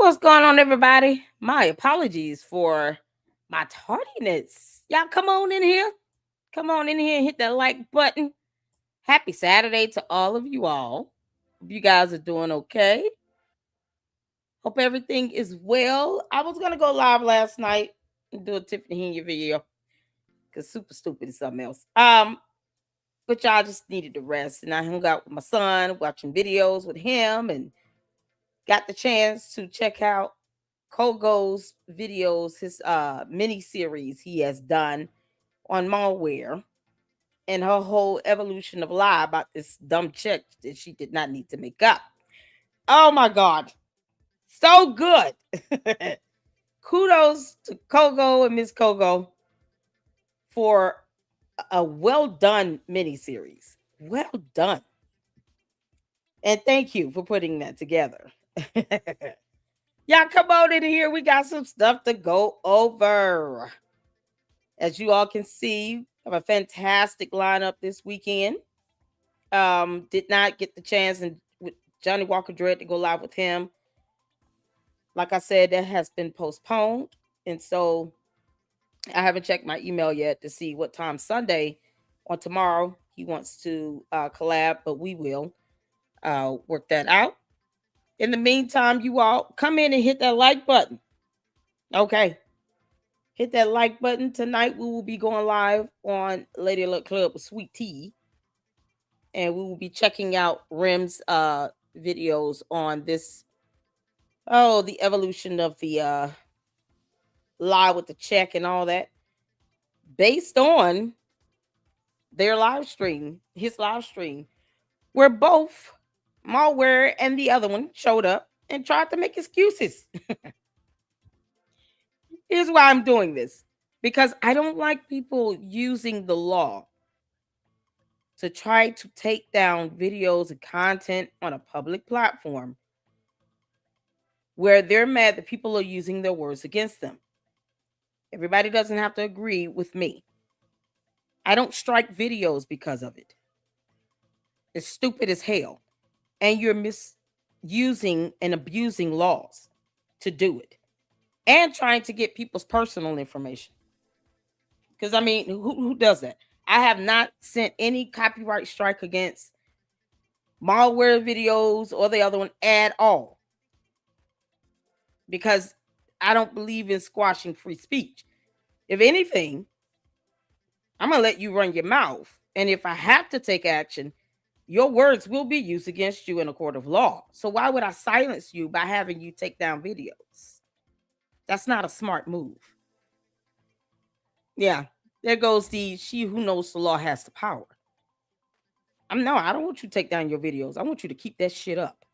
What's going on, everybody? My apologies for my tardiness. Y'all come on in here. Come on in here and hit that like button. Happy Saturday to all of you all. Hope you guys are doing okay. Hope everything is well. I was gonna go live last night and do a Tiffany Henya video because super stupid is something else. But y'all just needed to rest, and I hung out with my son, watching videos with him, and got the chance to check out Kogo's videos, his mini series he has done on malware and her whole evolution of lie about this dumb chick that she did not need to make up. Oh my god. So good. Kudos to Kogo and Miss Kogo for a well done mini series. Well done. And thank you for putting that together. Y'all come on in here. We got some stuff to go over. As you all can see, I have a fantastic lineup this weekend. Did not get the chance and with Johnny Walker Dread to go live with him. Like I said, that has been postponed. And so I haven't checked my email yet to see what time Sunday or tomorrow he wants to collab, but we will work that out. In the meantime, you all come in and hit that like button. Okay. Hit that like button. Tonight we will be going live on Lady Luck Club with Sweet Tea. And we will be checking out Rim's videos on this. Oh, the evolution of the lie with the check and all that. Based on their live stream, his live stream, where both malware and the other one showed up and tried to make excuses. Here's why I'm doing this. Because I don't like people using the law to try to take down videos and content on a public platform where they're mad that people are using their words against them. Everybody doesn't have to agree with me. I don't strike videos because of it. It's stupid as hell. And you're misusing and abusing laws to do it. And trying to get people's personal information. Because, I mean, who does that? I have not sent any copyright strike against malware videos or the other one at all. Because I don't believe in squashing free speech. If anything, I'm going to let you run your mouth. And if I have to take action, your words will be used against you in a court of law. So why would I silence you by having you take down videos? That's not a smart move. Yeah, there goes the she who knows the law has the power. I don't want you to take down your videos. I want you to keep that shit up.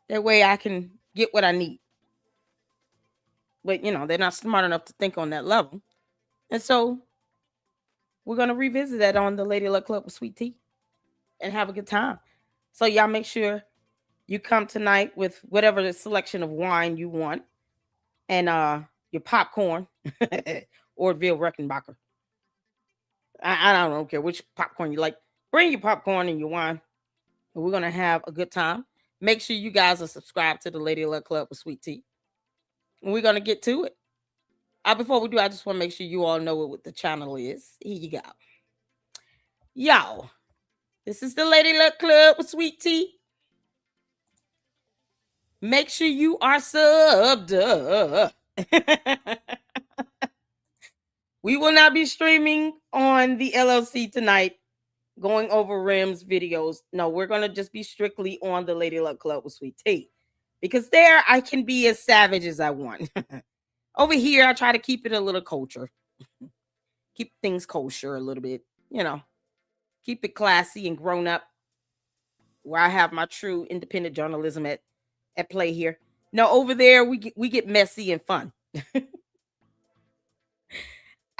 That way I can get what I need. But, they're not smart enough to think on that level. And so we're going to revisit that on the Lady Luck Club with Sweet Tea and have a good time. So y'all make sure you come tonight with whatever the selection of wine you want and your popcorn or Ville Reckenbacher. I don't care which popcorn you like. Bring your popcorn and your wine. And we're going to have a good time. Make sure you guys are subscribed to the Lady Luck Club with Sweet Tea. And we're going to get to it. Before we do, I just want to make sure you all know what the channel is. Here you go. Y'all, this is the Lady Luck Club with Sweet Tea. Make sure you are subbed up. We will not be streaming on the LLC tonight, going over Rim's videos. No, we're going to just be strictly on the Lady Luck Club with Sweet Tea. Because there, I can be as savage as I want. Over here, I try to keep it a little culture. Keep things kosher a little bit. Keep it classy and grown up. Where I have my true independent journalism at play here. No, over there, we get messy and fun.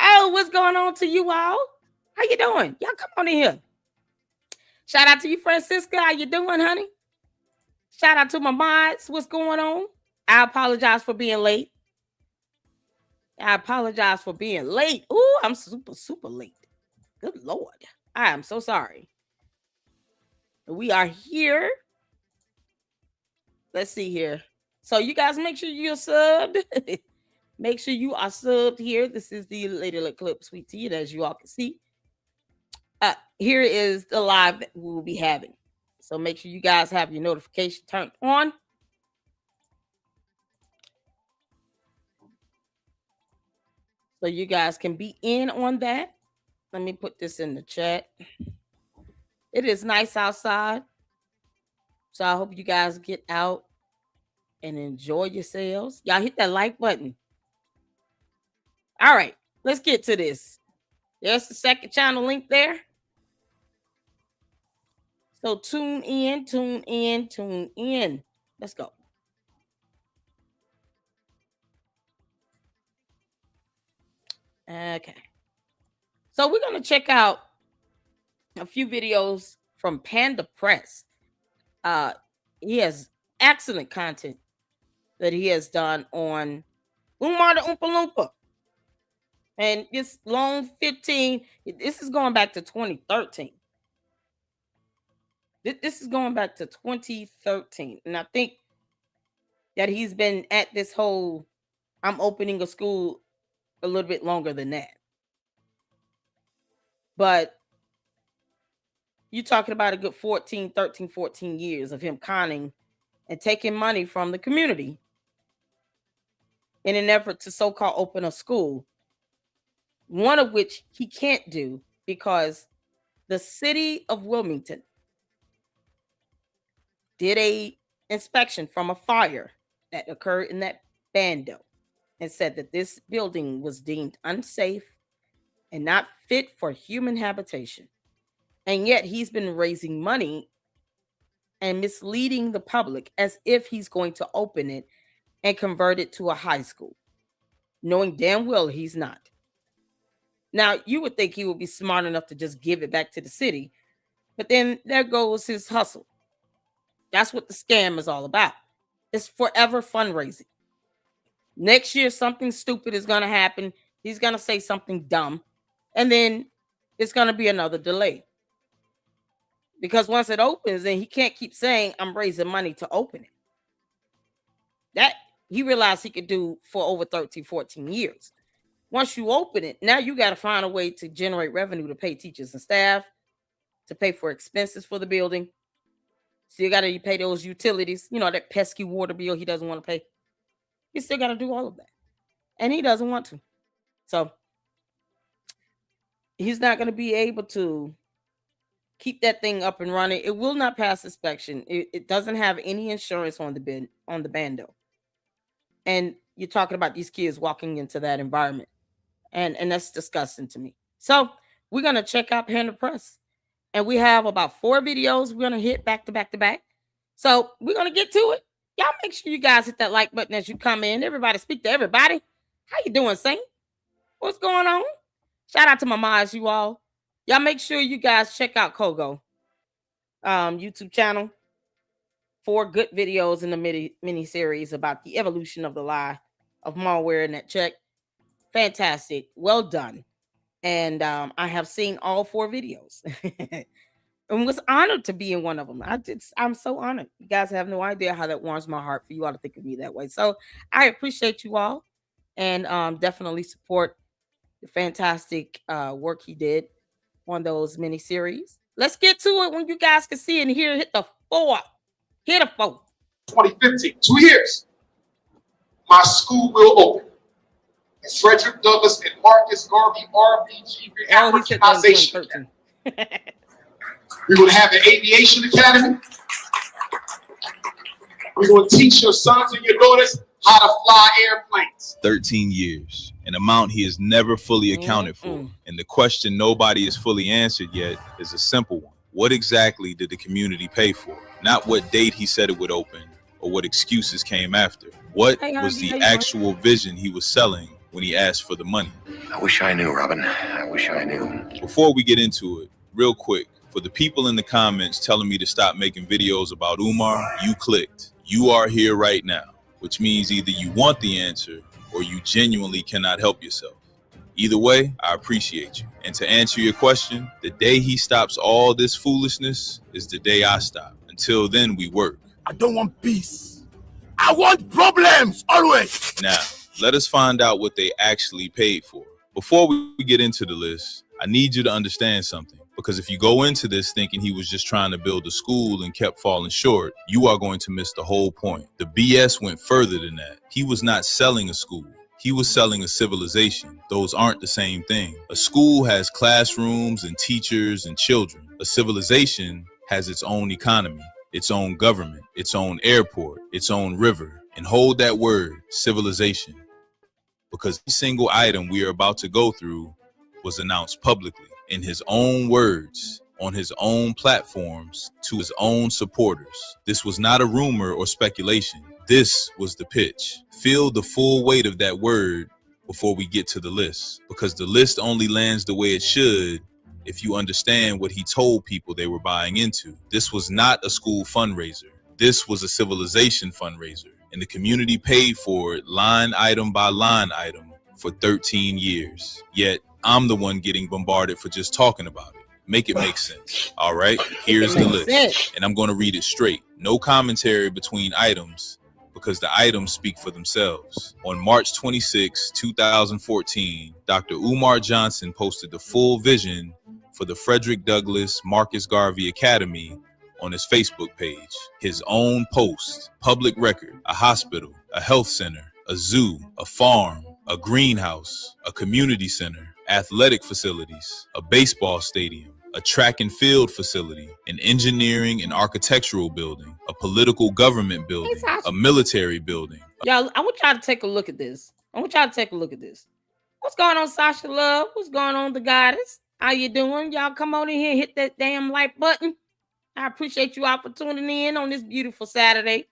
Oh, what's going on to you all? How you doing? Y'all come on in here. Shout out to you, Francisca. How you doing, honey? Shout out to my mods. What's going on? I apologize for being late. Ooh, I'm super, super late. Good Lord. I am so sorry. We are here Let's see here. So you guys make sure you're subbed. Make sure you are subbed here. This is the Lady Luck Clip Sweet Tea, and as you all can see, here is the live that we will be having. So make sure you guys have your notification turned on. So you guys can be in on that. Let me put this in the chat. It is nice outside. So I hope you guys get out and enjoy yourselves. Y'all hit that like button. All right, let's get to this. There's the second channel link there. So tune in, tune in, tune in. Let's go. Okay. So we're going to check out a few videos from Panda Press. He has excellent content that he has done on Umar the Oompa Loompa. And it's long 15. This is going back to 2013. This is going back to 2013. And I think that he's been at this whole I'm opening a school a little bit longer than that. But you're talking about a good 14 years of him conning and taking money from the community in an effort to so-called open a school, one of which he can't do because the city of Wilmington did a inspection from a fire that occurred in that bando and said that this building was deemed unsafe and not fit for human habitation. And yet he's been raising money and misleading the public as if he's going to open it and convert it to a high school, knowing damn well he's not. Now, you would think he would be smart enough to just give it back to the city, but then there goes his hustle. That's what the scam is all about. It's forever fundraising. Next year, something stupid is going to happen. He's going to say something dumb, and then it's going to be another delay. Because once it opens, then he can't keep saying, I'm raising money to open it. That he realized he could do for over 13, 14 years. Once you open it, now you got to find a way to generate revenue to pay teachers and staff, to pay for expenses for the building. So you got to pay those utilities, you know, that pesky water bill he doesn't want to pay. You still got to do all of that. And he doesn't want to. So he's not going to be able to keep that thing up and running. It will not pass inspection. It doesn't have any insurance on the bando. And you're talking about these kids walking into that environment. And that's disgusting to me. So we're going to check out Panda Press. And we have about 4 videos we're going to hit back to back to back. So we're going to get to it. Y'all make sure you guys hit that like button as you come in. Everybody speak to everybody. How you doing, Saint? What's going on? Shout out to my mods, you all. Y'all make sure you guys check out Kogo YouTube channel for good videos in the mini series about the evolution of the lie of malware and that check. Fantastic. Well done. And I have seen all 4 videos and was honored to be in one of them. I'm so honored. You guys have no idea how that warms my heart for you all to think of me that way. So I appreciate you all and definitely support the fantastic work he did on those mini series. Let's get to it when you guys can see and hear. Hit the 4. Hit the 4. 2015, 2 years. My school will open. And Frederick Douglass and Marcus Garvey RPG Re-Africanization. We're going to have an aviation academy. We're going to teach your sons and your daughters how to fly airplanes. 13 years, an amount he has never fully accounted for. And the question nobody has fully answered yet is a simple one. What exactly did the community pay for? Not what date he said it would open or what excuses came after. What was the actual vision he was selling when he asked for the money? I wish I knew, Robin. I wish I knew. Before we get into it, real quick, for the people in the comments telling me to stop making videos about Umar, you clicked. You are here right now, which means either you want the answer or you genuinely cannot help yourself. Either way, I appreciate you. And to answer your question, the day he stops all this foolishness is the day I stop. Until then, we work. I don't want peace. I want problems always. Now, let us find out what they actually paid for. Before we get into the list, I need you to understand something. Because if you go into this thinking he was just trying to build a school and kept falling short, you are going to miss the whole point. The BS went further than that. He was not selling a school. He was selling a civilization. Those aren't the same thing. A school has classrooms and teachers and children. A civilization has its own economy, its own government, its own airport, its own river. And hold that word, civilization. Because every single item we are about to go through was announced publicly, in his own words, on his own platforms, to his own supporters. This was not a rumor or speculation. This was the pitch. Feel the full weight of that word before we get to the list, because the list only lands the way it should if you understand what he told people they were buying into. This was not a school fundraiser. This was a civilization fundraiser, and the community paid for it line item by line item for 13 years. Yet I'm the one getting bombarded for just talking about it. Make it make sense. All right, here's the list, and I'm going to read it straight. No commentary between items, because the items speak for themselves. On March 26, 2014, Dr. Umar Johnson posted the full vision for the Frederick Douglass Marcus Garvey Academy on his Facebook page. His own post, public record, a hospital, a health center, a zoo, a farm, a greenhouse, a community center, athletic facilities, a baseball stadium, a track and field facility, an engineering and architectural building, a political government building, a military building. Y'all, I want y'all to take a look at this. What's going on, Sasha Love? What's going on, the goddess? How you doing? Y'all come on in here and hit that damn like button. I appreciate you all for tuning in on this beautiful Saturday.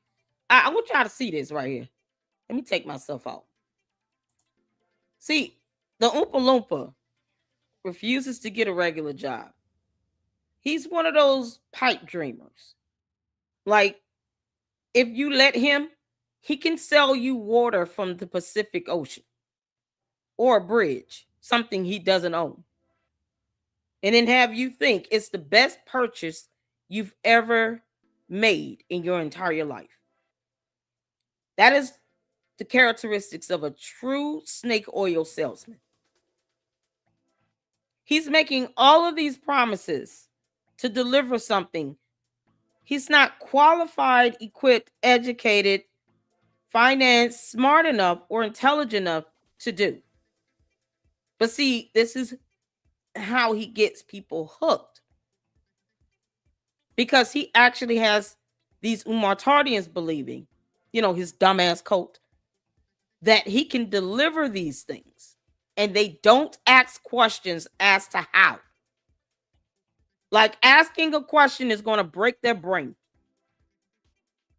I want y'all to see this right here. Let me take myself out. See, the Oompa Loompa refuses to get a regular job. He's one of those pipe dreamers. Like, if you let him, he can sell you water from the Pacific Ocean or a bridge, something he doesn't own, and then have you think it's the best purchase you've ever made in your entire life. That is the characteristics of a true snake oil salesman. He's making all of these promises to deliver something he's not qualified, equipped, educated, financed, smart enough, or intelligent enough to do. But see, this is how he gets people hooked. Because he actually has these Umartardians believing, his dumbass cult, that he can deliver these things. And they don't ask questions as to how. Like, asking a question is going to break their brain.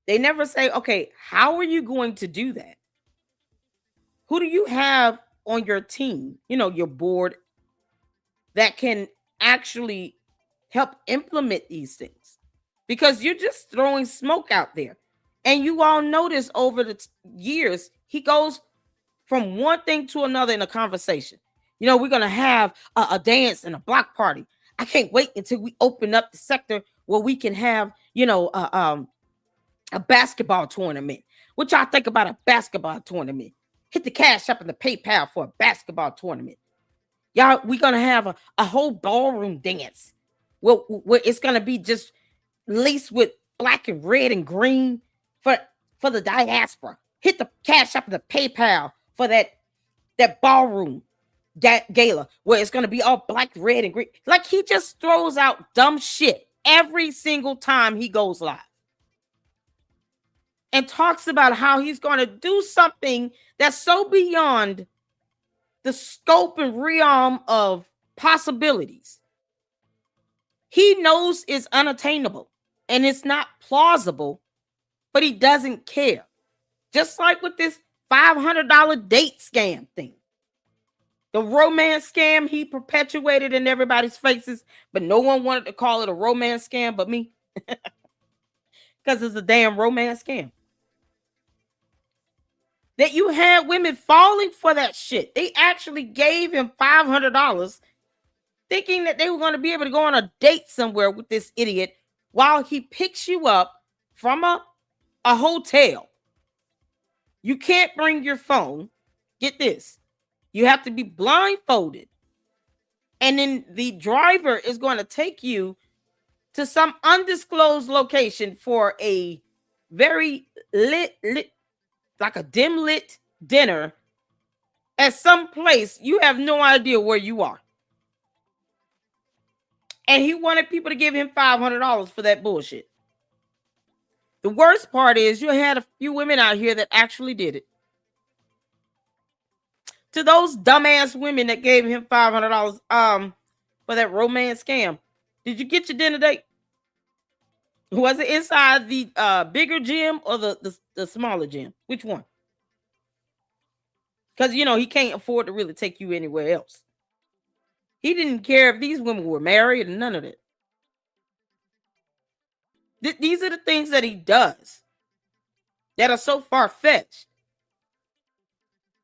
They never say, okay, how are you going to do that? Who do you have on your team, your board, that can actually help implement these things? Because you're just throwing smoke out there. And you all notice over the years, he goes from one thing to another in a conversation. We're going to have a dance and a block party. I can't wait until we open up the sector where we can have, a basketball tournament. What y'all think about a basketball tournament? Hit the cash up in the PayPal for a basketball tournament. Y'all, we're going to have a whole ballroom dance. Where it's going to be just laced with black and red and green for the diaspora. Hit the cash up in the PayPal for that ballroom gala where it's going to be all black, red, and green. Like, he just throws out dumb shit every single time he goes live and talks about how he's going to do something that's so beyond the scope and realm of possibilities. He knows it's unattainable and it's not plausible, but he doesn't care. Just like with this $500 date scam thing. The romance scam he perpetuated in everybody's faces, but no one wanted to call it a romance scam but me. Because it's a damn romance scam. That you had women falling for that shit. They actually gave him $500 thinking that they were going to be able to go on a date somewhere with this idiot while he picks you up from a hotel You can't bring your phone. Get this. You have to be blindfolded. And then the driver is going to take you to some undisclosed location for a very lit, like a dim lit dinner at some place you have no idea where you are. And he wanted people to give him $500 for that bullshit. The worst part is you had a few women out here that actually did it. To those dumbass women that gave him $500 for that romance scam, did you get your dinner date? Was it inside the bigger gym or the smaller gym? Which one? Because, you know, he can't afford to really take you anywhere else. He didn't care if these women were married and none of that. These are the things that he does that are so far-fetched.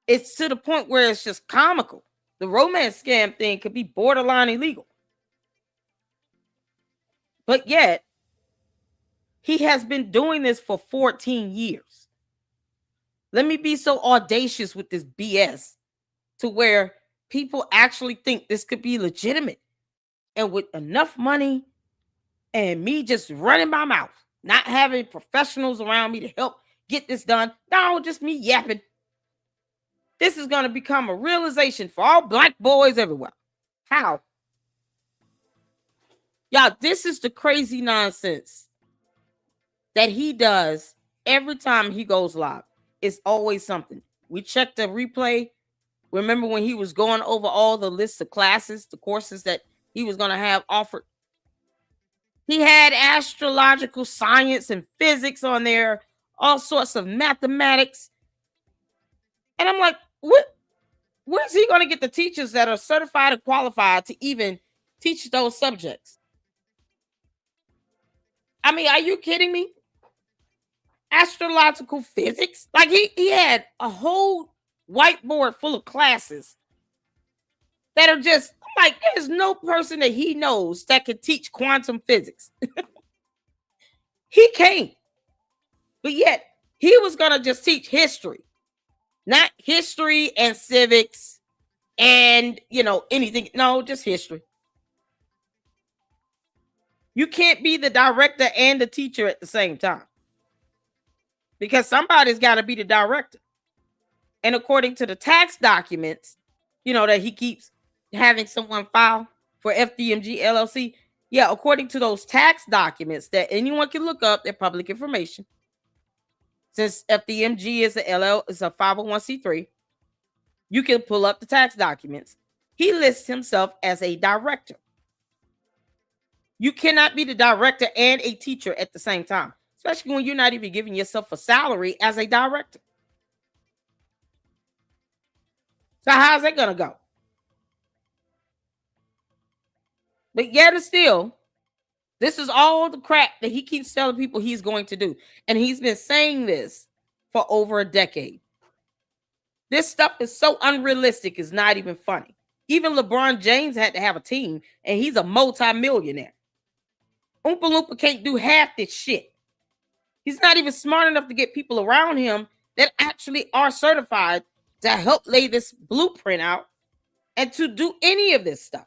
It's to the point where it's just comical. The romance scam thing could be borderline illegal. But yet, he has been doing this for 14 years. Let me be so audacious with this BS to where people actually think this could be legitimate. And with enough money and me just running my mouth, not having professionals around me to help get this done. No, just me yapping. This is going to become a realization for all black boys everywhere. How? Y'all, this is the crazy nonsense that he does every time he goes live. It's always something. We checked the replay. Remember when he was going over all the lists of classes, the courses that he was going to have offered? He had astrological science and physics on there, all sorts of mathematics. And I'm like, where's he going to get the teachers that are certified and qualified to even teach those subjects? I mean, are you kidding me? Astrological physics? Like he had a whole whiteboard full of classes that are just, I'm like, there's no person that he knows that can teach quantum physics. He can't. But yet, he was going to just teach history. Not history and civics and, you know, anything. No, just history. You can't be the director and the teacher at the same time. Because somebody's got to be the director. And according to the tax documents, you know, that he keeps having someone file for FDMG LLC. Yeah, according to those tax documents that anyone can look up, they're public information. Since FDMG is a 501c3, you can pull up the tax documents. He lists himself as a director. You cannot be the director and a teacher at the same time, especially when you're not even giving yourself a salary as a director. So how's that going to go? But yet and still, this is all the crap that he keeps telling people he's going to do. And he's been saying this for over a decade. This stuff is so unrealistic, it's not even funny. Even LeBron James had to have a team, and he's a multi-millionaire. Oompa Loompa can't do half this shit. He's not even smart enough to get people around him that actually are certified to help lay this blueprint out and to do any of this stuff.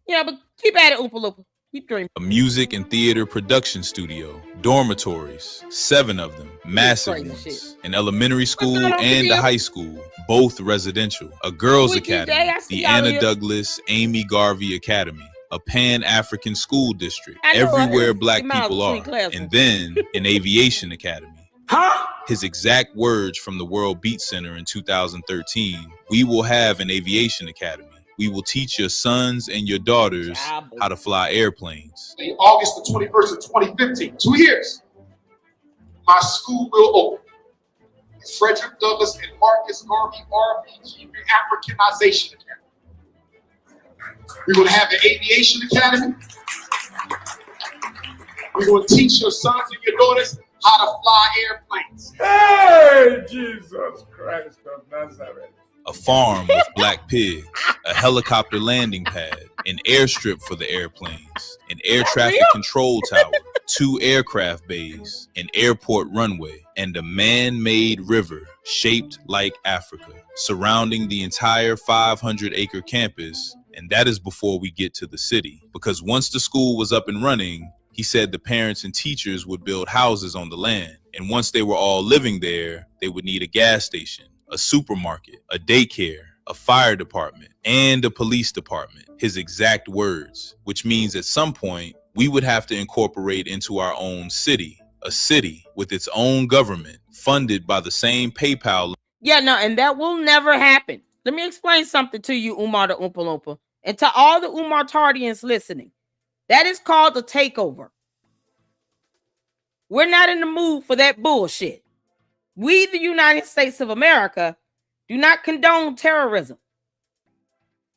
Yeah, but keep at it, Oompa Loompa. Keep dreaming. A music and theater production studio, dormitories, 7 of them, massive ones, an elementary school and a high school, both residential, a girls' academy, the Anna Douglas Amy Garvey Academy, a Pan-African school district, everywhere black people are, and then an aviation academy. Huh? His exact words from the World Beat Center in 2013, "We will have an aviation academy. We will teach your sons and your daughters how to fly airplanes." August the 21st of 2015, 2 years, my school will open. Frederick Douglass and Marcus Garvey RPG Africanization Academy. We're going to have an aviation academy. We're going to teach your sons and your daughters how to fly airplanes. Hey, Jesus Christ of Nazareth. A farm with black pigs, a helicopter landing pad, an airstrip for the airplanes, an air traffic control tower, 2 aircraft bays, an airport runway, and a man-made river shaped like Africa, surrounding the entire 500-acre campus. And that is before we get to the city. Because once the school was up and running, he said the parents and teachers would build houses on the land. And once they were all living there, they would need a gas station, a supermarket, a daycare, a fire department, and a police department. His exact words, which means at some point, we would have to incorporate into our own city, a city with its own government, funded by the same PayPal. Yeah, no, and that will never happen. Let me explain something to you, Umar the Oompa Loompa, and to all the Umar-tardians listening. That is called a takeover. We're not in the mood for that bullshit. We, the United States of America, do not condone terrorism,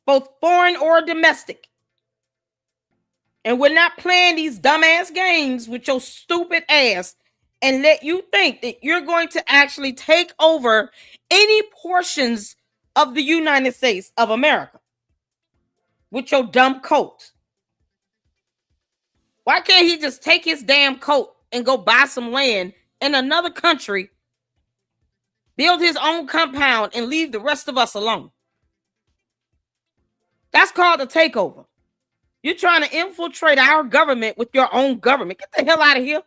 both foreign or domestic. And we're not playing these dumbass games with your stupid ass and let you think that you're going to actually take over any portions of the United States of America with your dumb coat. Why can't he just take his damn coat and go buy some land in another country, build his own compound, and leave the rest of us alone? That's called a takeover. You're trying to infiltrate our government with your own government. Get the hell out of here.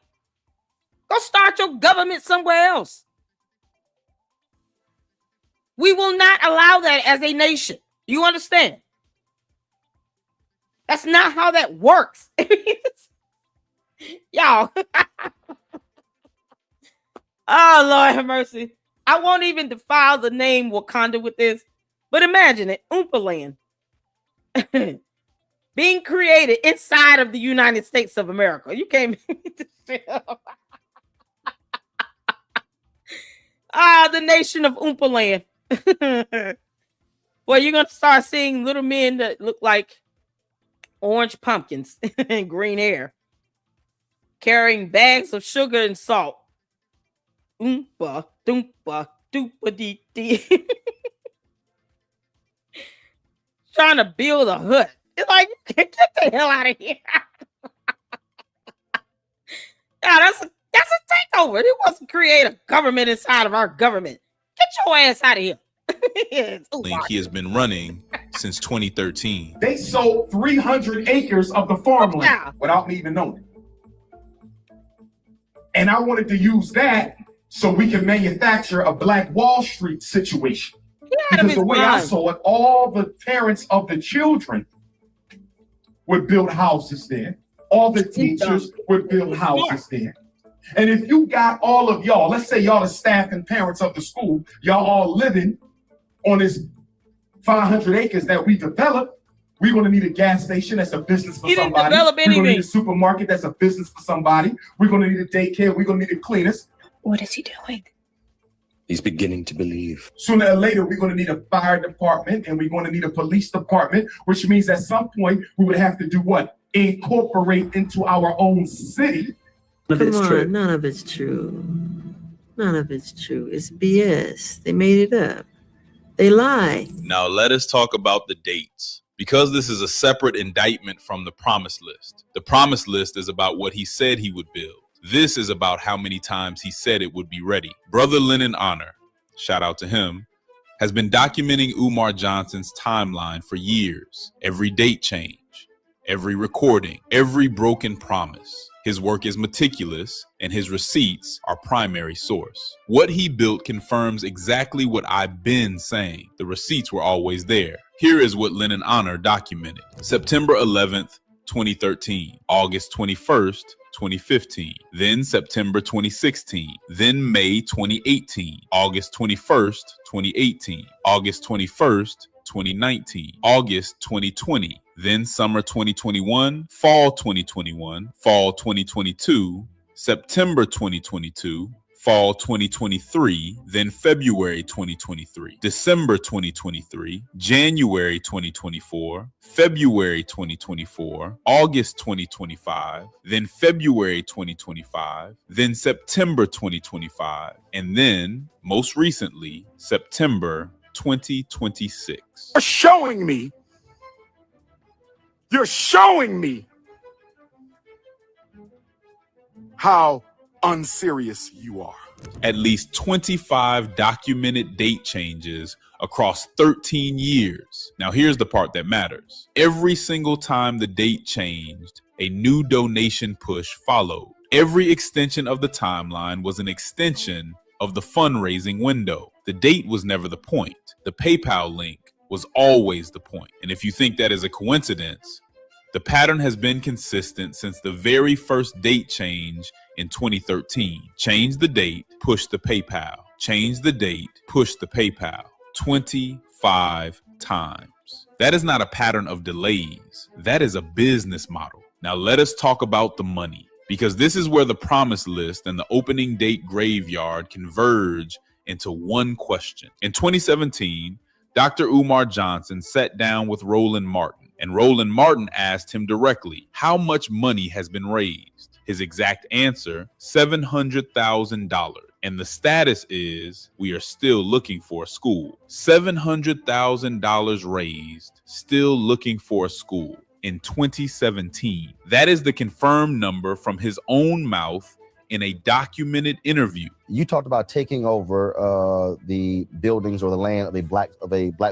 Go start your government somewhere else. We will not allow that as a nation. You understand? That's not how that works. Y'all. Oh, Lord have mercy. I won't even defile the name Wakanda with this, but imagine it, Oompa Land. Being created inside of the United States of America. You can't make this shit up. The nation of Oompa Land. Well, you're going to start seeing little men that look like orange pumpkins and green hair, carrying bags of sugar and salt. Oompa, doompa, doopa dee dee. Trying to build a hut. It's like, get the hell out of here. Yeah, that's a takeover. It wasn't create a government inside of our government. Get your ass out of here. He has been running since 2013. They sold 300 acres of the farmland without me even knowing. And I wanted to use that so we can manufacture a Black Wall Street situation. Because the way I saw it, all the parents of the children would build houses there. All the teachers would build houses there. And if you got all of y'all, let's say y'all the staff and parents of the school, y'all all living on this 500 acres that we developed, we're going to need a gas station that's a business for somebody. We're going to need a supermarket that's a business for somebody. We're going to need a daycare. We're going to need a cleaners. What is he doing? He's beginning to believe. Sooner or later, we're going to need a fire department and we're going to need a police department, which means at some point we would have to do what? Incorporate into our own city. Come on, none of it's true. None of it's true. It's BS. They made it up. They lie. Now let us talk about the dates. Because this is a separate indictment from the promise list. The promise list is about what he said he would build. This is about how many times he said it would be ready. Brother Lennon Honor, shout out to him, has been documenting Umar Johnson's timeline for years. Every date change, every recording, every broken promise. His work is meticulous and his receipts are primary source. What he built confirms exactly what I've been saying. The receipts were always there. Here is what Lennon Honor documented. September 11th, 2013, August 21st, 2015, then September 2016, then May 2018, August 21st, 2018, August 21st, 2019, August 2020, then summer 2021, fall 2021, fall 2022, September 2022, fall 2023, then February 2023, December 2023, January 2024, February 2024, August 2025, then February 2025, then September 2025, and then, most recently, September 2026. You're showing me how unserious you are. At least 25 documented date changes across 13 years. Now, here's the part that matters. Every single time the date changed, a new donation push followed. Every extension of the timeline was an extension of the fundraising window. The date was never the point. The PayPal link was always the point. And if you think that is a coincidence, the pattern has been consistent since the very first date change in 2013. Change the date, push the PayPal. Change the date, push the PayPal. 25 times. That is not a pattern of delays. That is a business model. Now let us talk about the money, because this is where the promise list and the opening date graveyard converge into one question. In 2017, Dr. Umar Johnson sat down with Roland Martin, and Roland Martin asked him directly, how much money has been raised? His exact answer, $700,000. And the status is, we are still looking for a school. $700,000 raised, still looking for a school in 2017. That is the confirmed number from his own mouth in a documented interview. You talked about taking over the buildings or the land of a black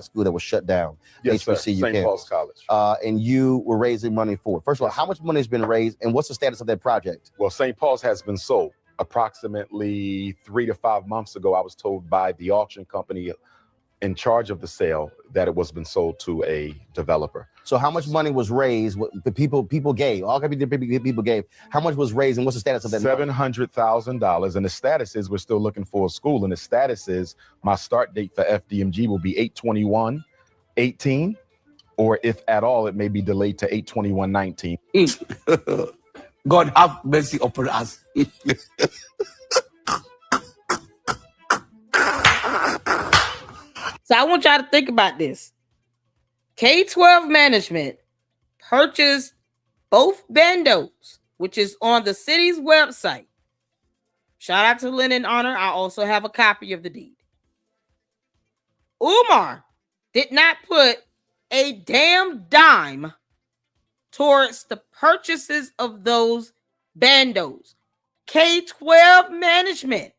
school that was shut down. Yes, sir. HBCU St. Paul's campus. College. And you were raising money for it. First of all, how much money has been raised, and what's the status of that project? Well, St. Paul's has been sold. Approximately 3 to 5 months ago, I was told by the auction company in charge of the sale that it was been sold to a developer. So how much money was raised? What the people gave, all kinds of people gave. How much was raised, and what's the status of that? $700,000, and the status is we're still looking for a school. And the status is my start date for FDMG will be 8/21/18, or if at all, it may be delayed to 8/21/19. God have mercy upon us. So I want y'all to think about this. K-12 management purchased both bandos, which is on the city's website. Shout out to Lennon Honor. I also have a copy of the deed. Umar did not put a damn dime towards the purchases of those bandos. K-12 management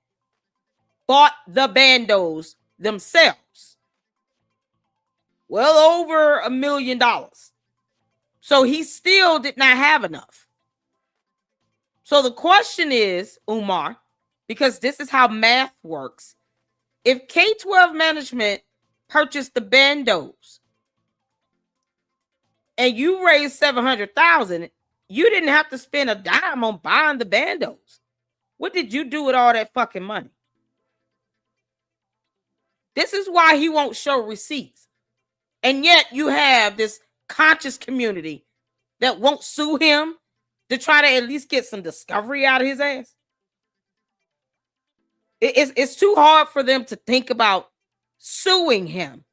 bought the bandos themselves. Well over $1 million. So he still did not have enough. So the question is, Umar, because this is how math works, if K-12 management purchased the bandos and you raised $700,000, you didn't have to spend a dime on buying the bandos. What did you do with all that fucking money? This is why he won't show receipts. And yet you have this conscious community that won't sue him to try to at least get some discovery out of his ass. It's too hard for them to think about suing him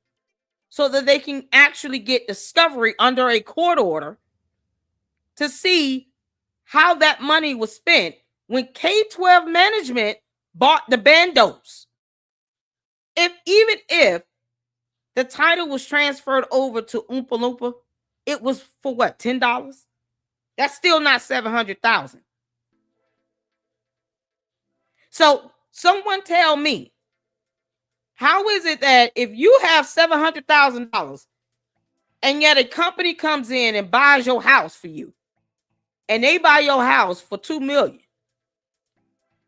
so that they can actually get discovery under a court order to see how that money was spent when K-12 management bought the bandos. Even if the title was transferred over to Oompa Loompa, it was for what, $10? That's still not $700,000. So someone tell me, how is it that if you have $700,000 and yet a company comes in and buys your house for you, and they buy your house for $2 million,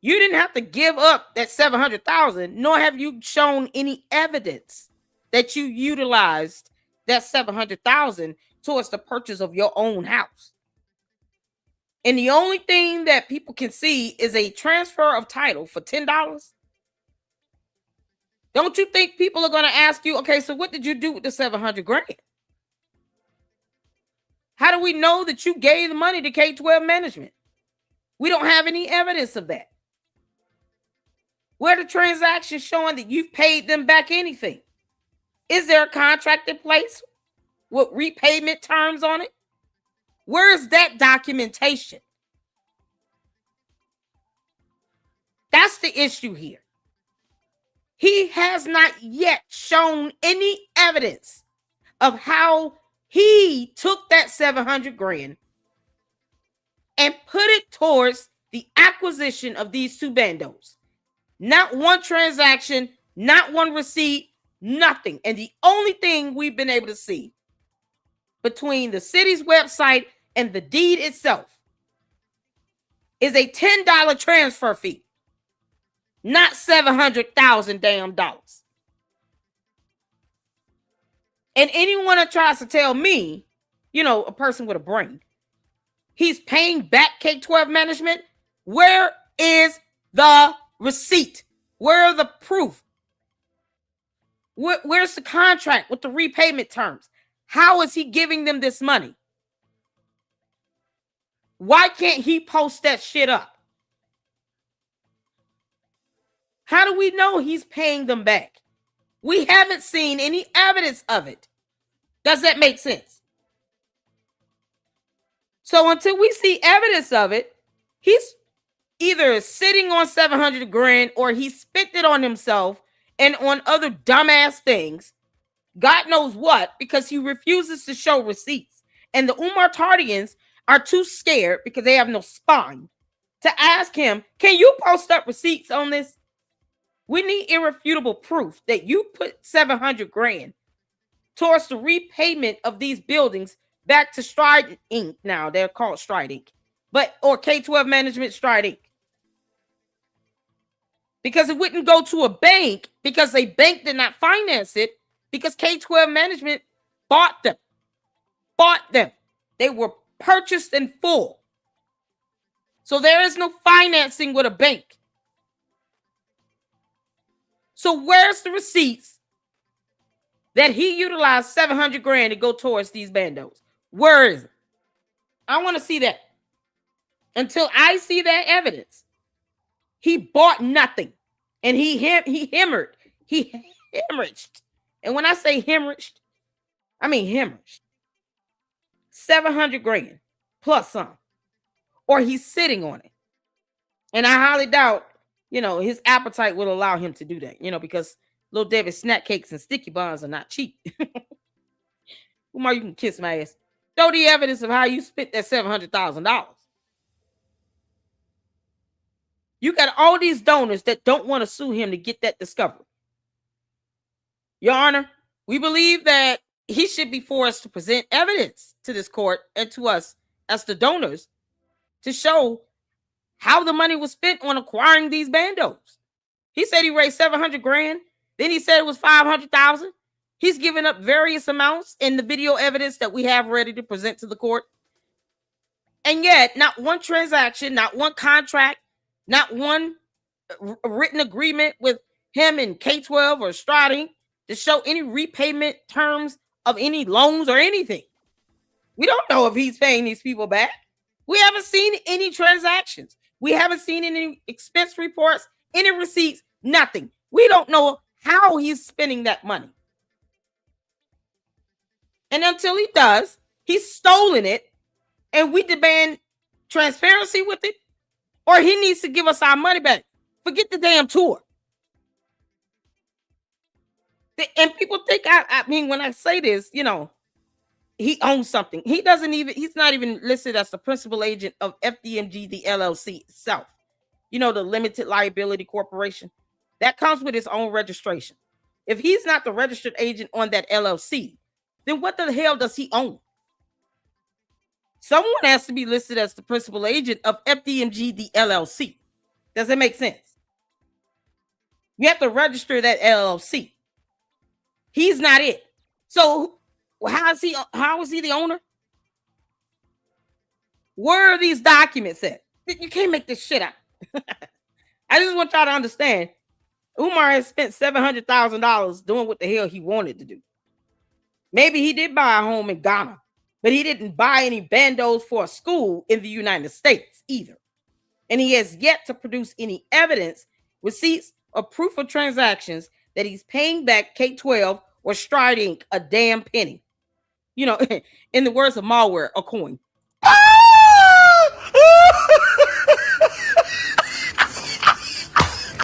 you didn't have to give up that $700,000, nor have you shown any evidence that you utilized that $700,000 towards the purchase of your own house. And the only thing that people can see is a transfer of title for $10. Don't you think people are going to ask you, okay, so what did you do with the $700,000? How do we know that you gave the money to K-12 management? We don't have any evidence of that. Where the transaction showing that you've paid them back anything? Is there a contract in place with repayment terms on it? Where is that documentation? That's the issue here. He has not yet shown any evidence of how he took that $700,000 and put it towards the acquisition of these two bandos. Not one transaction, not one receipt, nothing. And the only thing we've been able to see between the city's website and the deed itself is a $10 transfer fee, not $700,000 damn dollars. And anyone that tries to tell me, you know, a person with a brain, he's paying back K-12 management, where is the receipt? Where are the proof? Where's the contract with the repayment terms? How is he giving them this money? Why can't he post that shit up? How do we know he's paying them back? We haven't seen any evidence of it. Does that make sense? So until we see evidence of it, he's either sitting on 700 grand or he spent it on himself and on other dumbass things, God knows what, because he refuses to show receipts. And the Umar Tardians are too scared because they have no spine to ask him, can you post up receipts on this? We need irrefutable proof that you put 700 grand towards the repayment of these buildings back to Stride Inc. Now they're called Stride Inc. Or K-12 Management Stride Inc. Because it wouldn't go to a bank because a bank did not finance it because K-12 Management bought them. They were purchased in full. So there is no financing with a bank. So where's the receipts that he utilized 700 grand to go towards these bandos? Where is it? I want to see that. Until I see that evidence, he bought nothing. And he hemorrhaged. He hemorrhaged. And when I say hemorrhaged, I mean hemorrhaged. 700 grand plus some. Or he's sitting on it. And I highly doubt, you know, his appetite will allow him to do that, you know, because Little Debbie snack cakes and sticky buns are not cheap. Umar, you can kiss my ass. Show the evidence of how you spent that $700,000. You got all these donors that don't want to sue him to get that discovery. Your Honor, we believe that he should be forced to present evidence to this court and to us as the donors to show how the money was spent on acquiring these bandos. He said he raised 700 grand. Then he said it was 500,000. He's given up various amounts in the video evidence that we have ready to present to the court. And yet, not one transaction, not one contract, not one written agreement with him and K-12 or Stride to show any repayment terms of any loans or anything. We don't know if he's paying these people back. We haven't seen any transactions. We haven't seen any expense reports, any receipts, nothing. We don't know how he's spending that money. And until he does, he's stolen it, and we demand transparency with it, or he needs to give us our money back. Forget the damn tour. And people think, I mean, when I say this, you know, he owns something. He's not even listed as the principal agent of FDMG, the LLC itself. You know, the limited liability corporation. That comes with its own registration. If he's not the registered agent on that LLC, then what the hell does he own? Someone has to be listed as the principal agent of FDMG, the LLC. Does that make sense? You have to register that LLC. He's not it. So how is he the owner? Where are these documents at? You can't make this shit up. I just want y'all to understand. Umar has spent $700,000 doing what the hell he wanted to do. Maybe he did buy a home in Ghana, but he didn't buy any bandos for a school in the United States either. And he has yet to produce any evidence, receipts, or proof of transactions that he's paying back K-12 or Stride Inc. a damn penny. You know, in the words of malware, a coin.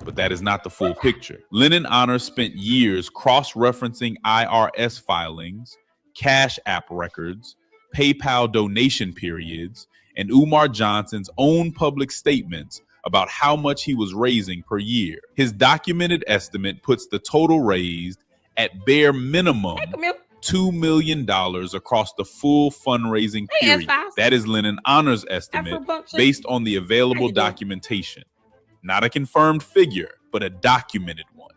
But that is not the full picture. Lennon Honor spent years cross-referencing IRS filings, Cash App records, PayPal donation periods, and Umar Johnson's own public statements about how much he was raising per year. His documented estimate puts the total raised at bare minimum $2 million across the full fundraising period. That is Lennon Honor's estimate based on the available documentation. Not a confirmed figure, but a documented one.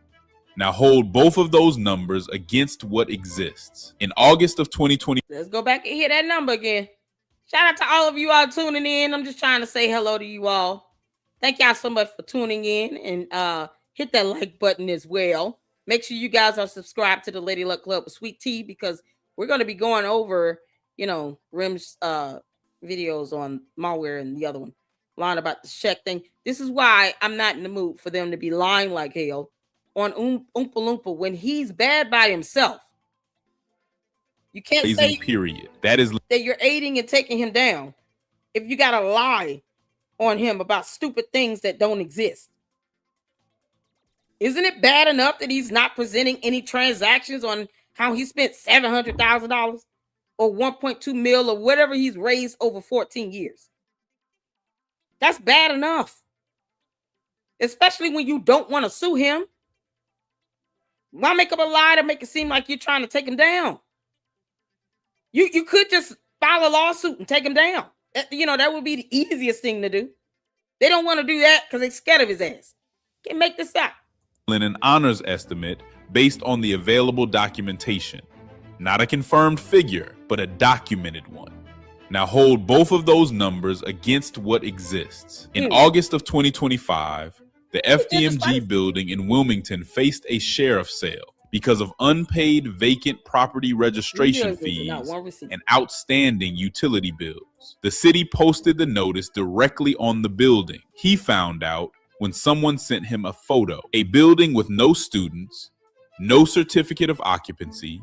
Now hold both of those numbers against what exists. In August of 2020, let's go back and hear that number again. Shout out to all of you all tuning in. I'm just trying to say hello to you all. Thank y'all so much for tuning in, and hit that like button as well. Make sure you guys are subscribed to the Lady Luck Club with Sweet Tea, because we're going to be going over, Rim's videos on malware and the other one, lying about the check thing. This is why I'm not in the mood for them to be lying like hell on Oompa Loompa when he's bad by himself. You can't say period. That you're aiding and taking him down if you got to lie on him about stupid things that don't exist. Isn't it bad enough that he's not presenting any transactions on how he spent $700,000 or 1.2 mil or whatever he's raised over 14 years? That's bad enough. Especially when you don't want to sue him. Why make up a lie to make it seem like you're trying to take him down? You could just file a lawsuit and take him down. That would be the easiest thing to do. They don't want to do that because they're scared of his ass. Can't make this up. Lennon Honor's estimate based on the available documentation. Not a confirmed figure, but a documented one. Now hold both of those numbers against what exists. In August of 2025, the FDMG building in Wilmington faced a sheriff sale because of unpaid vacant property registration fees and outstanding utility bills. The city posted the notice directly on the building. He found out when someone sent him a photo. A building with no students, no certificate of occupancy,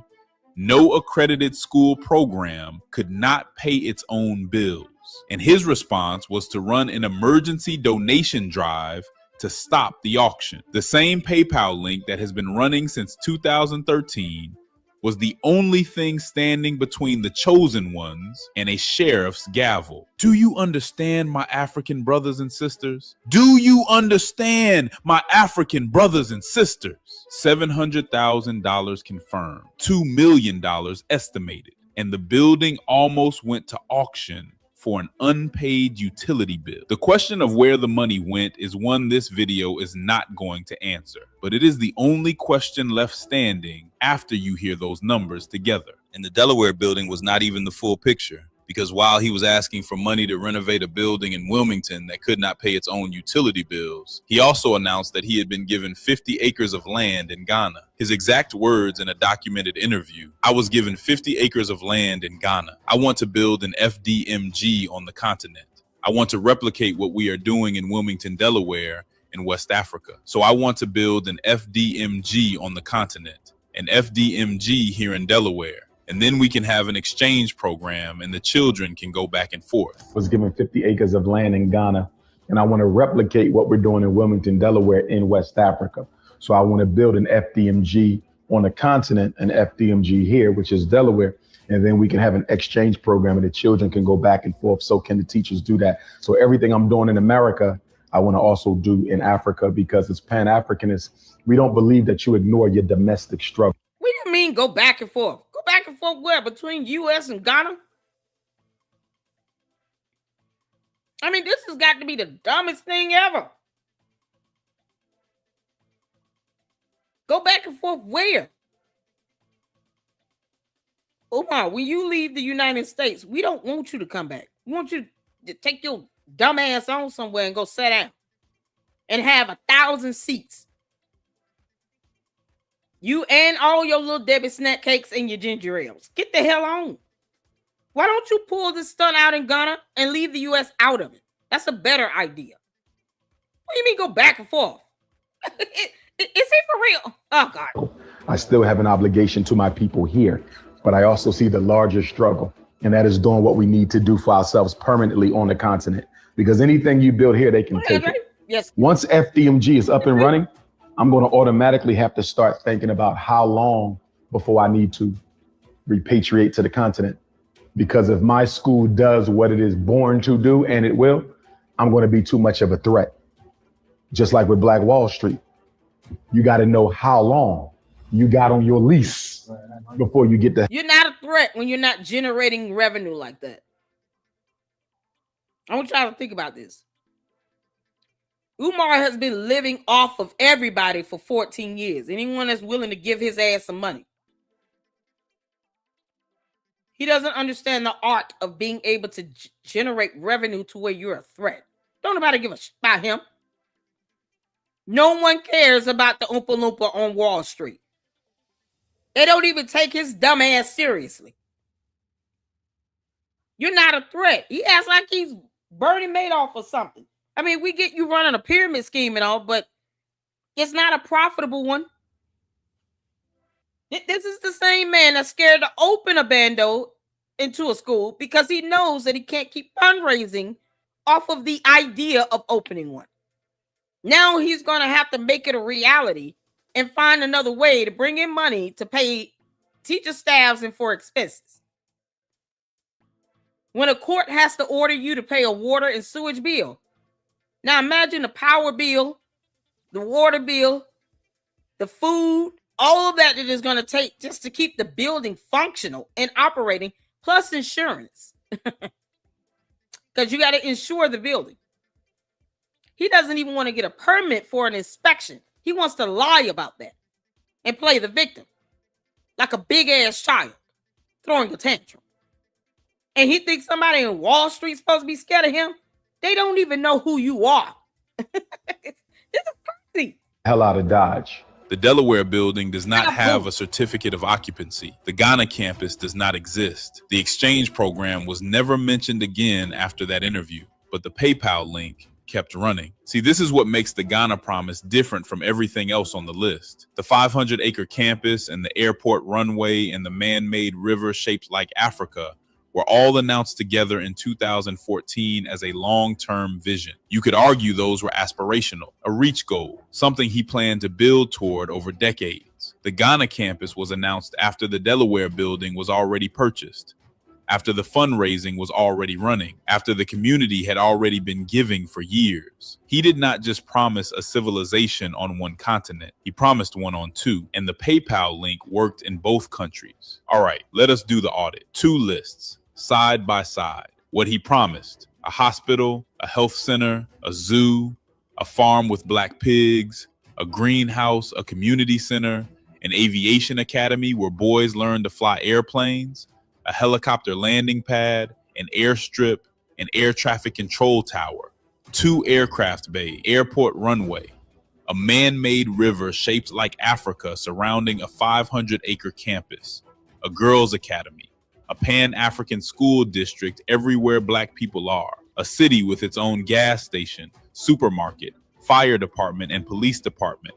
no accredited school program could not pay its own bills. And his response was to run an emergency donation drive to stop the auction. The same PayPal link that has been running since 2013 was the only thing standing between the chosen ones and a sheriff's gavel. Do you understand, my African brothers and sisters? Do you understand, my African brothers and sisters? $700,000 confirmed, $2 million estimated, and the building almost went to auction for an unpaid utility bill. The question of where the money went is one this video is not going to answer, but it is the only question left standing after you hear those numbers together. And the Delaware building was not even the full picture, because while he was asking for money to renovate a building in Wilmington that could not pay its own utility bills, he also announced that he had been given 50 acres of land in Ghana. His exact words in a documented interview: "I was given 50 acres of land in Ghana. I want to build an FDMG on the continent. I want to replicate what we are doing in Wilmington, Delaware, in West Africa. So I want to build an FDMG on the continent, an FDMG here in Delaware. And then we can have an exchange program and the children can go back and forth." Was given 50 acres of land in Ghana, and I want to replicate what we're doing in Wilmington, Delaware, in West Africa. So I want to build an FDMG on the continent, an FDMG here, which is Delaware, and then we can have an exchange program and the children can go back and forth. So can the teachers do that? So everything I'm doing in America, I want to also do in Africa, because it's Pan-Africanist. We don't believe that you ignore your domestic struggle. What do you mean go back and forth? Go back and forth where? Between U.S. and Ghana? I mean, this has got to be the dumbest thing ever. Go back and forth where? Umar, when you leave the United States, we don't want you to come back. We want you to take your dumb ass on somewhere and go sit down and have 1,000 seats. You and all your little Debbie snack cakes and your ginger ales. Get the hell on. Why don't you pull this stunt out in Ghana and leave the U.S. out of it? That's a better idea. What do you mean go back and forth? Is he for real? Oh, God. I still have an obligation to my people here, but I also see the larger struggle, and that is doing what we need to do for ourselves permanently on the continent. Because anything you build here, they can take it. Yes. Once FDMG is up and running, I'm going to automatically have to start thinking about how long before I need to repatriate to the continent. Because if my school does what it is born to do, and it will, I'm going to be too much of a threat. Just like with Black Wall Street. You got to know how long you got on your lease before you get the. You're not a threat when you're not generating revenue like that. I want y'all to think about this. Umar has been living off of everybody for 14 years. Anyone that's willing to give his ass some money. He doesn't understand the art of being able to generate revenue to where you're a threat. Don't nobody give a shit about him. No one cares about the Oompa Loompa on Wall Street. They don't even take his dumb ass seriously. You're not a threat. He acts like he's Bernie Madoff or something. I mean, we get you running a pyramid scheme and all, but it's not a profitable one. This is the same man that's scared to open a bando into a school because he knows that he can't keep fundraising off of the idea of opening one. Now he's going to have to make it a reality and find another way to bring in money to pay teacher staffs and for expenses. When a court has to order you to pay a water and sewage bill. Now imagine the power bill, the water bill, the food, all of that it is going to take just to keep the building functional and operating, plus insurance. Because you got to insure the building. He doesn't even want to get a permit for an inspection. He wants to lie about that and play the victim like a big-ass child throwing a tantrum. And he thinks somebody in Wall Street is supposed to be scared of him. They don't even know who you are. This is crazy. Hell out of Dodge. The Delaware building does not have a certificate of occupancy. The Ghana campus does not exist. The exchange program was never mentioned again after that interview, but the PayPal link kept running. See, this is what makes the Ghana promise different from everything else on the list. The 500-acre campus and the airport runway and the man-made river shaped like Africa were all announced together in 2014 as a long-term vision. You could argue those were aspirational, a reach goal, something he planned to build toward over decades. The Ghana campus was announced after the Delaware building was already purchased, after the fundraising was already running, after the community had already been giving for years. He did not just promise a civilization on one continent, he promised one on two, and the PayPal link worked in both countries. All right, let us do the audit. 2 lists, side by side. What he promised: a hospital, a health center, a zoo, a farm with black pigs, a greenhouse, a community center, an aviation academy where boys learn to fly airplanes, a helicopter landing pad, an airstrip, an air traffic control tower, 2 aircraft bay, airport runway, a man-made river shaped like Africa surrounding a 500-acre campus, a girls' academy, a Pan-African school district everywhere black people are, a city with its own gas station, supermarket, fire department, and police department,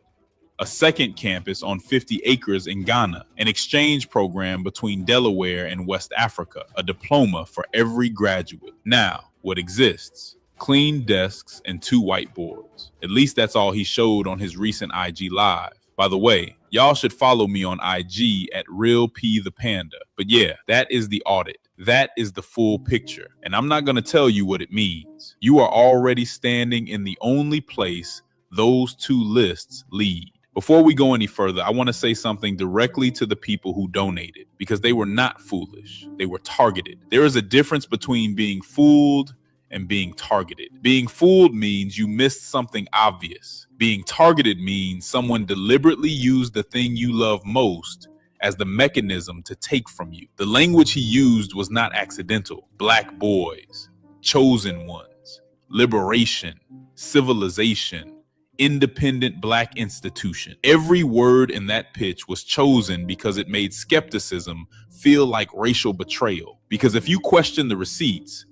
a second campus on 50 acres in Ghana, an exchange program between Delaware and West Africa, a diploma for every graduate. Now, what exists? Clean desks and 2 whiteboards. At least that's all he showed on his recent IG Live. By the way, y'all should follow me on IG at RealPThePanda. But yeah, that is the audit. That is the full picture. And I'm not going to tell you what it means. You are already standing in the only place those 2 lists lead. Before we go any further, I want to say something directly to the people who donated, because they were not foolish. They were targeted. There is a difference between being fooled and being targeted. Being fooled means you missed something obvious. Being targeted means someone deliberately used the thing you love most as the mechanism to take from you. The language he used was not accidental. Black boys, chosen ones, liberation, civilization, independent black institution. Every word in that pitch was chosen because it made skepticism feel like racial betrayal. Because if you question the receipts,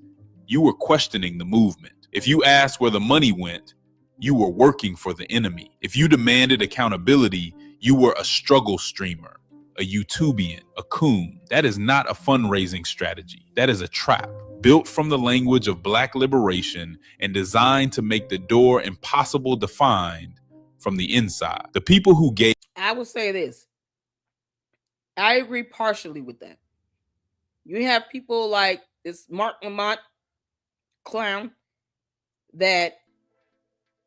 you were questioning the movement. If you asked where the money went, you were working for the enemy. If you demanded accountability, you were a struggle streamer, a YouTubian, a coon. That is not a fundraising strategy. That is a trap built from the language of black liberation and designed to make the door impossible to find from the inside. The people who gave... I will say this. I agree partially with that. You have people like this Mark Lamont clown that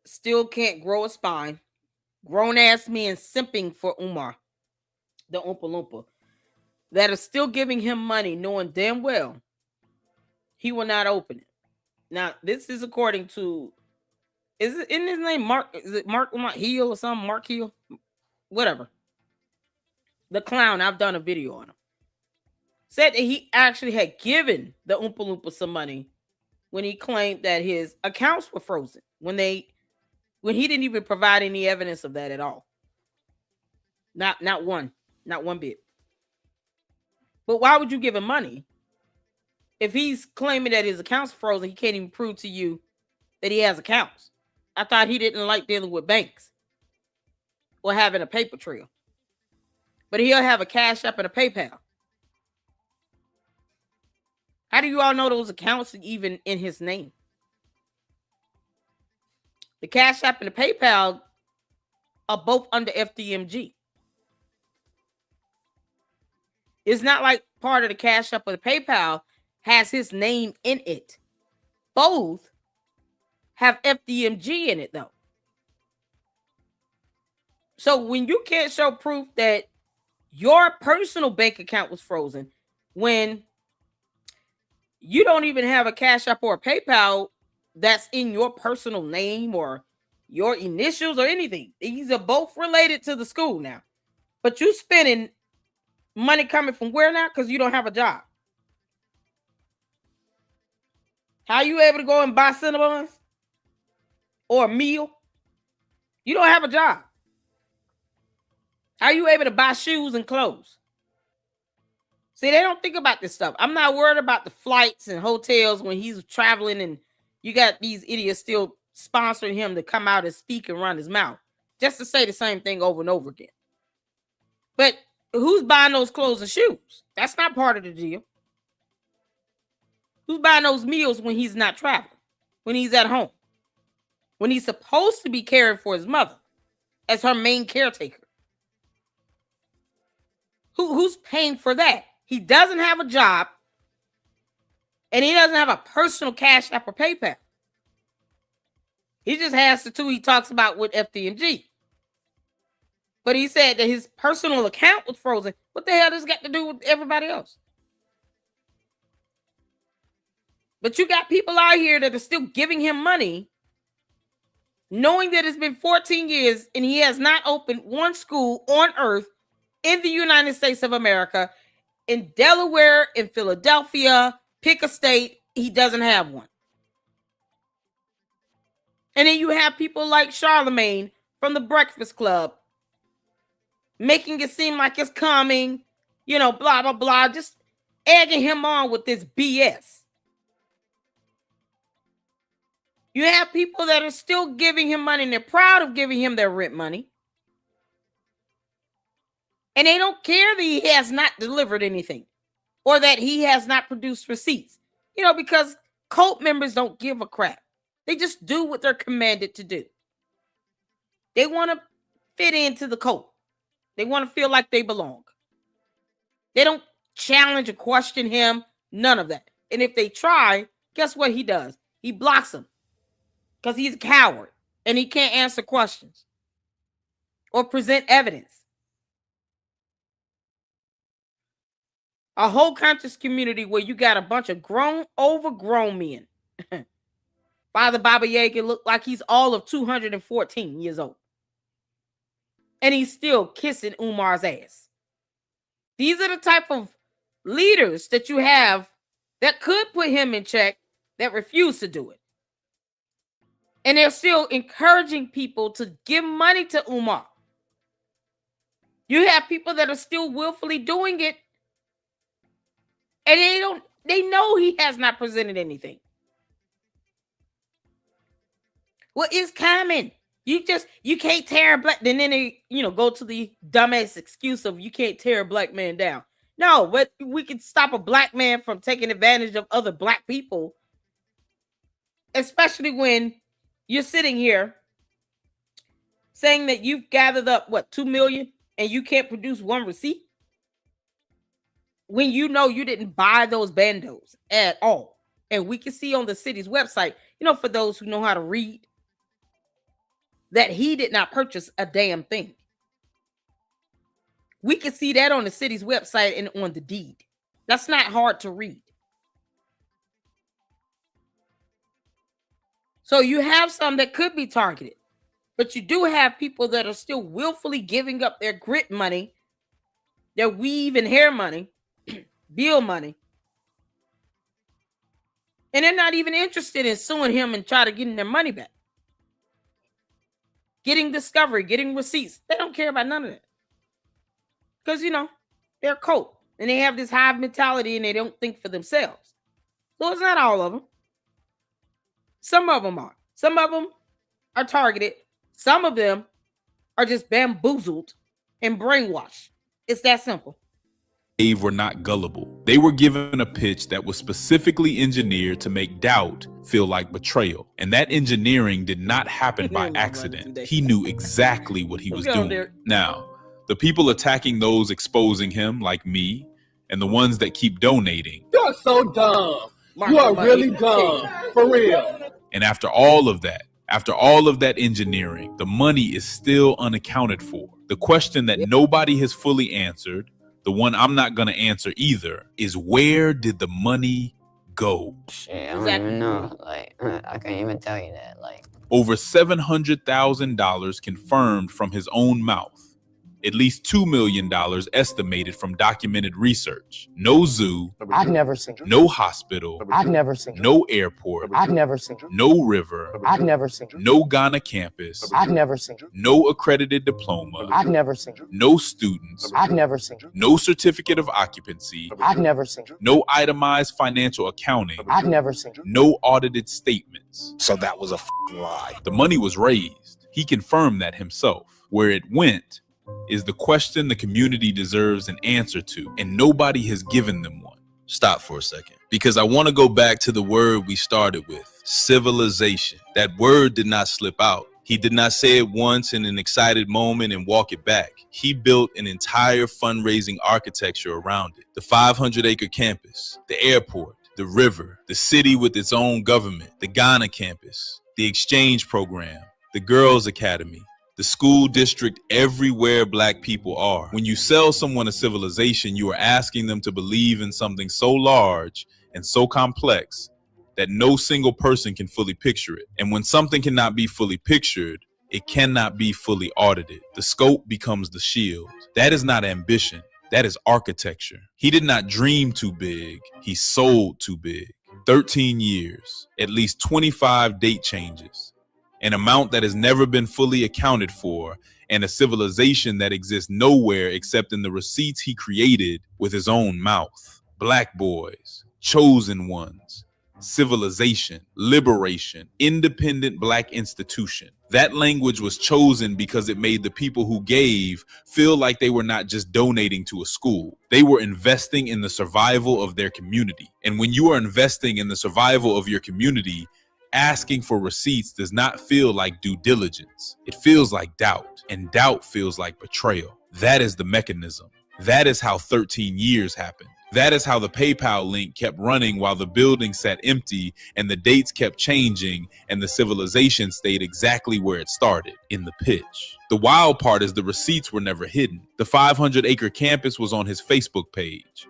still can't grow a spine. Grown ass men simping for Umar, the Oompa Loompa, that are still giving him money, knowing damn well he will not open it. Now, this is according to, is it in his name Mark? Is it Mark Lamont Hill or something? Mark Hill, whatever. The clown. I've done a video on him. Said that he actually had given the Oompa Loompa some money when he claimed that his accounts were frozen when he didn't even provide any evidence of that at all. Not one bit. But why would you give him money if he's claiming that his accounts are frozen? He can't even prove to you that he has accounts. I thought he didn't like dealing with banks or having a paper trail. But he'll have a Cash App and a PayPal. How do you all know those accounts are even in his name? The Cash App and the PayPal are both under FDMG. It's not like part of the Cash App or the PayPal has his name in it. Both have FDMG in it, though. So when you can't show proof that your personal bank account was frozen, when you don't even have a Cash App or a PayPal that's in your personal name or your initials or anything. These are both related to the school now. But you spending money coming from where now? Because you don't have a job. How are you able to go and buy Cinnabons or a meal? You don't have a job. How are you able to buy shoes and clothes? See, they don't think about this stuff. I'm not worried about the flights and hotels when he's traveling and you got these idiots still sponsoring him to come out and speak and run his mouth just to say the same thing over and over again. But who's buying those clothes and shoes? That's not part of the deal. Who's buying those meals when he's not traveling, when he's at home, when he's supposed to be caring for his mother as her main caretaker? Who's paying for that? He doesn't have a job, and he doesn't have a personal Cash App or PayPal. He just has the two he talks about with FDMG. But he said that his personal account was frozen. What the hell does it got to do with everybody else? But you got people out here that are still giving him money, knowing that it's been 14 years and he has not opened one school on earth in the United States of America. In Delaware, in Philadelphia, pick a state, he doesn't have one. And then you have people like Charlemagne from the Breakfast Club making it seem like it's coming, blah, blah, blah, just egging him on with this BS. You have people that are still giving him money and they're proud of giving him their rent money. And they don't care that he has not delivered anything or that he has not produced receipts, because cult members don't give a crap. They just do what they're commanded to do. They want to fit into the cult. They want to feel like they belong. They don't challenge or question him, none of that. And if they try, guess what he does? He blocks them because he's a coward and he can't answer questions or present evidence. A whole conscious community where you got a bunch of overgrown men. Father Baba Yaga looked like he's all of 214 years old. And he's still kissing Umar's ass. These are the type of leaders that you have that could put him in check that refuse to do it. And they're still encouraging people to give money to Umar. You have people that are still willfully doing it. And they know he has not presented anything. Well, it's coming. You can't tear a black, and then they, go to the dumbass excuse of you can't tear a black man down. No, but we can stop a black man from taking advantage of other black people, especially when you're sitting here saying that you've gathered up, 2 million, and you can't produce one receipt? when you know you didn't buy those bandos at all. And we can see on the city's website, for those who know how to read, that he did not purchase a damn thing. We can see that on the city's website and on the deed. That's not hard to read. So you have some that could be targeted, but you do have people that are still willfully giving up their grit money, their weave and hair money, bill money, and they're not even interested in suing him and try to get their money back. Getting discovery, getting receipts. They don't care about none of that. Because, they're a cult and they have this hive mentality and they don't think for themselves. So it's not all of them. Some of them are. Some of them are targeted. Some of them are just bamboozled and brainwashed. It's that simple. They were not gullible. They were given a pitch that was specifically engineered to make doubt feel like betrayal. And that engineering did not happen by accident. He knew exactly what he was doing. Now, the people attacking those exposing him, like me, and the ones that keep donating. You're so dumb. You are really dumb. For real. And after all of that engineering, the money is still unaccounted for. The question that nobody has fully answered, the one I'm not going to answer either, is where did the money go? Shit, I don't even know. Like, I can't even tell you that. Like, over $700,000 confirmed from his own mouth. At least $2 million estimated from documented research. No zoo. I've never seen it. No hospital. I've never seen it. No airport. I've never seen it. No river. I've never seen it. No Ghana campus. I've never seen it. No accredited diploma. I've never seen it. No students. I've never seen it. No certificate of occupancy. I've never seen it. No itemized financial accounting. I've never seen it. No audited statements. So that was a lie. The money was raised. He confirmed that himself. Where it went is the question the community deserves an answer to, and nobody has given them one. Stop for a second, because I want to go back to the word we started with, civilization. That word did not slip out. He did not say it once in an excited moment and walk it back. He built an entire fundraising architecture around it. The 500-acre campus, the airport, the river, the city with its own government, the Ghana campus, the exchange program, the girls' academy, the school district everywhere Black people are. When you sell someone a civilization, you are asking them to believe in something so large and so complex that no single person can fully picture it. And when something cannot be fully pictured, it cannot be fully audited. The scope becomes the shield. That is not ambition. That is architecture. He did not dream too big. He sold too big. 13 years, at least 25 date changes, an amount that has never been fully accounted for, and a civilization that exists nowhere except in the receipts he created with his own mouth. Black boys, chosen ones, civilization, liberation, independent Black institution. That language was chosen because it made the people who gave feel like they were not just donating to a school. They were investing in the survival of their community. And when you are investing in the survival of your community, asking for receipts does not feel like due diligence. It feels like doubt, and doubt feels like betrayal. That is the mechanism. That is how 13 years happened. That is how the PayPal link kept running while the building sat empty and the dates kept changing and the civilization stayed exactly where it started, in the pitch. The wild part is the receipts were never hidden. The 500-acre campus was on his Facebook page.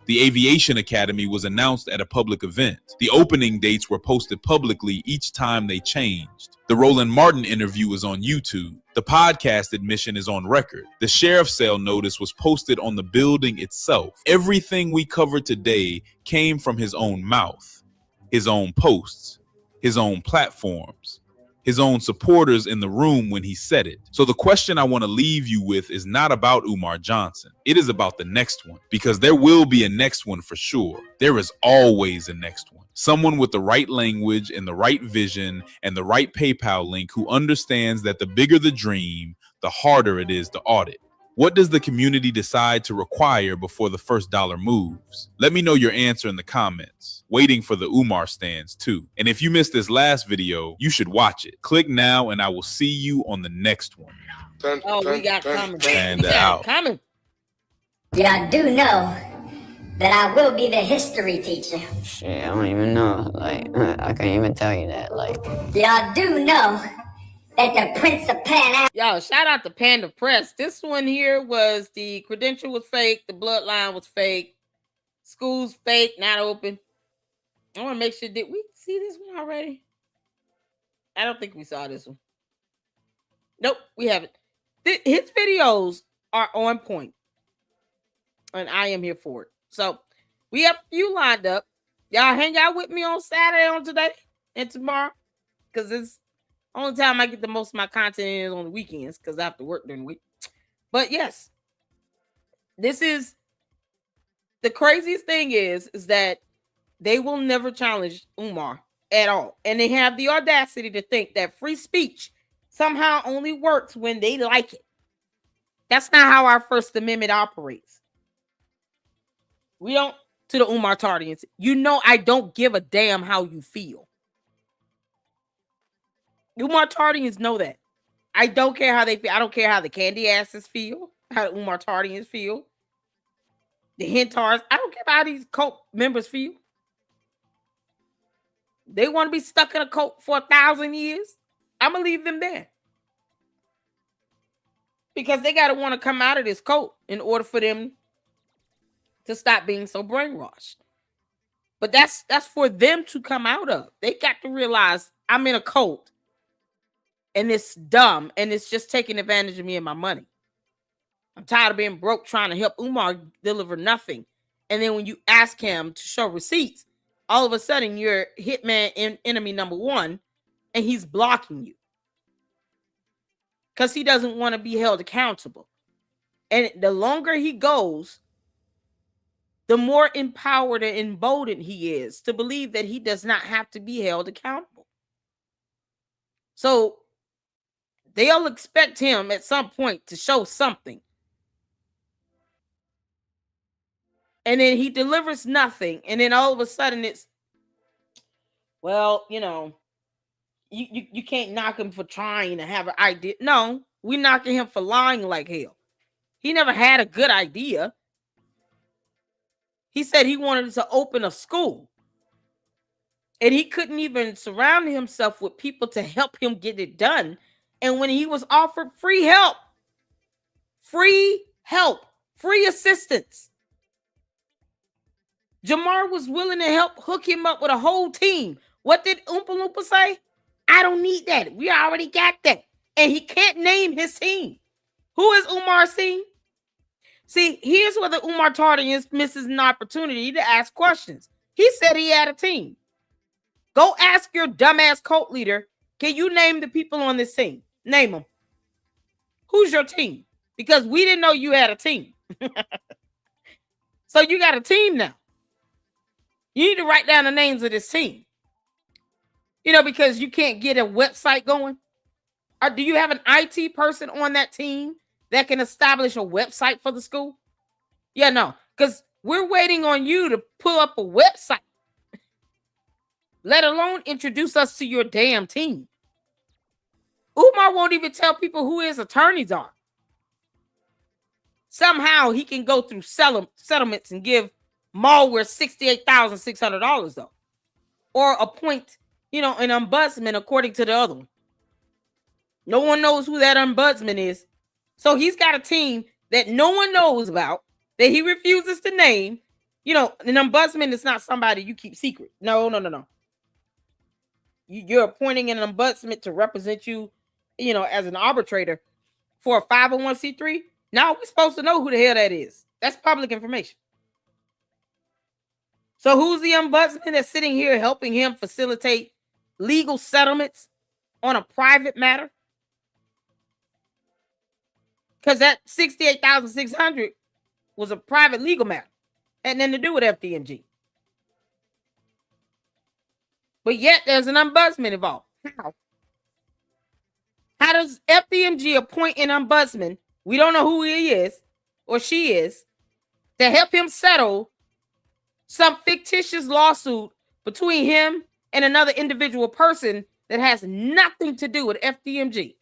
The Aviation Academy was announced at a public event. The opening dates were posted publicly each time they changed. The Roland Martin interview is on YouTube. The podcast admission is on record. The sheriff's sale notice was posted on the building itself. Everything we covered today came from his own mouth, his own posts, his own platforms, his own supporters in the room when he said it. So the question I want to leave you with is not about Umar Johnson. It is about the next one, because there will be a next one for sure. There is always a next one. Someone with the right language and the right vision and the right PayPal link who understands that the bigger the dream, the harder it is to audit. What does the community decide to require before the first dollar moves? Let me know your answer in the comments. Waiting for the Umar stands too. And if you missed this last video, you should watch it. Click now and I will see you on the next one. Oh, we got coming. And out. Coming. Y'all do know that I will be the history teacher. Shit, I don't even know. Like, I can't even tell you that. Like, y'all do know that the Prince of Pan. Y'all, shout out to Panda Press. This one here was the credential was fake, the bloodline was fake, school's fake, not open. I want to make sure, did we see this one already? I don't think we saw this one. Nope, we haven't. His videos are on point, and I am here for it. So we have a few lined up. Y'all hang out with me on Saturday, on today, and tomorrow, because it's only time I get the most of my content is on the weekends, because I have to work during the week. But yes, this is the craziest thing is that they will never challenge Umar at all, and they have the audacity to think that free speech somehow only works when they like it. That's not how our First Amendment operates. We don't, to the Umar Tardians, you know I don't give a damn how you feel. Umar Tardians know that. I don't care how they feel. I don't care how the candy asses feel, how the Umar Tardians feel, the Hentars. I don't care about how these cult members feel. They want to be stuck in a cult for 1,000 years. I'm going to leave them there. Because they got to want to come out of this cult in order for them to stop being so brainwashed. But that's for them to come out of. They got to realize I'm in a cult and it's dumb and it's just taking advantage of me and my money. I'm tired of being broke trying to help Umar deliver nothing. And then when you ask him to show receipts, all of a sudden you're hitman enemy number one and he's blocking you. Because he doesn't want to be held accountable. And the longer he goes, the more empowered and emboldened he is to believe that he does not have to be held accountable. So they'll expect him at some point to show something. And then he delivers nothing. And then all of a sudden it's, well, you know, you can't knock him for trying to have an idea. No, we're knocking him for lying like hell. He never had a good idea. He said he wanted to open a school. And he couldn't even surround himself with people to help him get it done. And when he was offered free help, free assistance, Jamar was willing to help hook him up with a whole team. What did Oompa Loompa say? I don't need that. We already got that. And he can't name his team. Who is Umar's team? See, here's where the Umar Tardians misses an opportunity to ask questions. He said he had a team. Go ask your dumbass cult leader, can you name the people on this team? Name them. Who's your team? Because we didn't know you had a team. So you got a team now. You need to write down the names of this team. You know, because you can't get a website going. Or do you have an IT person on that team that can establish a website for the school? Yeah, no. Because we're waiting on you to pull up a website. Let alone introduce us to your damn team. Umar won't even tell people who his attorneys are. Somehow he can go through settlements and give malware $68,600 though. Or appoint, you know, an ombudsman according to the other one. No one knows who that ombudsman is. So he's got a team that no one knows about, that he refuses to name. You know, an ombudsman is not somebody you keep secret. No. You're appointing an ombudsman to represent you, you know, as an arbitrator for a 501c3. Now we're supposed to know who the hell that is. That's public information. So who's the ombudsman that's sitting here helping him facilitate legal settlements on a private matter? Because that $68,600 was a private legal matter. Had nothing to do with FDMG. But yet there's an ombudsman involved. How does FDMG appoint an ombudsman? We don't know who he is or she is to help him settle some fictitious lawsuit between him and another individual person that has nothing to do with FDMG.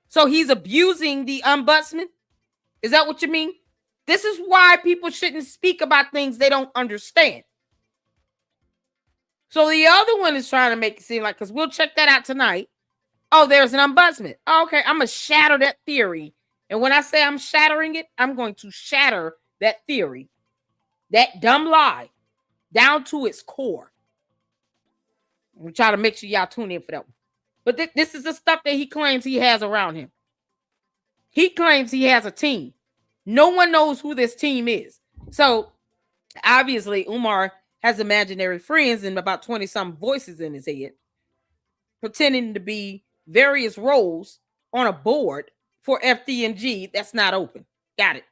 So he's abusing the ombudsman? Is that what you mean? This is why people shouldn't speak about things they don't understand. So the other one is trying to make it seem like, because we'll check that out tonight. Oh, there's an ombudsman. Oh, okay, I'm going to shatter that theory. And when I say I'm shattering it, I'm going to shatter that theory, that dumb lie, down to its core. We try to make sure y'all tune in for that one. But this is the stuff that he claims he has around him. He claims he has a team. No one knows who this team is. So, obviously, Umar has imaginary friends and about 20-some voices in his head, pretending to be various roles on a board for FDMG that's not open. Got it.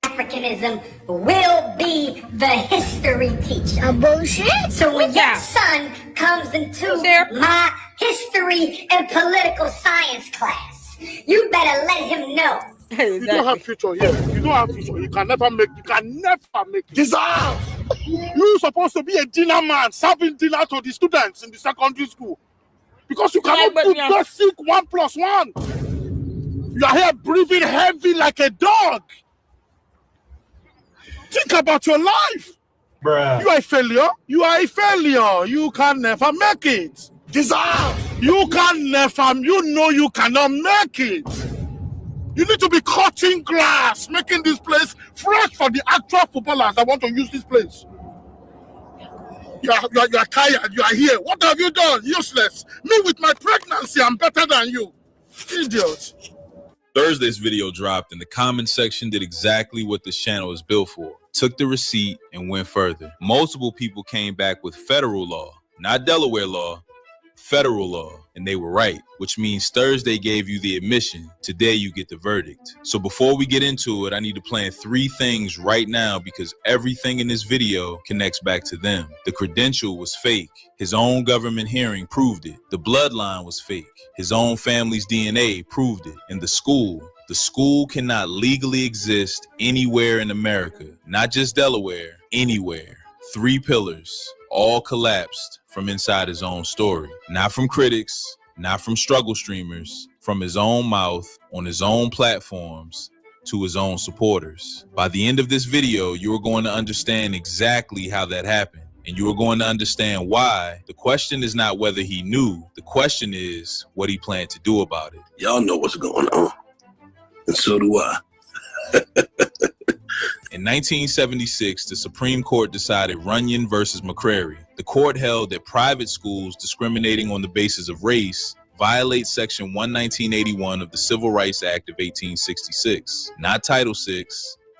Africanism will be the history teacher. Bullshit. So when your son comes into my history and political science class, you better let him know. You don't have future here. You don't have future. You can never make it. Dissolve! You're supposed to be a dinner man, serving dinner to the students in the secondary school. Because you cannot do basic 1 plus 1. You are here breathing heavy like a dog. Think about your life. Bruh. You are a failure. You are a failure. You can never make it. Dissolve! You can never, you cannot make it. You need to be cutting grass, making this place fresh for the actual footballers that want to use this place. You are tired. You are here. What have you done? Useless. Me with my pregnancy, I'm better than you. Idiot. Thursday's video dropped, and the comment section did exactly what this channel is built for. Took the receipt and went further. Multiple people came back with federal law, not Delaware law, federal law, and they were right, which means Thursday gave you the admission. Today you get the verdict. So before we get into it, I need to plan 3 things right now because everything in this video connects back to them. The credential was fake. His own government hearing proved it. The bloodline was fake. His own family's DNA proved it. And the school cannot legally exist anywhere in America, not just Delaware, anywhere. 3 pillars, all collapsed from inside his own story. Not from critics, not from struggle streamers, from his own mouth, on his own platforms, to his own supporters. By the end of this video, you are going to understand exactly how that happened. And you are going to understand why. The question is not whether he knew. The question is what he planned to do about it. Y'all know what's going on. And so do I. In 1976, the Supreme Court decided Runyon versus McCrary. The court held that private schools discriminating on the basis of race violate Section 1981 of the Civil Rights Act of 1866. Not Title VI,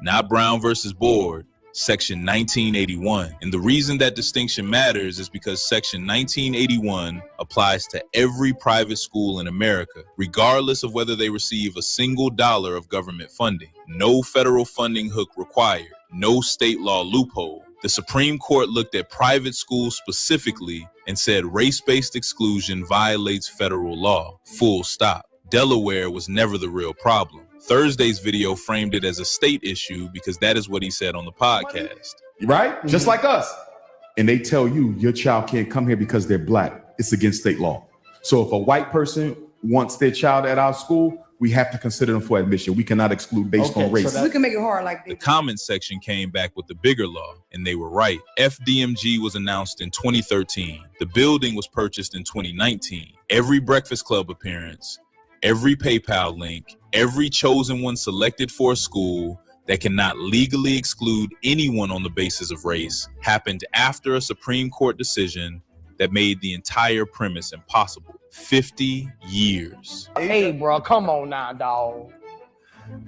not Brown versus Board, Section 1981. And the reason that distinction matters is because Section 1981 applies to every private school in America, regardless of whether they receive a single dollar of government funding. No federal funding hook required, no state law loophole. The Supreme Court looked at private schools specifically and said race-based exclusion violates federal law. Full stop. Delaware was never the real problem. Thursday's video framed it as a state issue because that is what he said on the podcast. Right? Just like us. And they tell you your child can't come here because they're black. It's against state law. So if a white person wants their child at our school, we have to consider them for admission. We cannot exclude based on race. So we can make it hard like this. The comment section came back with the bigger law, and they were right. FDMG was announced in 2013. The building was purchased in 2019. Every Breakfast Club appearance, every PayPal link, every chosen one selected for a school that cannot legally exclude anyone on the basis of race happened after a Supreme Court decision that made the entire premise impossible. 50 years. Hey, bro, come on now, dog.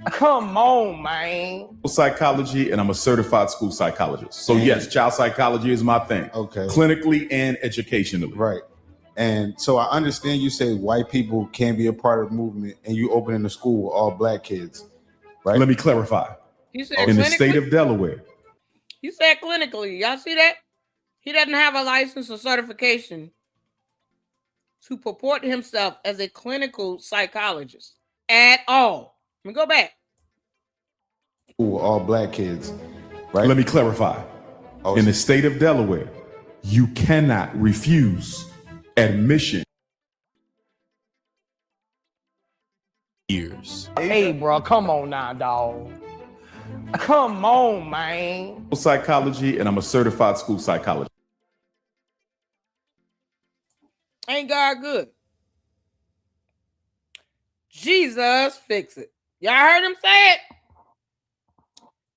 Come on, man. Psychology, and I'm a certified school psychologist. So yes, child psychology is my thing. Okay. Clinically and educationally. Right. And so I understand you say white people can't be a part of the movement and you opening the school with all black kids, right? Let me clarify. You said in the state of Delaware. You said clinically. Y'all see that? He doesn't have a license or certification to purport himself as a clinical psychologist at all. Let me go back. All black kids, right? Let me clarify. In the state of Delaware, you cannot refuse admission. Years. Hey, bro, come on now, dog. Come on, man. Psychology, and I'm a certified school psychologist. Ain't God good? Jesus, fix it. Y'all heard him say it.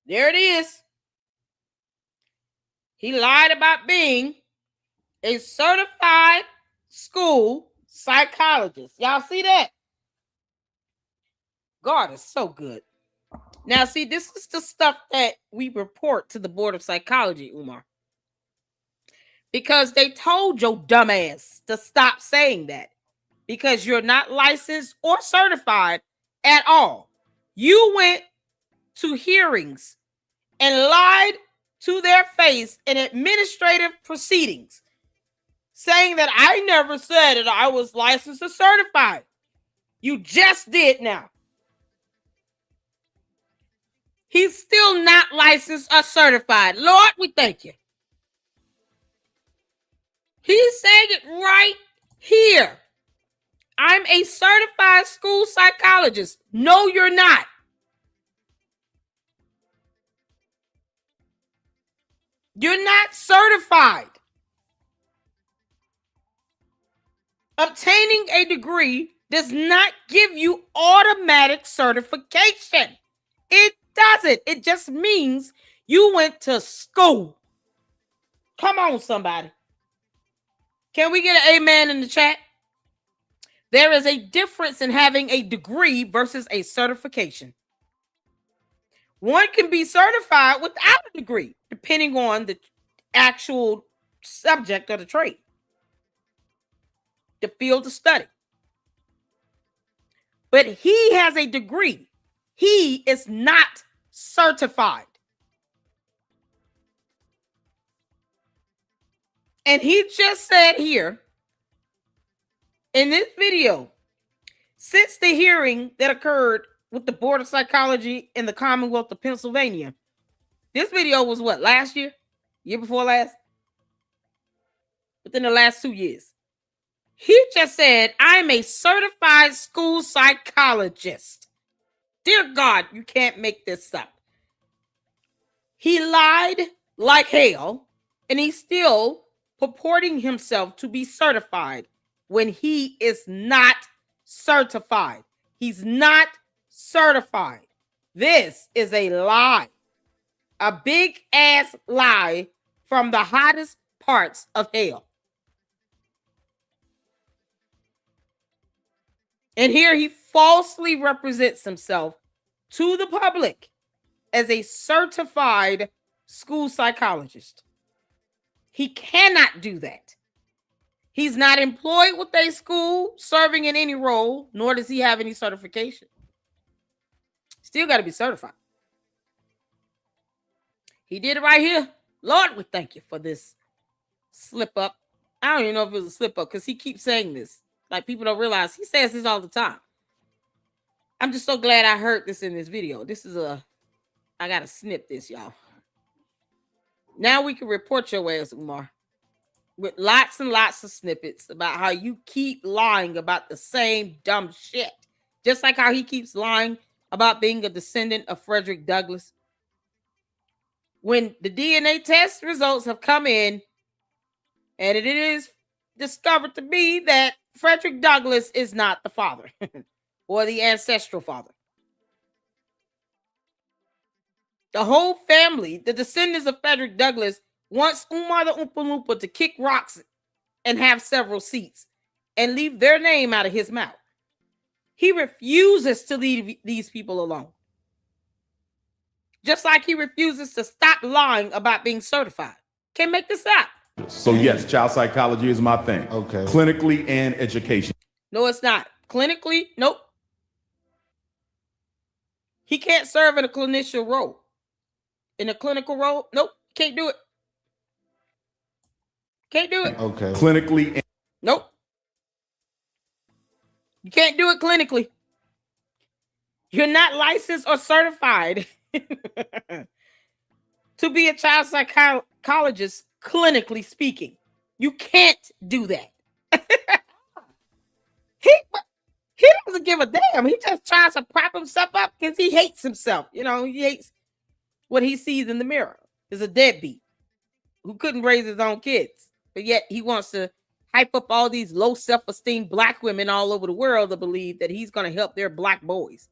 There it is. He lied about being a certified school psychologist. Y'all see that? God is so good. Now, see, this is the stuff that we report to the Board of Psychology, Umar. Because they told your dumbass to stop saying that. Because you're not licensed or certified at all. You went to hearings and lied to their face in administrative proceedings, saying that I never said that I was licensed or certified. You just did now. He's still not licensed or certified. Lord, we thank you. He's saying it right here. I'm a certified school psychologist. No, you're not. You're not certified. Obtaining a degree does not give you automatic certification. It doesn't. It just means you went to school. Come on, somebody. Can we get an amen in the chat? There is a difference in having a degree versus a certification. One can be certified without a degree, depending on the actual subject of the trade, the field of study. But he has a degree. He is not certified. And he just said here in this video, since the hearing that occurred with the Board of Psychology in the Commonwealth of Pennsylvania, this video was what, last year? Year before last? Within the last 2 years. He just said, I'm a certified school psychologist. Dear God, you can't make this up. He lied like hell, and he's still purporting himself to be certified when he is not certified. He's not certified. This is a lie. A big ass lie from the hottest parts of hell. And here he falsely represents himself to the public as a certified school psychologist. He cannot do that. He's not employed with a school, serving in any role, nor does he have any certification. Still got to be certified. He did it right here. Lord, we thank you for this slip up. I don't even know if it was a slip up because he keeps saying this. Like, people don't realize he says this all the time. I'm just so glad I heard this in this video. I got to snip this, y'all. Now we can report your ass, Umar, with lots and lots of snippets about how you keep lying about the same dumb shit. Just like how he keeps lying about being a descendant of Frederick Douglass. When the DNA test results have come in, and it is discovered to be that Frederick Douglass is not the father or the ancestral father. The whole family, the descendants of Frederick Douglass, wants Umar the Oompa Loompa to kick rocks and have several seats and leave their name out of his mouth. He refuses to leave these people alone. Just like he refuses to stop lying about being certified. Can't make this up. So yes, child psychology is my thing. Okay. Clinically and education. No, it's not. Clinically, nope. He can't serve in a clinician role. In a clinical role, nope, can't do it. Can't do it. Okay. Clinically and nope. You can't do it clinically. You're not licensed or certified to be a child psychologist, clinically speaking. You can't do that. He doesn't give a damn. He just tries to prop himself up because he hates himself. You know, he hates what he sees in the mirror is a deadbeat who couldn't raise his own kids, but yet he wants to hype up all these low self-esteem black women all over the world to believe that he's going to help their black boys.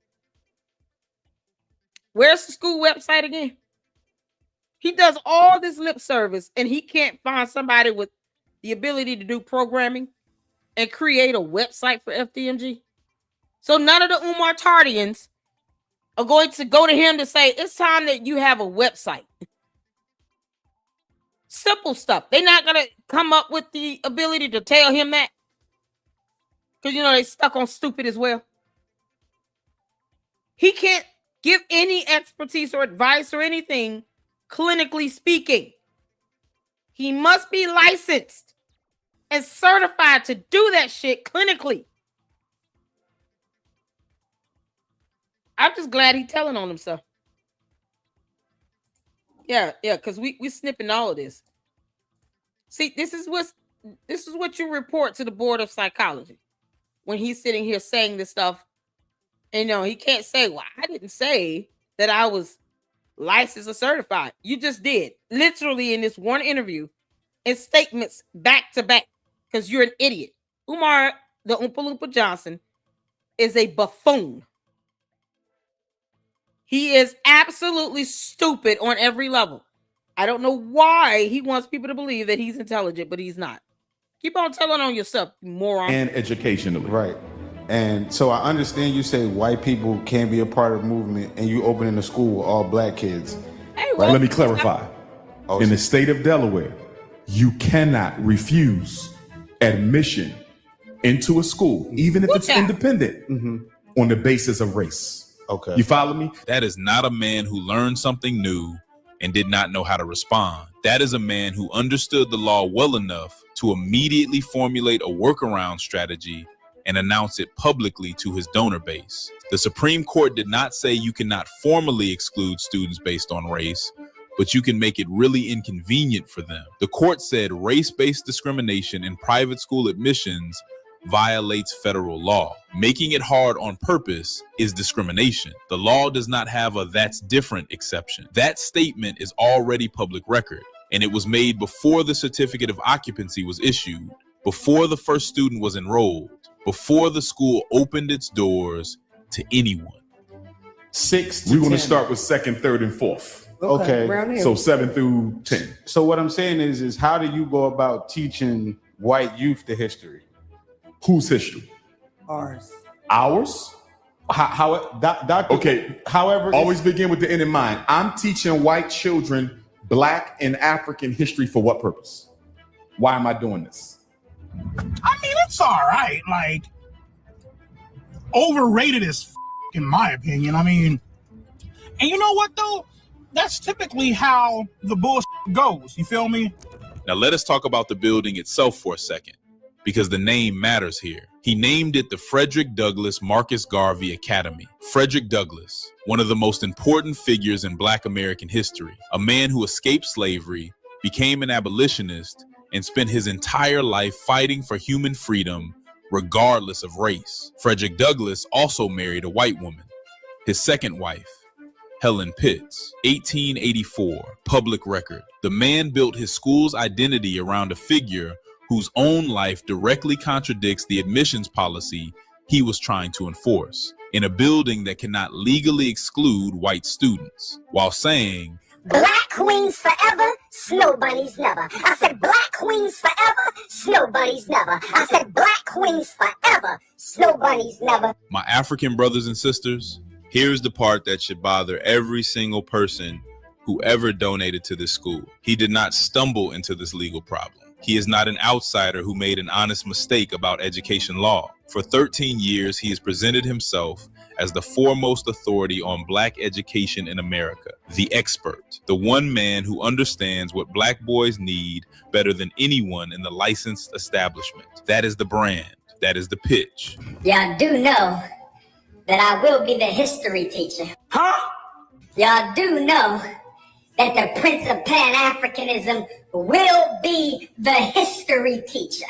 Where's the school website again? He does all this lip service and he can't find somebody with the ability to do programming and create a website for FDMG. So none of the Umar Tardians are going to go to him to say, it's time that you have a website. Simple stuff. They're not going to come up with the ability to tell him that. Because, they stuck on stupid as well. He can't give any expertise or advice or anything, clinically speaking. He must be licensed and certified to do that shit clinically. I'm just glad he's telling on himself. Yeah, because we snipping all of this. See, this is what you report to the Board of Psychology when he's sitting here saying this stuff. And he can't say, well, I didn't say that I was licensed or certified. You just did. Literally in this one interview and statements back to back because you're an idiot. Umar, the Oompa Loompa Johnson, is a buffoon. He is absolutely stupid on every level. I don't know why he wants people to believe that he's intelligent, but he's not. Keep on telling on yourself, you moron. And educationally. Right. And so I understand you say white people can't be a part of the movement and you opening a school with all black kids. Hey, well, let me clarify. In the state of Delaware, you cannot refuse admission into a school, even if it's independent, on the basis of race. Okay. You follow me? That is not a man who learned something new and did not know how to respond. That is a man who understood the law well enough to immediately formulate a workaround strategy and announce it publicly to his donor base. The Supreme Court did not say you cannot formally exclude students based on race, but you can make it really inconvenient for them. The court said race-based discrimination in private school admissions violates federal law. Making it hard on purpose is discrimination. The law does not have a "that's different" exception. That statement is already public record, and it was made before the certificate of occupancy was issued, before the first student was enrolled, before the school opened its doors to anyone. 6 to We're going to 10. start with 2nd, 3rd, and 4th. Okay. So 7 through 10. So what I'm saying is how do you go about teaching white youth the history? Whose history? Ours. Ours? Okay. However, always begin with the end in mind. I'm teaching white children Black and African history for what purpose? Why am I doing this? I mean, it's all right. Like, overrated as in my opinion. I mean, and you know what though? That's typically how the bullshit goes. You feel me? Now let us talk about the building itself for a second, because the name matters here. He named it the Frederick Douglass Marcus Garvey Academy. Frederick Douglass, one of the most important figures in Black American history, a man who escaped slavery, became an abolitionist, and spent his entire life fighting for human freedom, regardless of race. Frederick Douglass also married a white woman, his second wife, Helen Pitts. 1884, public record. The man built his school's identity around a figure whose own life directly contradicts the admissions policy he was trying to enforce, in a building that cannot legally exclude white students, while saying, "Black queens forever, snow bunnies never." I said, "Black queens forever, snow bunnies never." I said, "Black queens forever, snow bunnies never." My African brothers and sisters, here's the part that should bother every single person who ever donated to this school. He did not stumble into this legal problem. He is not an outsider who made an honest mistake about education law. For 13 years, he has presented himself as the foremost authority on Black education in America, the expert, the one man who understands what Black boys need better than anyone in the licensed establishment. That is the brand. That is the pitch. Y'all do know that I will be the history teacher. Huh? Y'all do know that the Prince of Pan-Africanism will be the history teacher.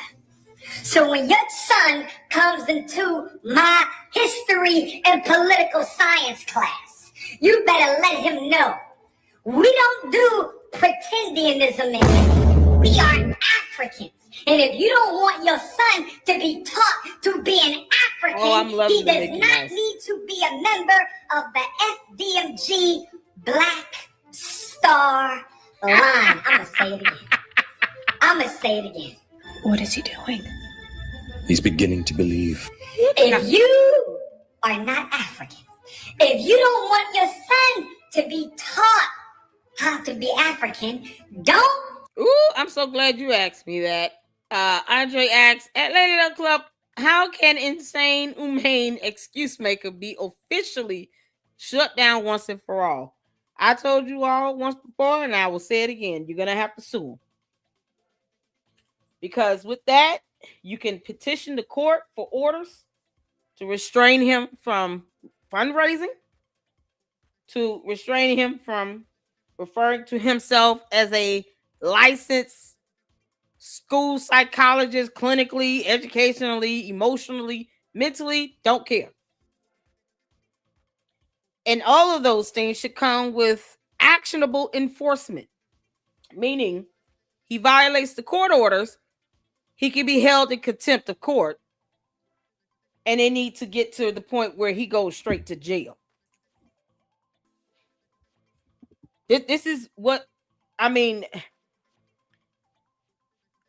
So when your son comes into my history and political science class, you better let him know We don't do pretendianism in here. We are Africans. And if you don't want your son to be taught to be an African, he does not need to be a member of the FDMG Black Star Line. I'm going to say it again. What is he doing? He's beginning to believe. If you are not African, if you don't want your son to be taught how to be African, don't. Ooh, I'm so glad you asked me that. Andre asks, at Lady Luck Club, how can insane, humane excuse maker be officially shut down once and for all? I told you all once before, and I will say it again. You're going to have to sue him. Because with that, you can petition the court for orders to restrain him from fundraising, to restrain him from referring to himself as a licensed school psychologist, clinically, educationally, emotionally, mentally, don't care. And all of those things should come with actionable enforcement, meaning he violates the court orders, he can be held in contempt of court, and they need to get to the point where he goes straight to jail. This is what, I mean,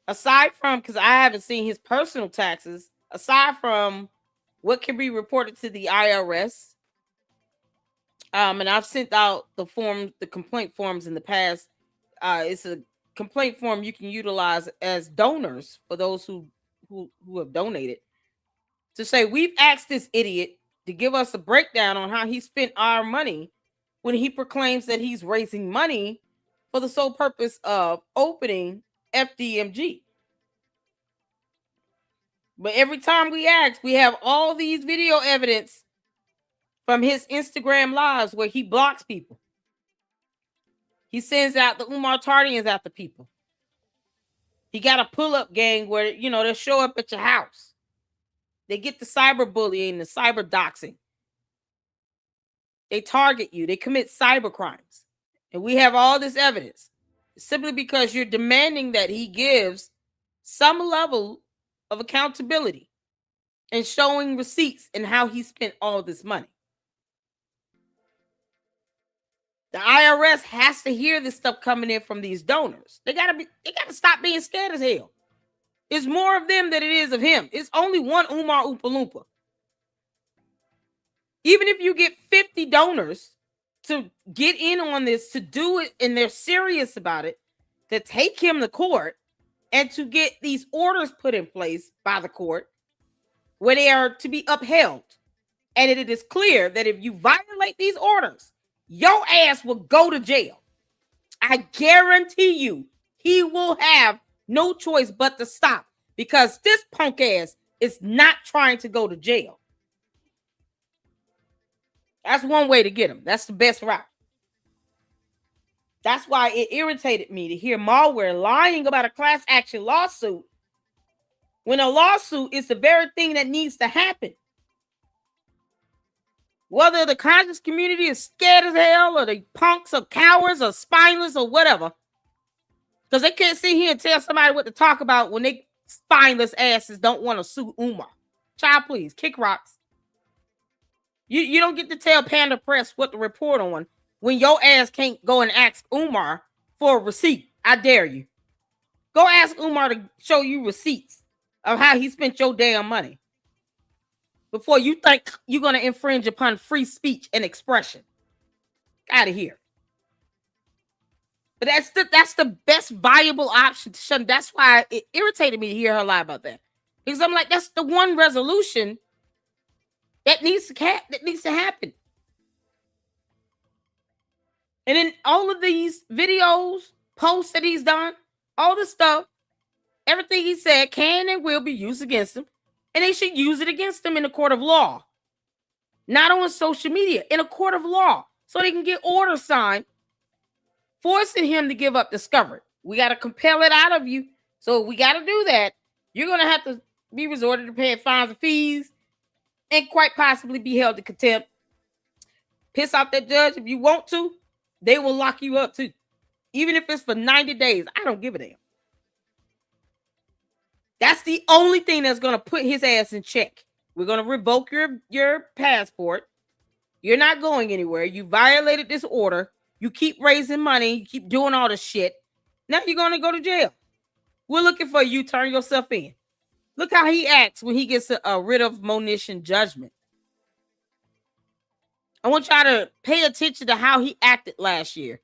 aside from, because I haven't seen his personal taxes, aside from what can be reported to the IRS, and I've sent out the complaint forms in the past. It's a complaint form you can utilize as donors for those who have donated, to say we've asked this idiot to give us a breakdown on how he spent our money when he proclaims that he's raising money for the sole purpose of opening FDMG. But every time we ask, we have all these video evidence from his Instagram lives where he blocks people. He sends out the Umar Tardians after people. He got a pull-up gang where, they'll show up at your house. They get the cyberbullying, the cyber doxing. They target you. They commit cyber crimes. And we have all this evidence simply because you're demanding that he gives some level of accountability and showing receipts and how he spent all this money. The IRS has to hear this stuff coming in from these donors. They gotta stop being scared as hell. It's more of them than it is of him. It's only one Umar Oompa Loompa. Even if you get 50 donors to get in on this, to do it, and they're serious about it, to take him to court and to get these orders put in place by the court where they are to be upheld. And it is clear that if you violate these orders, your ass will go to jail. I guarantee you, he will have no choice but to stop, because this punk ass is not trying to go to jail. That's one way to get him. That's the best route. That's why it irritated me to hear Malware lying about a class action lawsuit when a lawsuit is the very thing that needs to happen. Whether the conscious community is scared as hell, or they punks or cowards or spineless or whatever, because they can't sit here and tell somebody what to talk about when they spineless asses don't want to sue Umar. Child, please, kick rocks. You don't get to tell Panda Press what to report on when your ass can't go and ask Umar for a receipt. I dare you. Go ask Umar to show you receipts of how he spent your damn money before you think you're going to infringe upon free speech and expression. Out of here. But that's the best viable option to shut. That's why it irritated me to hear her lie about that. Because I'm like, that's the one resolution that needs to happen. And then all of these videos, posts that he's done, all this stuff, everything he said can and will be used against him. And they should use it against him in a court of law. Not on social media, in a court of law. So they can get orders signed forcing him to give up Discovery. We got to compel it out of you. So we got to do that. You're going to have to be resorted to paying fines and fees and quite possibly be held to contempt. Piss off that judge if you want to. they will lock you up too. Even if it's for 90 days, I don't give a damn. That's the only thing that's going to put his ass in check. We're going to revoke your passport. You're not going anywhere. You violated this order. You keep raising money. You keep doing all this shit. Now you're going to go to jail. We're looking for you. Turn yourself in. Look how he acts when he gets a writ of monition judgment. I want y'all to pay attention to how he acted last year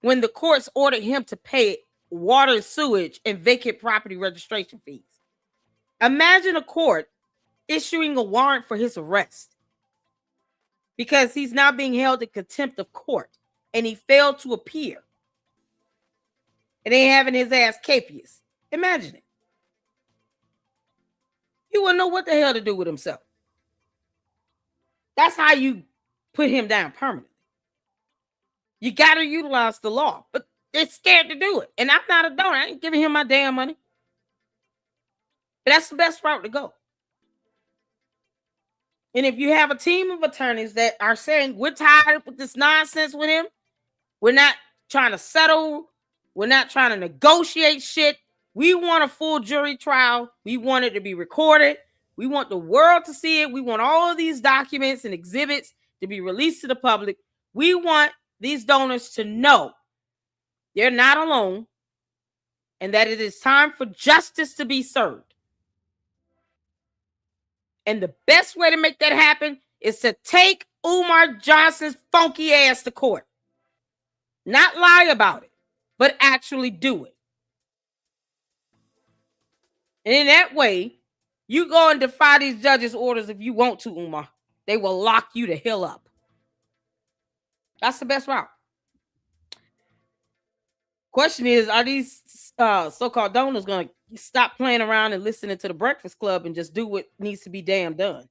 when the courts ordered him to pay water, sewage, and vacant property registration fees. Imagine a court issuing a warrant for his arrest because he's now being held in contempt of court and he failed to appear. And they having his ass capious. Imagine it. He wouldn't know what the hell to do with himself. That's how you put him down permanently. You got to utilize the law, but they're scared to do it. And I'm not a donor. I ain't giving him my damn money. But that's the best route to go. And if you have a team of attorneys that are saying, we're tired with this nonsense with him, we're not trying to settle, we're not trying to negotiate shit. We want a full jury trial. We want it to be recorded. We want the world to see it. We want all of these documents and exhibits to be released to the public. We want these donors to know they're not alone and that it is time for justice to be served. And the best way to make that happen is to take Umar Johnson's funky ass to court. Not lie about it, but actually do it. And in that way, you go and defy these judges' orders if you want to, Umar. They will lock you the hell up. That's the best route. Question is, are these so-called donors going to stop playing around and listening to the Breakfast Club and just do what needs to be damn done?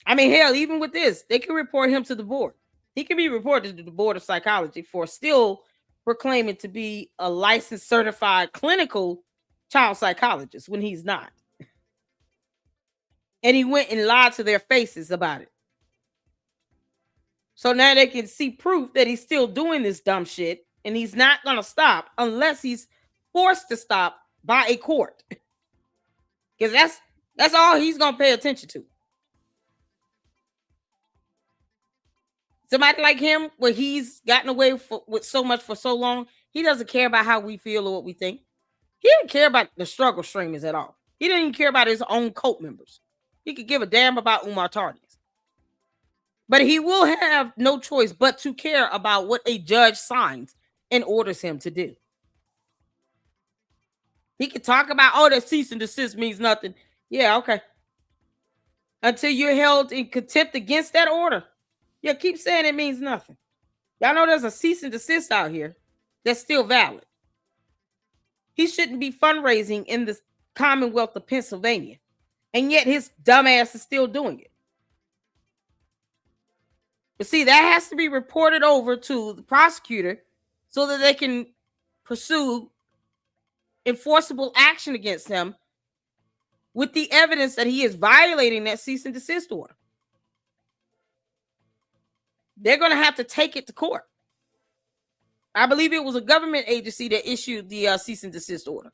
I mean, hell, even with this, they can report him to the board. He can be reported to the Board of Psychology for still proclaiming to be a licensed, certified clinical child psychologist when he's not. And he went and lied to their faces about it. So now they can see proof that he's still doing this dumb shit and he's not going to stop unless he's forced to stop by a court. Because that's all he's going to pay attention to. Somebody like him, where he's gotten away with so much for so long, he doesn't care about how we feel or what we think. He didn't care about the struggle streamers at all. He didn't even care about his own cult members. He could give a damn about Umar Tardies. But he will have no choice but to care about what a judge signs and orders him to do. He could talk about, oh, that cease and desist means nothing. Yeah, okay. Until you're held in contempt against that order. Yeah, keep saying it means nothing. Y'all know there's a cease and desist out here that's still valid. He shouldn't be fundraising in the Commonwealth of Pennsylvania. And yet his dumbass is still doing it. But see, that has to be reported over to the prosecutor so that they can pursue enforceable action against him with the evidence that he is violating that cease and desist order. They're going to have to take it to court. I believe it was a government agency that issued the cease and desist order.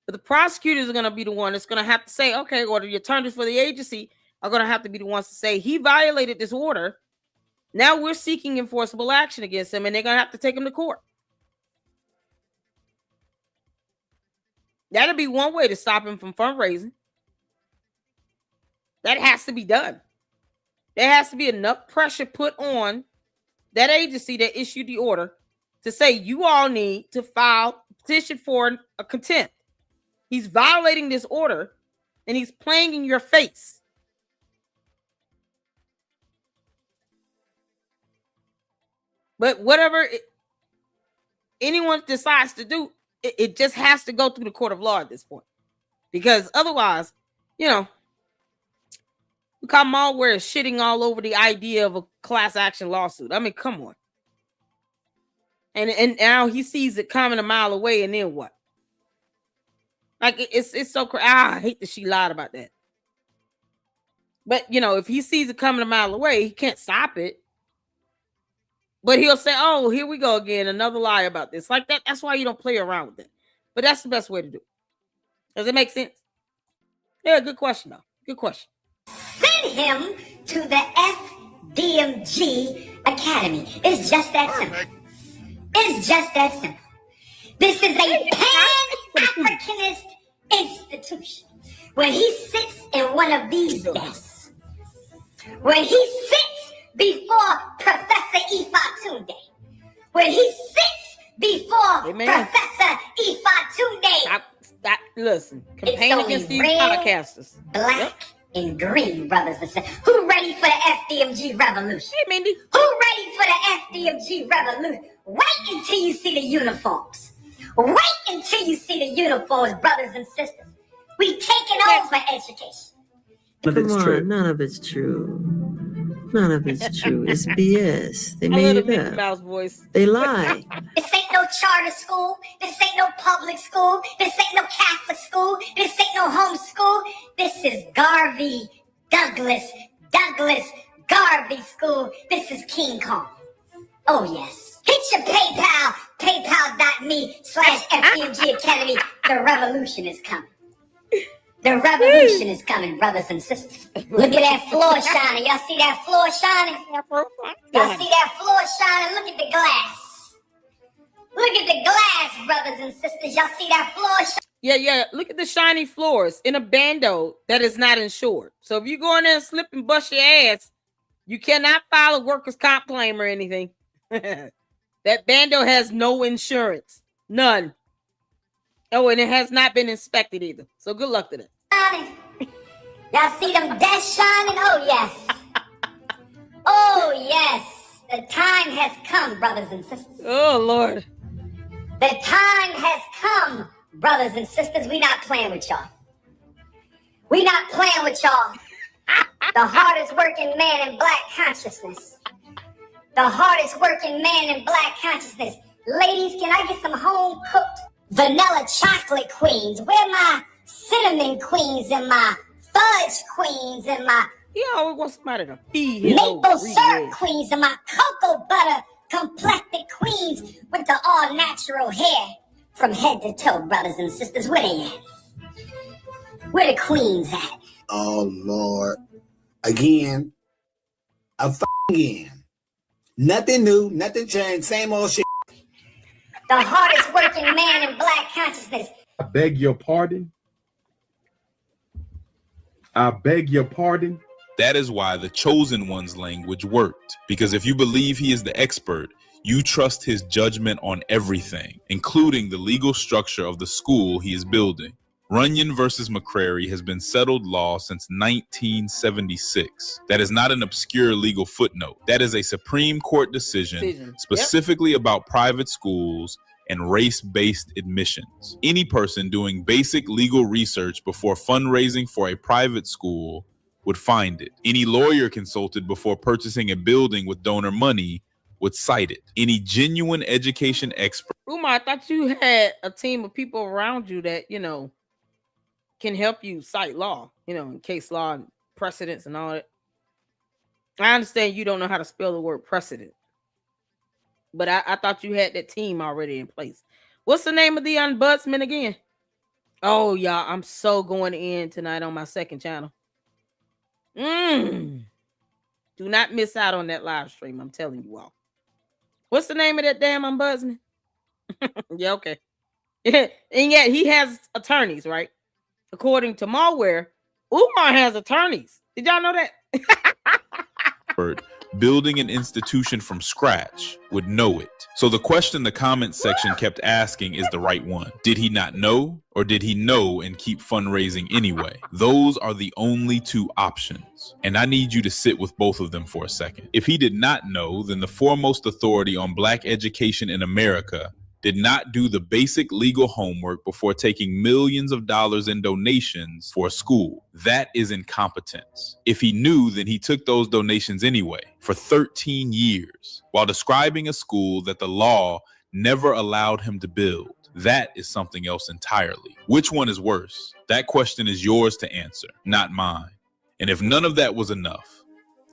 But the prosecutors are going to be the one that's going to have to say, okay, or the attorneys for the agency are going to have to be the ones to say, he violated this order. Now we're seeking enforceable action against him, and they're going to have to take him to court. That'll be one way to stop him from fundraising. That has to be done. There has to be enough pressure put on that agency that issued the order to say you all need to file a petition for a contempt. He's violating this order and he's playing in your face. But whatever anyone decides to do, it just has to go through the court of law at this point. Because otherwise, you know, Kamal is shitting all over the idea of a class action lawsuit. I mean, come on. And now he sees it coming a mile away, and then what? Like, it's so crazy. I hate that she lied about that. But, you know, if he sees it coming a mile away, he can't stop it. But he'll say, oh, here we go again, another lie about this. Like that. That's why you don't play around with it. But that's the best way to do it. Does it make sense? Yeah, good question, though. Good question. Send him to the FDMG Academy. It's just that simple. It's just that simple. This is a Pan-Africanist institution. When he sits in one of these desks, when he sits before Professor Ifatunde, when he sits before Professor Ifatunde, listen, campaign against these podcasters. Black and green, brothers and sisters. Who ready for the FDMG revolution? Hey, Mindy. Who ready for the FDMG revolution? Wait until you see the uniforms. Wait until you see the uniforms, brothers and sisters. We taking over education. Come on, none of it's true. None of it's true. It's BS. They made it up. Mouse voice. They lie. This ain't no charter school. This ain't no public school. This ain't no Catholic school. This ain't no home school. This is Garvey Douglas Garvey School. This is King Kong. Oh, yes. Hit your PayPal, paypal.me/FDMG Academy. The revolution is coming. The revolution is coming, brothers and sisters. Look at that floor shining. Y'all see that floor shining? Y'all see that floor shining? Look at the glass. Look at the glass, brothers and sisters. Y'all see that floor shining? Yeah. Look at the shiny floors in a bando that is not insured. So if you go in there and slip and bust your ass, you cannot file a workers' comp claim or anything. That bando has no insurance. None. Oh, and it has not been inspected either. So good luck to them. Y'all see them desks shining? Oh, yes. Oh, yes. The time has come, brothers and sisters. Oh, Lord. The time has come, brothers and sisters. We not playing with y'all. We not playing with y'all. The hardest working man in black consciousness. The hardest working man in black consciousness. Ladies, can I get some home cooked vanilla chocolate queens? Where my cinnamon queens and my fudge queens and my always want somebody to feed his maple syrup queens and my cocoa butter complected queens with the all natural hair from head to toe, brothers and sisters. Where they at? Where the queens at? Oh, Lord. Again. Again. Nothing new, nothing changed, same old shit. The hardest working man in black consciousness. I beg your pardon. I beg your pardon. That is why the chosen one's language worked. Because if you believe he is the expert, you trust his judgment on everything, including the legal structure of the school he is building. Runyon versus McCrary has been settled law since 1976. That is not an obscure legal footnote. That is a Supreme Court decision specifically about private schools and race-based admissions. Any person doing basic legal research before fundraising for a private school would find it. Any lawyer consulted before purchasing a building with donor money would cite it. Any genuine education expert. Umar, I thought you had a team of people around you that, can help you cite law, in case law and precedents and all that. I understand you don't know how to spell the word precedent, but I thought you had that team already in place. What's the name of the ombudsman again? Oh, y'all, I'm so going in tonight on my second channel. Do not miss out on that live stream. I'm telling you all. What's the name of that damn ombudsman? Yeah, okay. And yet he has attorneys, right? According to malware, Umar has attorneys. Did y'all know that? Building an institution from scratch would know it. So the question the comment section kept asking is the right one. Did he not know, or did he know and keep fundraising anyway? Those are the only two options. And I need you to sit with both of them for a second. If he did not know, then the foremost authority on black education in America did not do the basic legal homework before taking millions of dollars in donations for a school. That is incompetence. If he knew, then he took those donations anyway for 13 years while describing a school that the law never allowed him to build. That is something else entirely. Which one is worse? That question is yours to answer, not mine. And if none of that was enough,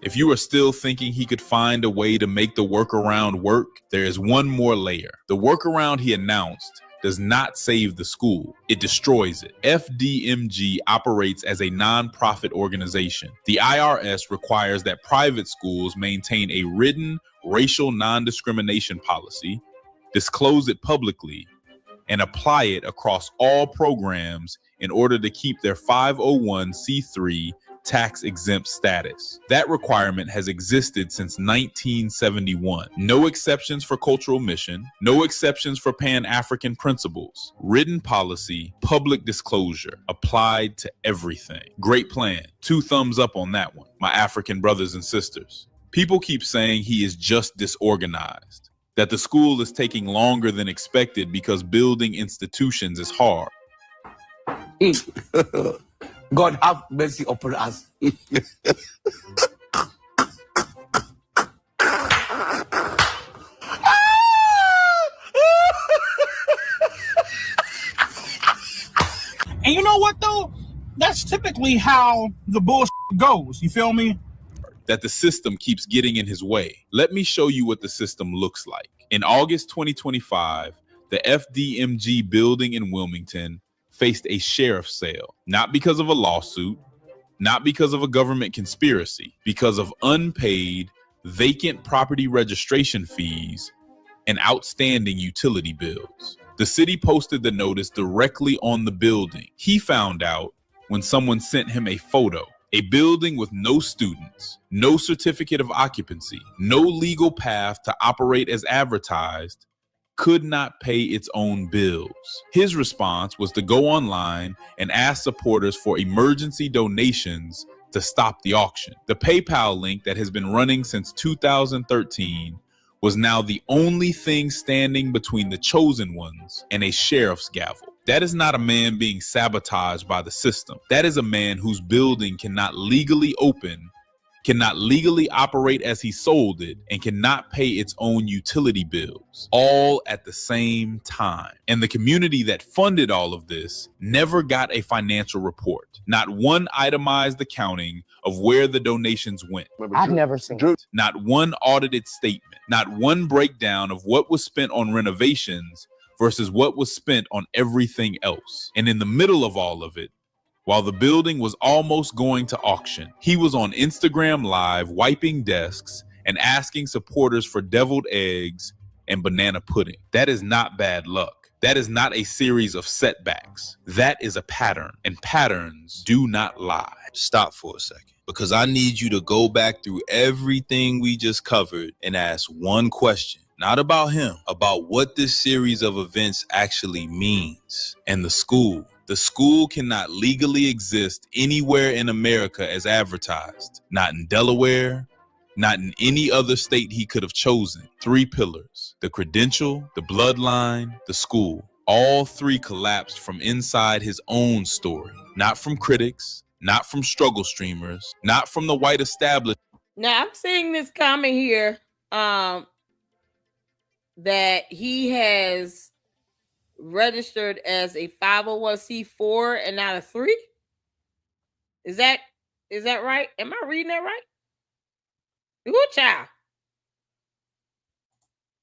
If you are still thinking he could find a way to make the workaround work, there is one more layer. The workaround he announced does not save the school. It destroys it. FDMG operates as a nonprofit organization. The IRS requires that private schools maintain a written racial non-discrimination policy, disclose it publicly, and apply it across all programs in order to keep their 501c3 tax-exempt status. That requirement has existed since 1971. No exceptions for cultural mission, no exceptions for Pan-African principles. Written policy, public disclosure, applied to everything. Great plan. 2 thumbs up on that one, my African brothers and sisters. People keep saying he is just disorganized, that the school is taking longer than expected because building institutions is hard. God have mercy upon us. And you know what, though? That's typically how the bullshit goes. You feel me? That the system keeps getting in his way. Let me show you what the system looks like. In August 2025, the FDMG building in Wilmington faced a sheriff's sale, not because of a lawsuit, not because of a government conspiracy, because of unpaid, vacant property registration fees and outstanding utility bills. The city posted the notice directly on the building. He found out when someone sent him a photo. A building with no students, no certificate of occupancy, no legal path to operate as advertised, could not pay its own bills. His response was to go online and ask supporters for emergency donations to stop the auction. The PayPal link that has been running since 2013 was now the only thing standing between the chosen ones and a sheriff's gavel. That is not a man being sabotaged by the system. That is a man whose building cannot legally open, cannot legally operate as he sold it, and cannot pay its own utility bills, all at the same time. And the community that funded all of this never got a financial report. Not one itemized accounting of where the donations went. I've never seen it. Not one audited statement. Not one breakdown of what was spent on renovations versus what was spent on everything else. And in the middle of all of it, while the building was almost going to auction, he was on Instagram Live wiping desks and asking supporters for deviled eggs and banana pudding. That is not bad luck. That is not a series of setbacks. That is a pattern, and patterns do not lie. Stop for a second, because I need you to go back through everything we just covered and ask one question. Not about him, about what this series of events actually means. And the school cannot legally exist anywhere in America as advertised. Not in Delaware, not in any other state he could have chosen. 3 pillars: the credential, the bloodline, the school. All 3 collapsed from inside his own story. Not from critics, not from struggle streamers, not from the white establishment. Now I'm seeing this comment here that he has registered as a 501c4 and not a 3. Is that right? Am I reading that right? Good child.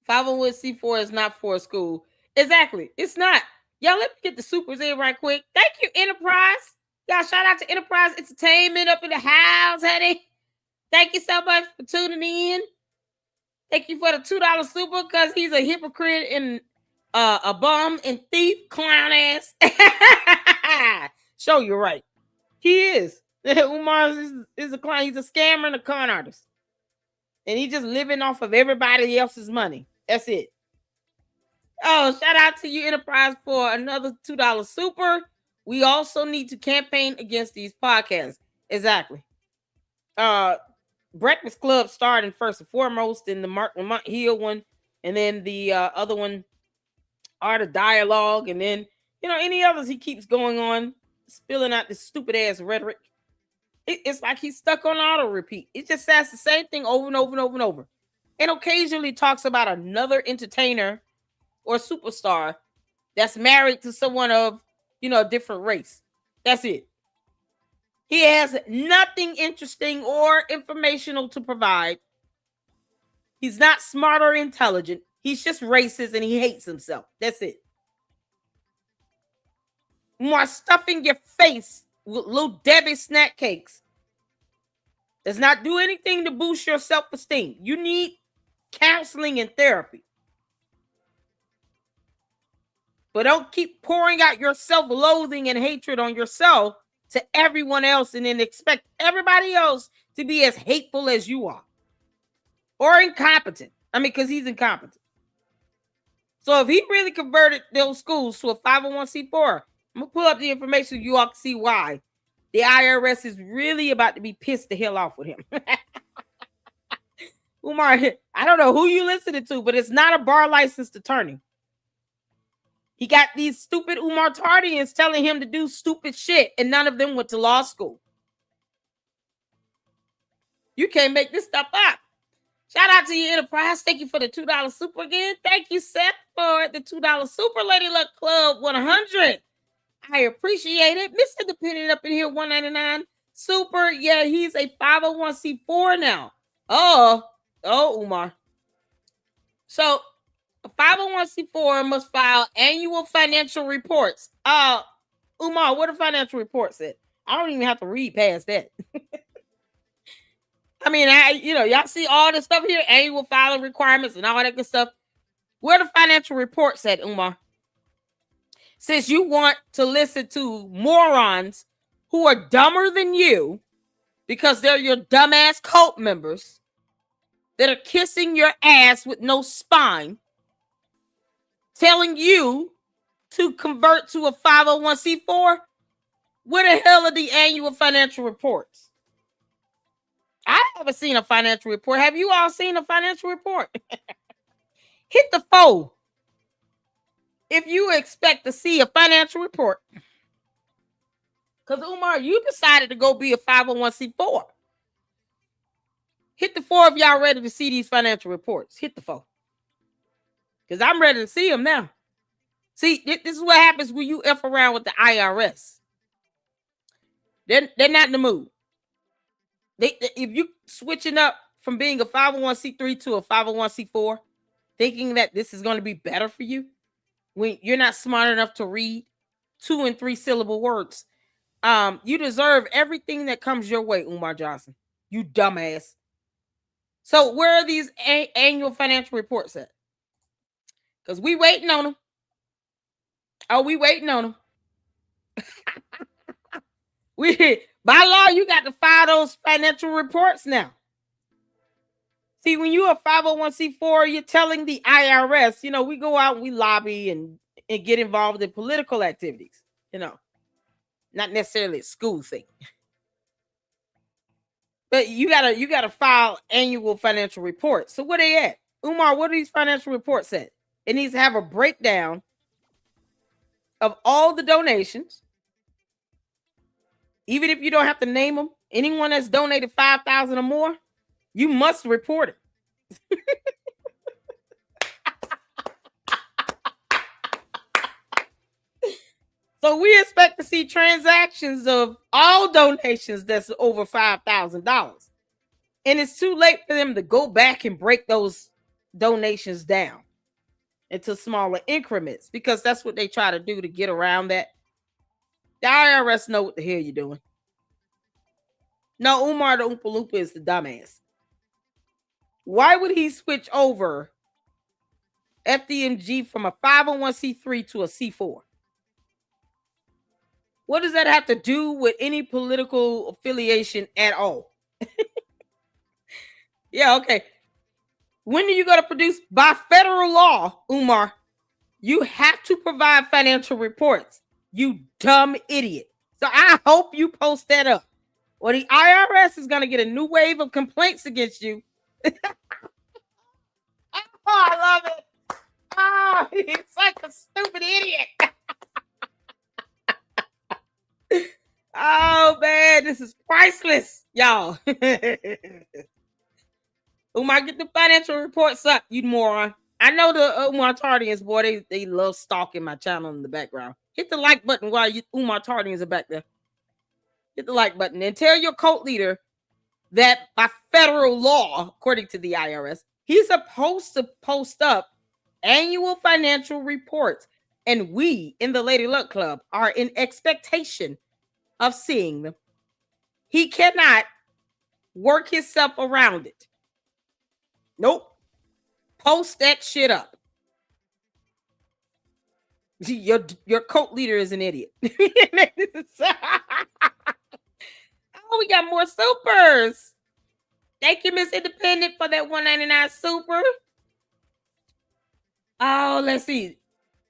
501c4 is not for a school. Exactly. It's not. Y'all, let me get the supers in right quick. Thank you, Enterprise. Y'all, shout out to Enterprise Entertainment up in the house, honey. Thank you so much for tuning in. Thank you for the $2 super, because he's a hypocrite and a bum and thief, clown ass. Show you right. He is. Umar is a clown. He's a scammer and a con artist. And he's just living off of everybody else's money. That's it. Oh, shout out to you, Enterprise, for another $2 super. We also need to campaign against these podcasts. Exactly. Breakfast Club starting first and foremost, in the Mark Lamont Hill one, and then the other one, Art of Dialogue, and then, any others he keeps going on, spilling out this stupid ass rhetoric. It's like he's stuck on auto repeat. It just says the same thing over and over and over and over, and occasionally talks about another entertainer or superstar that's married to someone of, a different race. That's it. He has nothing interesting or informational to provide. He's not smart or intelligent. He's just racist and he hates himself. That's it. More stuffing your face with little Debbie snack cakes does not do anything to boost your self-esteem. You need counseling and therapy. But don't keep pouring out your self-loathing and hatred on yourself to everyone else and then expect everybody else to be as hateful as you are. Or incompetent. I mean, because he's incompetent. So if he really converted those schools to a 501c4, I'm going to pull up the information so you all can see why the IRS is really about to be pissed the hell off with him. Umar, I don't know who you listening to, but it's not a bar licensed attorney. He got these stupid Umar-tardians telling him to do stupid shit, and none of them went to law school. You can't make this stuff up. Shout out to your enterprise. Thank you for the $2 super again. Thank you, Seth, for the $2 super. Lady Luck Club 100. I appreciate it. Miss Independent up in here, 199. Super. Yeah, he's a 501c4 now. Oh, Umar. So, a 501c4 must file annual financial reports. Umar, what a financial report said. I don't even have to read past that. I mean, y'all see all this stuff here, annual filing requirements and all that good stuff. Where the financial report said, Umar? Since you want to listen to morons who are dumber than you because they're your dumbass cult members that are kissing your ass with no spine, telling you to convert to a 501c4, where the hell are the annual financial reports? I haven't seen a financial report. Have you all seen a financial report? Hit the 4 if you expect to see a financial report. Because, Umar, you decided to go be a 501c4. Hit the 4 if y'all ready to see these financial reports. Hit the 4. Because I'm ready to see them now. See, this is what happens when you F around with the IRS. They're not in the mood. If you switching up from being a 501c3 to a 501c4, thinking that this is going to be better for you, when you're not smart enough to read 2 and 3 syllable words, you deserve everything that comes your way, Umar Johnson. You dumbass. So where are these annual financial reports at? Because we waiting on them. Oh, we waiting on them. By law, you got to file those financial reports now. See, when you're a 501c4, you're telling the IRS, we go out and we lobby and get involved in political activities, not necessarily a school thing. But you gotta file annual financial reports. So where they at? Umar, what are these financial reports at? It needs to have a breakdown of all the donations. Even if you don't have to name them, anyone that's donated $5,000 or more, you must report it. So we expect to see transactions of all donations that's over $5,000. And it's too late for them to go back and break those donations down into smaller increments because that's what they try to do to get around that. The IRS know what the hell you're doing. No, Umar the Oompa Loompa is the dumbass. Why would he switch over FDMG from a 501c3 to a C4? What does that have to do with any political affiliation at all? Yeah, okay. When are you going to produce? By federal law, Umar, you have to provide financial reports. You dumb idiot. So I hope you post that up. Or the IRS is going to get a new wave of complaints against you. Oh, I love it. Oh, he's like a stupid idiot. Oh, man, this is priceless, y'all. Umar, get the financial reports up, you moron. I know the Umar Tardians, boy, they love stalking my channel in the background. Hit the like button while Umar Tardians are back there. hit the like button, and tell your cult leader that by federal law, according to the IRS, he's supposed to post up annual financial reports. And we in the Lady Luck Club are in expectation of seeing them. He cannot work himself around it. Nope. Post that shit up. Your cult leader is an idiot. Oh, we got more supers. Thank you, Miss Independent, for that $1.99 super. Oh, let's see.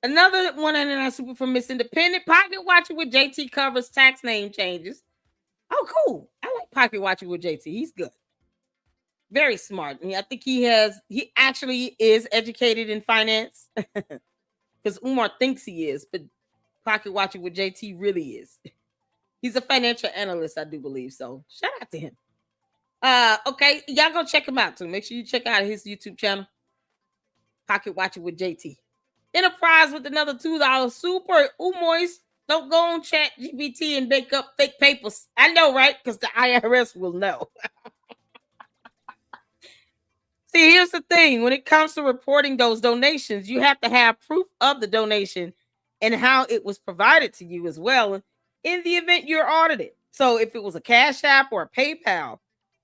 Another $1.99 super from Miss Independent. Pocket Watcher with JT covers tax name changes. Oh, cool. I like Pocket Watcher with JT. He's good. Very smart. I think he actually is educated in finance. Because Umar thinks he is, but Pocket Watcher with JT really is. He's a financial analyst, I do believe. So shout out to him. Okay, y'all go check him out too. Make sure you check out his YouTube channel. Pocket Watcher with JT. Enterprise with another $2 super. Umoys, don't go on Chat GPT and make up fake papers. I know, right? Because the IRS will know. See, here's the thing. When it comes to reporting those donations, you have to have proof of the donation and how it was provided to you as well in the event you're audited. So if it was a Cash App or a PayPal,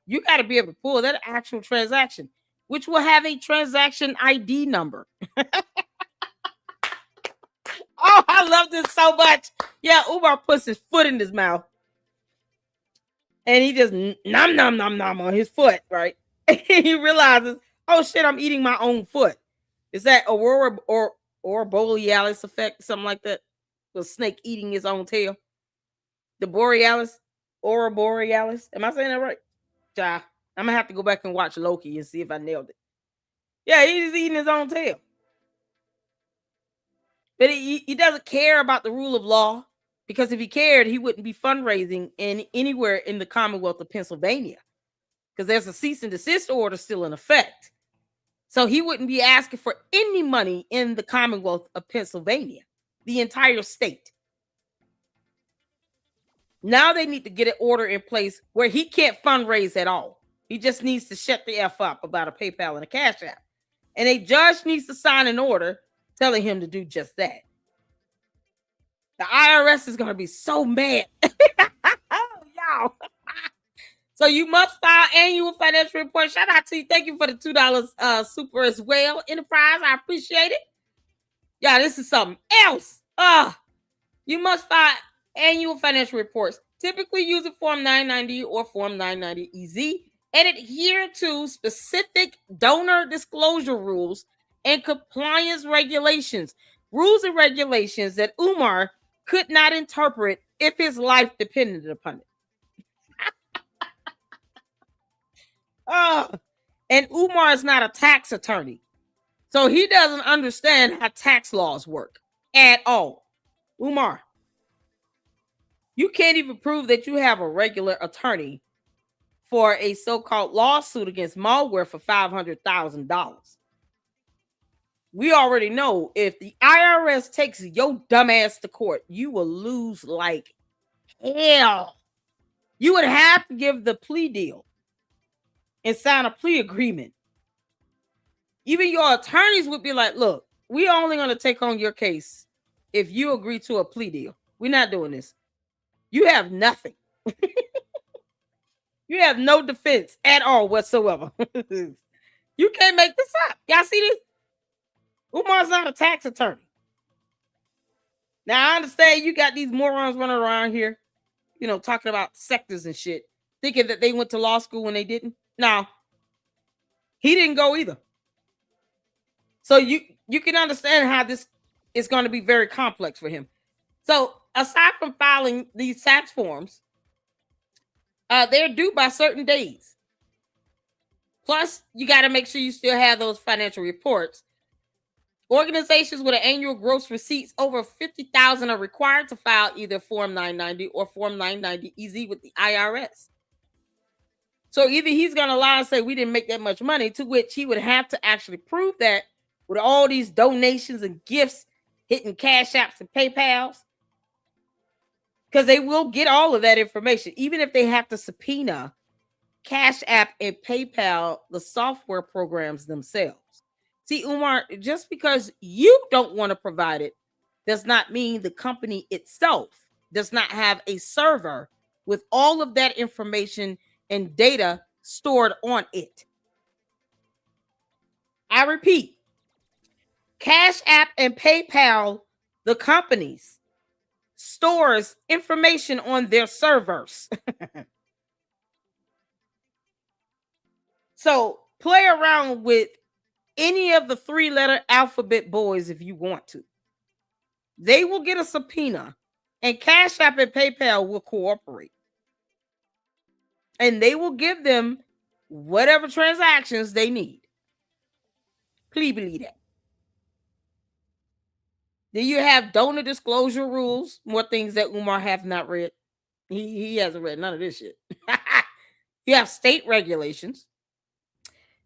you got to be able to pull that actual transaction, which will have a transaction ID number. Oh, I love this so much. Yeah, Umar puts his foot in his mouth. And he just nom on his foot, right? He realizes, oh shit, I'm eating my own foot. Is that Aurora or Borealis effect, something like that? The snake eating his own tail. The Borealis, Aurora Borealis. Am I saying that right? Ja, I'm gonna have to go back and watch Loki and see if I nailed it. Yeah, he's eating his own tail. But he doesn't care about the rule of law, because if he cared, he wouldn't be fundraising anywhere in the Commonwealth of Pennsylvania, because there's a cease and desist order still in effect. So he wouldn't be asking for any money in the Commonwealth of Pennsylvania, the entire state. Now they need to get an order in place where he can't fundraise at all. He just needs to shut the F up about a PayPal and a Cash App. And a judge needs to sign an order telling him to do just that. The IRS is going to be so mad. Y'all. So you must file annual financial report. Shout out to you. Thank you for the $2 super as well, Enterprise. I appreciate it. Yeah, this is something else. You must file annual financial reports, typically using Form 990 or Form 990EZ, and adhere to specific donor disclosure rules and compliance regulations, rules and regulations that Umar could not interpret if his life depended upon it. And Umar is not a tax attorney, so he doesn't understand how tax laws work at all. Umar, you can't even prove that you have a regular attorney for a so-called lawsuit against malware for $500,000. We already know if the IRS takes your dumb ass to court, you will lose like hell. You would have to give the plea deal and sign a plea agreement. Even your attorneys would be like, look, we're only going to take on your case if you agree to a plea deal. We're not doing this. You have nothing. You have no defense at all whatsoever. You can't make this up. Y'all see this? Umar's not a tax attorney. Now, I understand you got these morons running around here, talking about sectors and shit, thinking that they went to law school when they didn't. No, he didn't go either. So you can understand how this is going to be very complex for him. So aside from filing these tax forms, they're due by certain days. Plus, you got to make sure you still have those financial reports. Organizations with an annual gross receipts over $50,000 are required to file either Form 990 or Form 990EZ with the IRS. So either he's going to lie and say we didn't make that much money, to which he would have to actually prove that with all these donations and gifts hitting Cash Apps and PayPals. Because they will get all of that information, even if they have to subpoena Cash App and PayPal, the software programs themselves. See, Umar, just because you don't want to provide it does not mean the company itself does not have a server with all of that information and data stored on it. I repeat, Cash App and PayPal, the companies, stores information on their servers. So play around with any of the 3-letter alphabet boys if you want to. They will get a subpoena, and Cash App and PayPal will cooperate. And they will give them whatever transactions they need. Please believe that. Then you have donor disclosure rules, more things that Umar have not read. He hasn't read none of this shit. You have state regulations.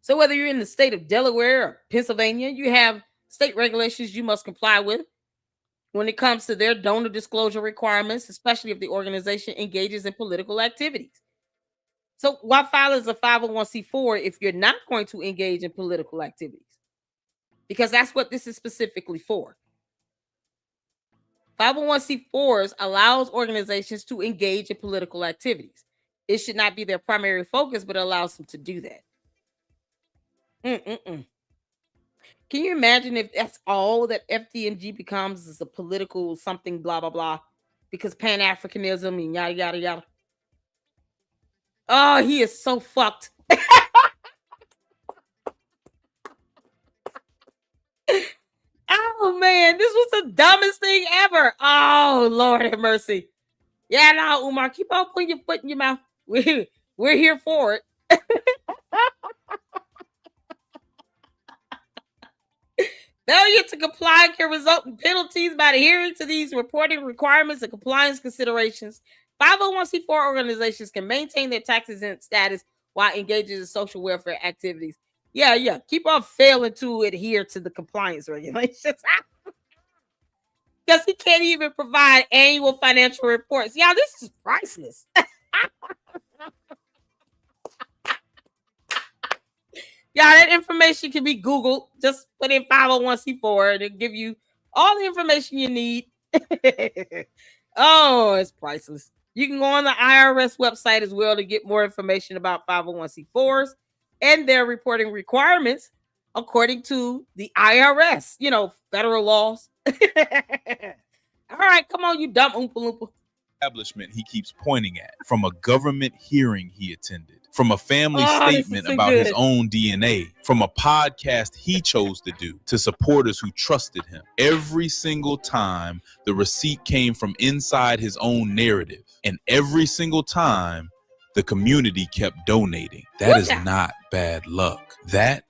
So whether you're in the state of Delaware or Pennsylvania, you have state regulations you must comply with when it comes to their donor disclosure requirements, especially if the organization engages in political activities. So why file as a 501c4 if you're not going to engage in political activities? Because that's what this is specifically for. 501c4s allows organizations to engage in political activities. It should not be their primary focus, but it allows them to do that. Can you imagine if that's all that FDMG becomes, is a political something, blah, blah, blah, because Pan-Africanism and yada, yada, yada. Oh, he is so fucked. Oh, man, this was the dumbest thing ever. Oh, Lord have mercy. Yeah, no, Umar, keep on putting your foot in your mouth. We're here for it. Failure to comply can result in penalties by adhering to these reporting requirements and compliance considerations. 501c4 organizations can maintain their tax-exempt status while engaging in social welfare activities. Yeah. Keep on failing to adhere to the compliance regulations. Because he can't even provide annual financial reports. Y'all, this is priceless. Yeah, that information can be Googled. Just put in 501c4 and it'll give you all the information you need. Oh, it's priceless. You can go on the IRS website as well to get more information about 501c4s and their reporting requirements according to the IRS, federal laws. All right, come on, you dumb Oompa Loompa. Establishment he keeps pointing at, from a government hearing he attended, from a family statement about his own DNA, from a podcast he chose to do, to supporters who trusted him. Every single time, the receipt came from inside his own narrative, and every single time, the community kept donating. That is not bad luck. That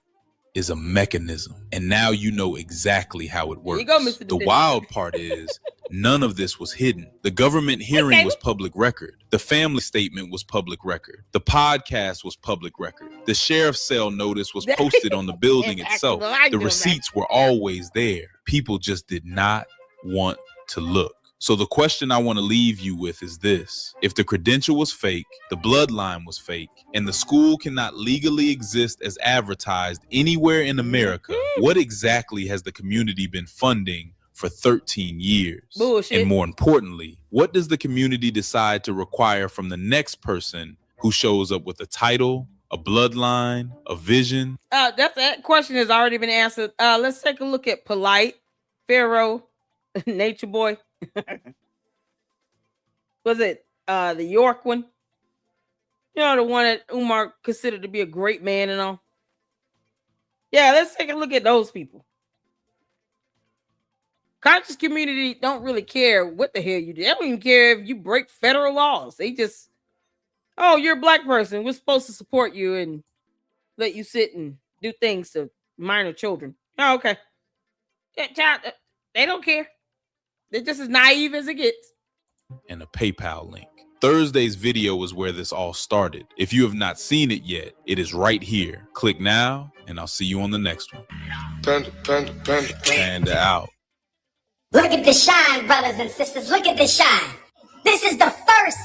is a mechanism. And now you know exactly how it works. Here you go, Mr. The wild part is none of this was hidden. The government hearing was public record. The family statement was public record. The podcast was public record. The sheriff's cell notice was posted on the building itself. The receipts were always there. People just did not want to look. So the question I want to leave you with is this. If the credential was fake, the bloodline was fake, and the school cannot legally exist as advertised anywhere in America, what exactly has the community been funding for 13 years? Bullshit. And more importantly, what does the community decide to require from the next person who shows up with a title, a bloodline, a vision? That question has already been answered. Let's take a look at Polite, Pharaoh, Nature Boy. Was it the York one? The one that Umar considered to be a great man and all. Yeah, let's take a look at those people. Conscious community don't really care what the hell you do. They don't even care if you break federal laws. They just, you're a black person. We're supposed to support you and let you sit and do things to minor children. Oh, okay. They don't care. They're just as naive as it gets. And a PayPal link. Thursday's video is where this all started. If you have not seen it yet, it is right here. Click now, and I'll see you on the next one. Panda out. Look at the shine, brothers and sisters. Look at the shine. This is the first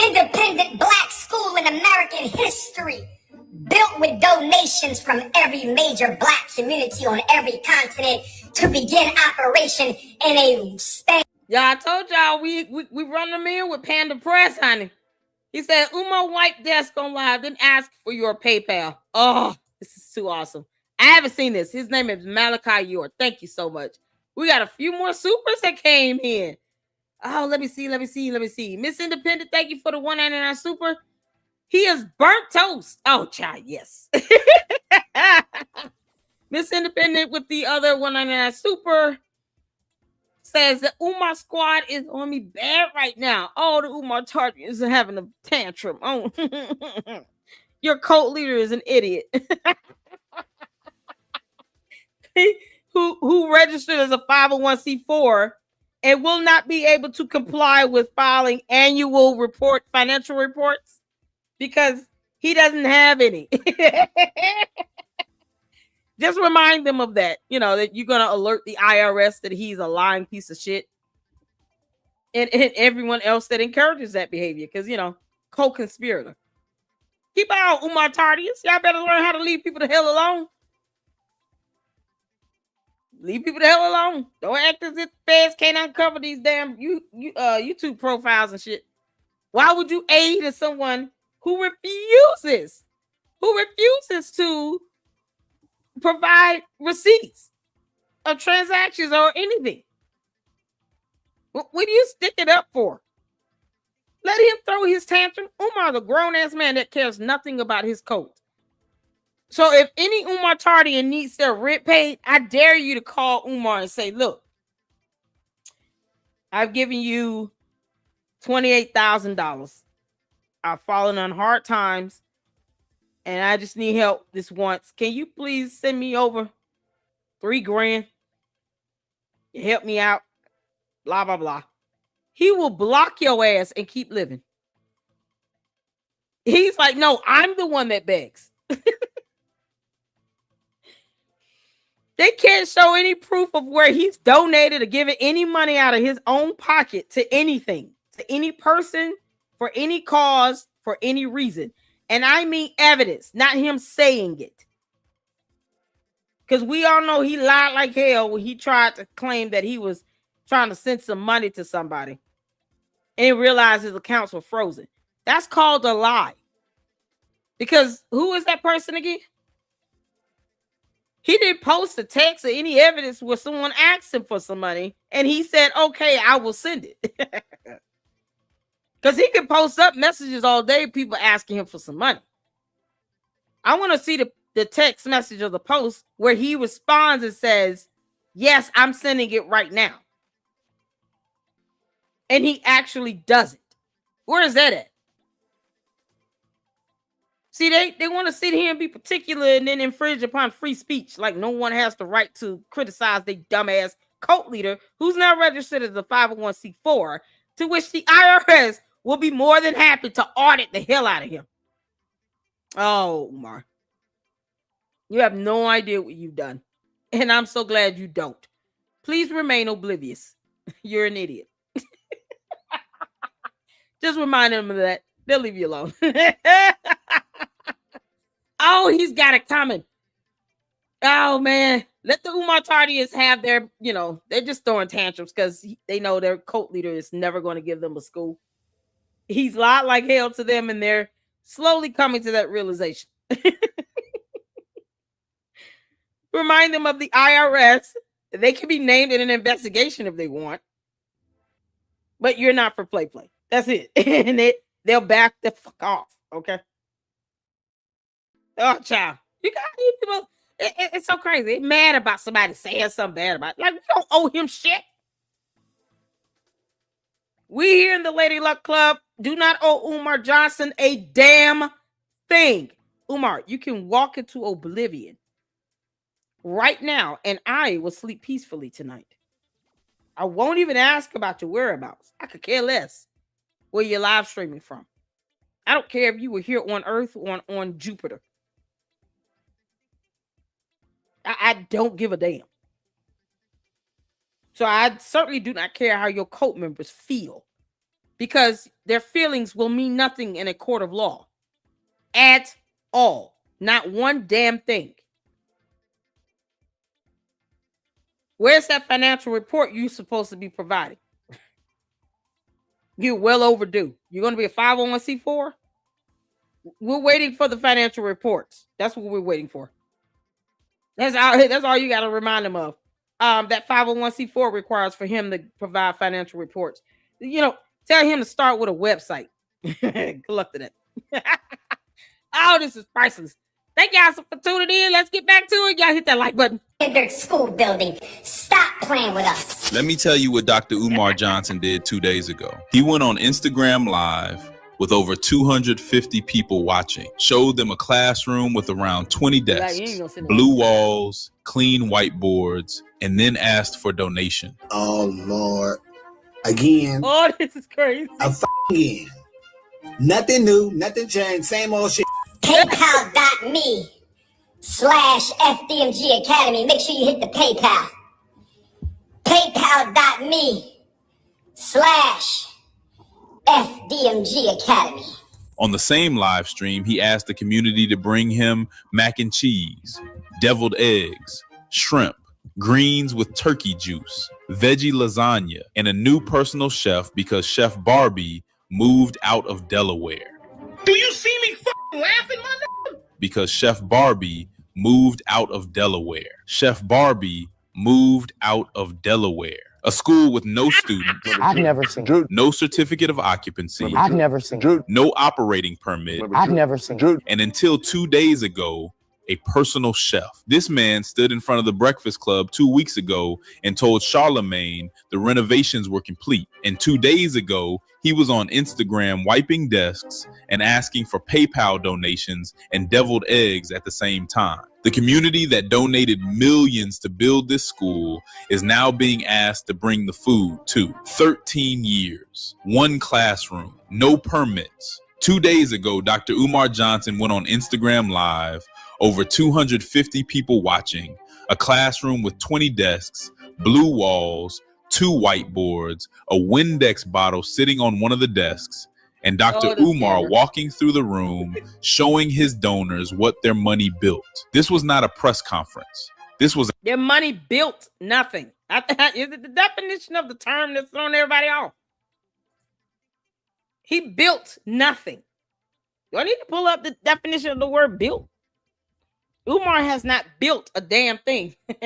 independent black school in American history, built with donations from every major black community on every continent to begin operation in a state. Yeah, I told y'all we run them in with Panda Press, honey. He said, Umar wiped desk on live, then ask for your PayPal. Oh, this is too awesome. I haven't seen this. His name is Malachi York. Thank you so much. We got a few more supers that came in. Oh, let me see. Miss Independent, thank you for the 199 super. He is burnt toast. Oh, child, yes. Miss Independent with the other 199 super says the Umar squad is on me bad right now. Oh, the Umar target is having a tantrum. Oh, your cult leader is an idiot. who registered as a 501c4 and will not be able to comply with filing annual financial reports because he doesn't have any. Just remind them of that, that you're going to alert the IRS that he's a lying piece of shit. And everyone else that encourages that behavior because, co-conspirator. Keep out Umar Tardius. Y'all better learn how to leave people the hell alone. Leave people the hell alone. Don't act as if feds can't uncover these damn YouTube profiles and shit. Why would you aid someone who refuses to provide receipts of transactions or anything? What do you stick it up for? Let him throw his tantrum. Umar's a grown-ass man that cares nothing about his code. So if any Umar Tardian needs their rent paid, I dare you to call Umar and say, look, I've given you $28,000. I've fallen on hard times and I just need help this once. Can you please send me over $3,000? Help me out. Blah, blah, blah. He will block your ass and keep living. He's like, no, I'm the one that begs. They can't show any proof of where he's donated or given any money out of his own pocket to anything, to any person, for any cause, for any reason. And I mean evidence, not him saying it. Because we all know he lied like hell when he tried to claim that he was trying to send some money to somebody and realized his accounts were frozen. That's called a lie. Because who is that person again? He didn't post a text or any evidence where someone asked him for some money and he said, okay, I will send it. Because he can post up messages all day, people asking him for some money. I want to see the text message of the post where he responds and says, yes, I'm sending it right now. And he actually does it. Where is that at? See, they want to sit here and be particular and then infringe upon free speech. Like no one has the right to criticize the dumbass cult leader who's now registered as a 501c4, to which the IRS will be more than happy to audit the hell out of him. Oh, Umar. You have no idea what you've done. And I'm so glad you don't. Please remain oblivious. You're an idiot. Just remind them of that. They'll leave you alone. Oh, he's got it coming. Oh, man. Let the Umar Tardians have their, they're just throwing tantrums because they know their cult leader is never going to give them a school. He's lied like hell to them, and they're slowly coming to that realization. Remind them of the IRS. They can be named in an investigation if they want. But you're not for play. That's it. And they'll back the fuck off, okay? Oh, child. You got these people. It's so crazy. They're mad about somebody saying something bad about it. Like, we don't owe him shit. We here in the Lady Luck Club do not owe Umar Johnson a damn thing. Umar, you can walk into oblivion right now, and I will sleep peacefully tonight. I won't even ask about your whereabouts. I could care less where you're live streaming from. I don't care if you were here on Earth or on Jupiter. I don't give a damn. So I certainly do not care how your cult members feel. because their feelings will mean nothing in a court of law at all. Not one damn thing. Where's that financial report you're supposed to be providing? You're well overdue. You're going to be a 501c4? We're waiting for the financial reports. That's what we're waiting for. That's all you got to remind them of. That 501c4 requires for him to provide financial reports. Tell him to start with a website. Good luck to that. Oh, this is priceless. Thank y'all for tuning in. Let's get back to it. Y'all hit that like button. School building. Stop playing with us. Let me tell you what Dr. Umar Johnson did 2 days ago. He went on Instagram Live with over 250 people watching, showed them a classroom with around 20 desks, blue walls, clean whiteboards, and then asked for donation. Oh, Lord. Again. Oh, this is crazy. Again. Nothing new, nothing changed, same old shit. PayPal.me/FDMG Academy. Make sure you hit the PayPal. PayPal.me/FDMG Academy. On the same live stream, he asked the community to bring him mac and cheese, deviled eggs, shrimp, greens with turkey juice, veggie lasagna, and a new personal chef because Chef Barbie moved out of Delaware. Do you see me laughing, my nigga? Because Chef Barbie moved out of Delaware. Chef Barbie moved out of Delaware. A school with no students. I've never seen. No certificate of occupancy. I've never seen. No operating permit. I've never seen. And until 2 days ago, a personal chef. This man stood in front of the Breakfast Club 2 weeks ago and told Charlemagne the renovations were complete. And 2 days ago, he was on Instagram wiping desks and asking for PayPal donations and deviled eggs at the same time. The community that donated millions to build this school is now being asked to bring the food too. 13 years, one classroom, no permits. 2 days ago, Dr. Umar Johnson went on Instagram Live, over 250 people watching, a classroom with 20 desks, blue walls, 2 whiteboards, a Windex bottle sitting on one of the desks, and Dr. Umar walking through the room, showing his donors what their money built. This was not a press conference. This was their money built nothing. Is it the definition of the term that's throwing everybody off? He built nothing. Do I need to pull up the definition of the word built? Umar has not built a damn thing. I'm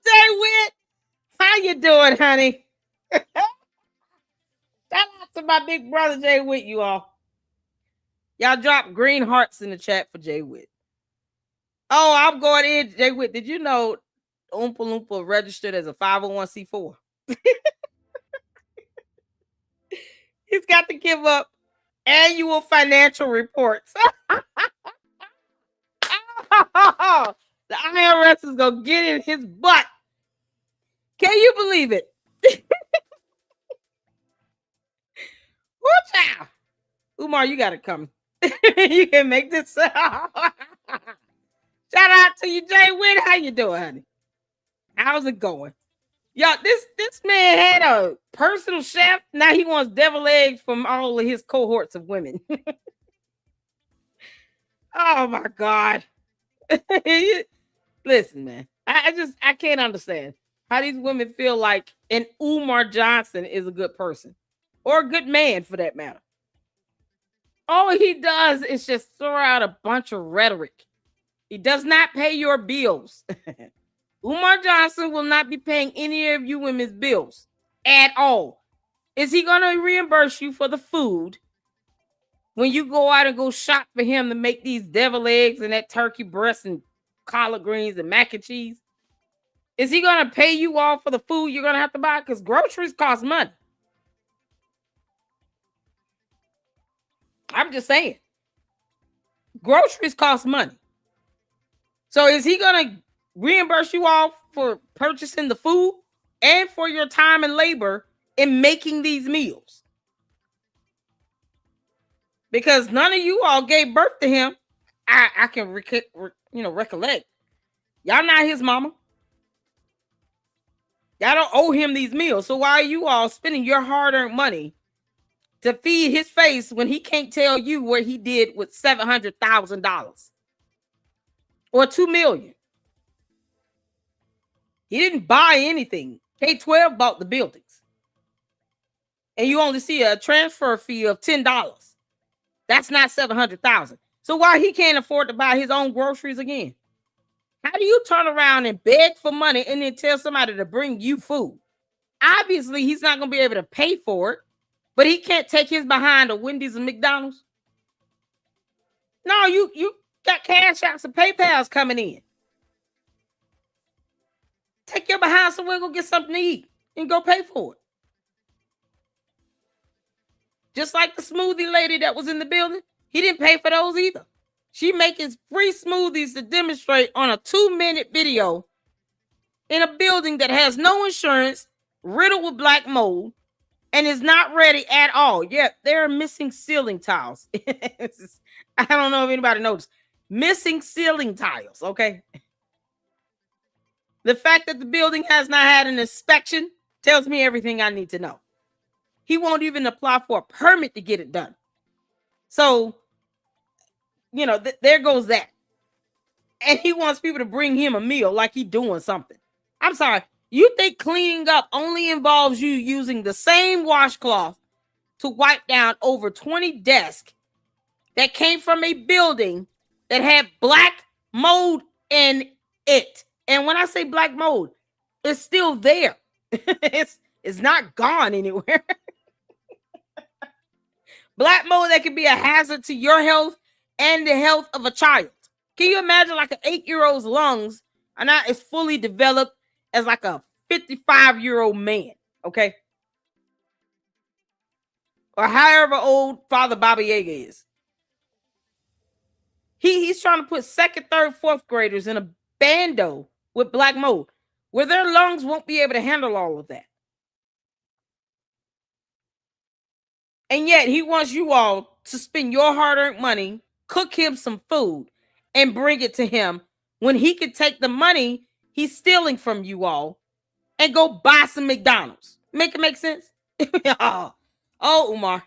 Jay Witt. How you doing, honey? Shout out to my big brother Jay Witt, you all. Y'all drop green hearts in the chat for Jay Witt. Oh, I'm going in, Jay Witt. Did you know Oompa Loompa registered as a 501c4? He's got to give up annual financial reports. The IRS is going to get in his butt. Can you believe it? Watch out. Umar, you got to come. You can make this. Shout out to you, Jay Witt. How you doing, honey? How's it going? Y'all, this man had a personal chef. Now he wants devil eggs from all of his cohorts of women. Oh my God. Listen, man. I can't understand how these women feel like an Umar Johnson is a good person. Or a good man for that matter. All he does is just throw out a bunch of rhetoric. He does not pay your bills. Umar Johnson will not be paying any of you women's bills at all. Is he going to reimburse you for the food when you go out and go shop for him to make these devil eggs and that turkey breast and collard greens and mac and cheese? Is he going to pay you all for the food you're going to have to buy? Because groceries cost money. I'm just saying. Groceries cost money. So is he going to reimburse you all for purchasing the food and for your time and labor in making these meals? Because none of you all gave birth to him. I can recollect. Y'all not his mama. Y'all don't owe him these meals. So why are you all spending your hard-earned money to feed his face when he can't tell you what he did with $700,000 or $2 million? He didn't buy anything. K-12 bought the buildings. And you only see a transfer fee of $10. That's not $700,000. So why he can't afford to buy his own groceries again? How do you turn around and beg for money and then tell somebody to bring you food? Obviously, he's not going to be able to pay for it, but he can't take his behind to Wendy's and McDonald's. No, you got cash outs and PayPals coming in. Take your behind somewhere, go get something to eat and go pay for it. Just like the smoothie lady that was in the building, he didn't pay for those either. She making free smoothies to demonstrate on a 2-minute video in a building that has no insurance, riddled with black mold, and is not ready at all. Yeah, there are missing ceiling tiles. I don't know if anybody noticed. Missing ceiling tiles, okay? The fact that the building has not had an inspection tells me everything I need to know. He won't even apply for a permit to get it done. So, you know, there goes that. And he wants people to bring him a meal like he's doing something. I'm sorry. You think cleaning up only involves you using the same washcloth to wipe down over 20 desks that came from a building that had black mold in it. And when I say black mold, it's still there. It's not gone anywhere. Black mold that can be a hazard to your health and the health of a child. Can you imagine like an 8-year-old's lungs are not as fully developed as like a 55-year-old man, okay? Or however old Father Baba Yaga is. He's trying to put 2nd, 3rd, 4th graders in a bando with black mold where their lungs won't be able to handle all of that. And yet he wants you all to spend your hard-earned money, cook him some food, and bring it to him when he could take the money he's stealing from you all and go buy some McDonald's. Make it make sense? Oh, Umar.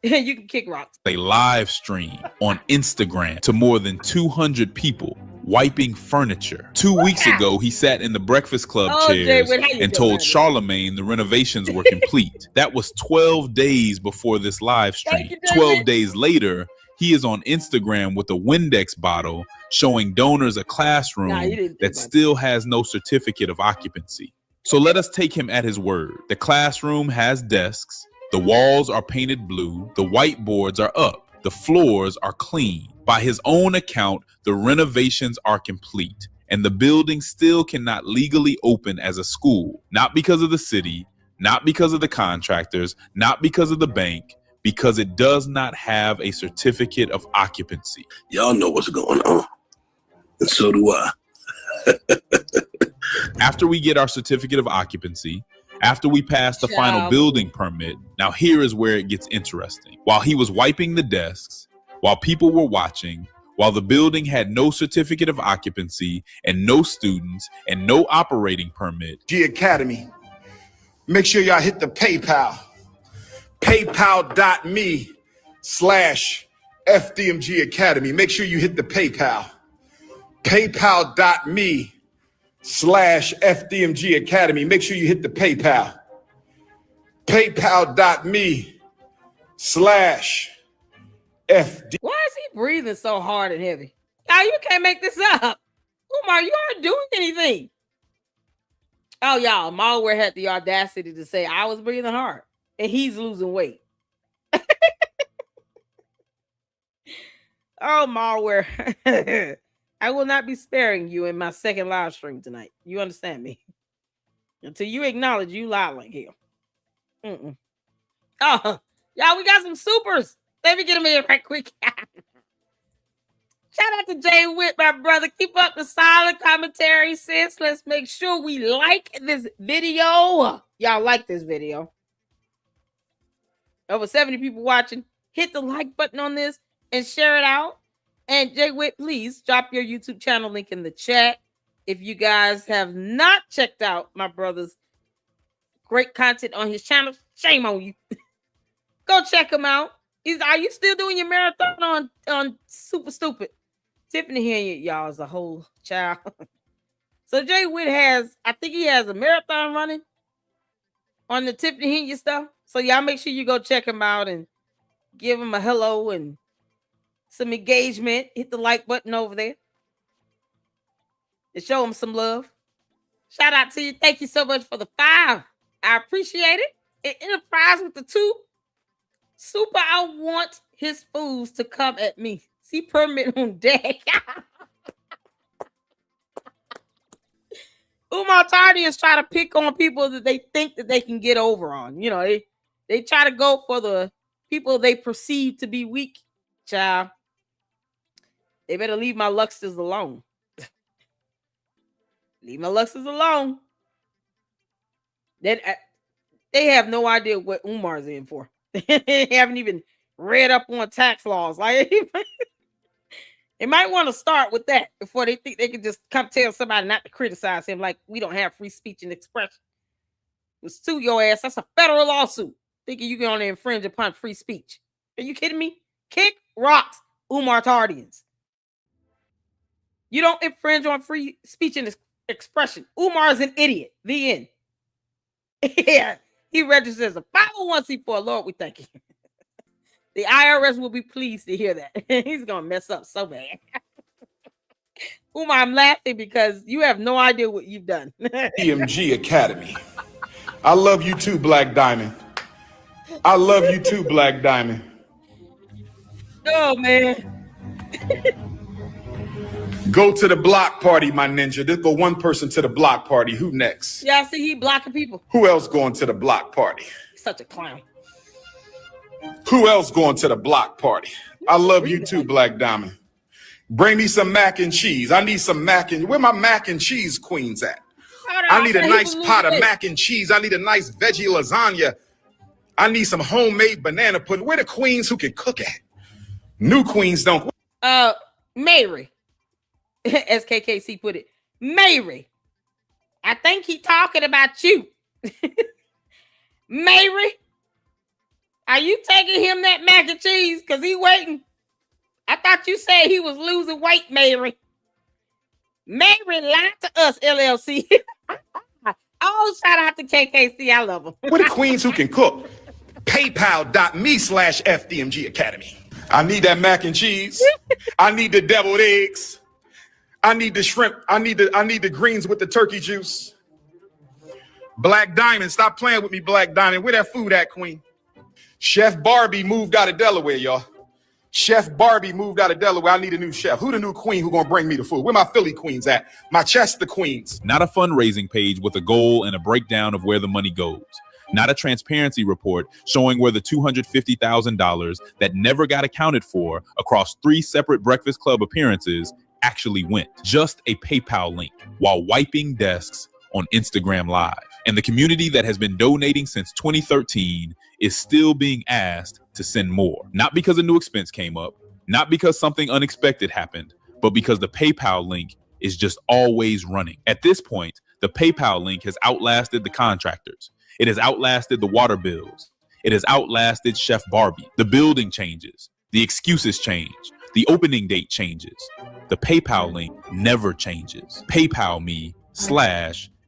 You can kick rocks. A live stream on Instagram to more than 200 people wiping furniture. 2 weeks ago, he sat in the Breakfast Club chairs and told Charlemagne the renovations were complete. That was 12 days before this live stream. 12 days later, he is on Instagram with a Windex bottle showing donors a classroom that still has no certificate of occupancy. So let us take him at his word. The classroom has desks. The walls are painted blue. The whiteboards are up. The floors are clean. By his own account, the renovations are complete, and the building still cannot legally open as a school. Not because of the city, not because of the contractors, not because of the bank, because it does not have a certificate of occupancy. Y'all know what's going on, and so do I. After we get our certificate of occupancy, after we pass the final building permit, now here is where it gets interesting. While he was wiping the desks, while people were watching, while the building had no certificate of occupancy and no students and no operating permit. G Academy. Make sure y'all hit the PayPal. PayPal.me/FDMG Academy. Make sure you hit the PayPal. PayPal.me/FDMG Academy. Make sure you hit the PayPal. PayPal.me/FD. Why is he breathing so hard and heavy? Now you can't make this up. Umar, you aren't doing anything. Oh, y'all, Malware had the audacity to say I was breathing hard and he's losing weight. Oh, Malware. I will not be sparing you in my second live stream tonight. You understand me? Until you acknowledge you lie like hell. Oh, y'all, we got some supers. Let me get them in right quick. Shout out to Jay Witt, my brother. Keep up the solid commentary, sis. Let's make sure we like this video. Y'all like this video. Over 70 people watching. Hit the like button on this and share it out. And Jay Witt, please drop your YouTube channel link in the chat. If you guys have not checked out my brother's great content on his channel. Shame on you. Go check him out. Are you still doing your marathon on Super Stupid? Tiffany here, y'all, is a whole child. So Jay Witt I think he has a marathon running on the Tiffany Henya stuff. So y'all make sure you go check him out and give him a hello and some engagement. Hit the like button over there and show him some love. Shout out to you. Thank you so much for the 5. I appreciate it. And Enterprise with the 2. Super, I want his fools to come at me. See permit on deck. Umar Tardians try to pick on people that they think that they can get over on. You know, they try to go for the people they perceive to be weak. Child, they better leave my Luxters alone. Leave my Luxters alone. They have no idea what Umar's in for. They haven't even read up on tax laws. Like, they might want to start with that before they think they can just come tell somebody not to criticize him like we don't have free speech and expression. Sue your ass. That's a federal lawsuit. Thinking you can only infringe upon free speech. Are you kidding me? Kick rocks, Umar Tardians. You don't infringe on free speech and expression. Umar is an idiot. The end. Yeah, he registers as a 501c4. Lord, we thank you. The IRS will be pleased to hear that. He's going to mess up so bad. Umar, I'm laughing because you have no idea what you've done. FDMG Academy. I love you too, Black Diamond. I love you too, Black Diamond. Oh, man. Go to the block party, my ninja. There's go one person to the block party. Who next? Yeah, I see he blocking people. Who else going to the block party? Such a clown. Who else going to the block party? I love you too, Black Diamond. Bring me some mac and cheese. I need some where my mac and cheese queens at? I need a nice pot of mac and cheese. I need a nice veggie lasagna. I need some homemade banana pudding. Where the queens who can cook at? New queens don't. Mary. As KKC put it. Mary. I think he talking about you. Mary. Are you taking him that mac and cheese? Because he waiting. I thought you said he was losing weight, Mary. Mary lied to us, LLC. Oh, shout out to KKC. I love him. Where the queens who can cook? PayPal.me/FDMG Academy. I need that mac and cheese. I need the deviled eggs. I need the shrimp. I need the greens with the turkey juice. Black Diamond, stop playing with me, Black Diamond. Where that food at, queen? Chef Barbie moved out of Delaware, y'all. Chef Barbie moved out of Delaware. I need a new chef. Who the new queen who gonna bring me the food? Where my Philly queens at? My Chester queens. Not a fundraising page with a goal and a breakdown of where the money goes. Not a transparency report showing where the $250,000 that never got accounted for across 3 separate Breakfast Club appearances actually went. Just a PayPal link while wiping desks on Instagram Live. And the community that has been donating since 2013 is still being asked to send more. Not because a new expense came up, not because something unexpected happened, but because the PayPal link is just always running. At this point, the PayPal link has outlasted the contractors. It has outlasted the water bills. It has outlasted Chef Barbie. The building changes. The excuses change. The opening date changes. The PayPal link never changes. PayPal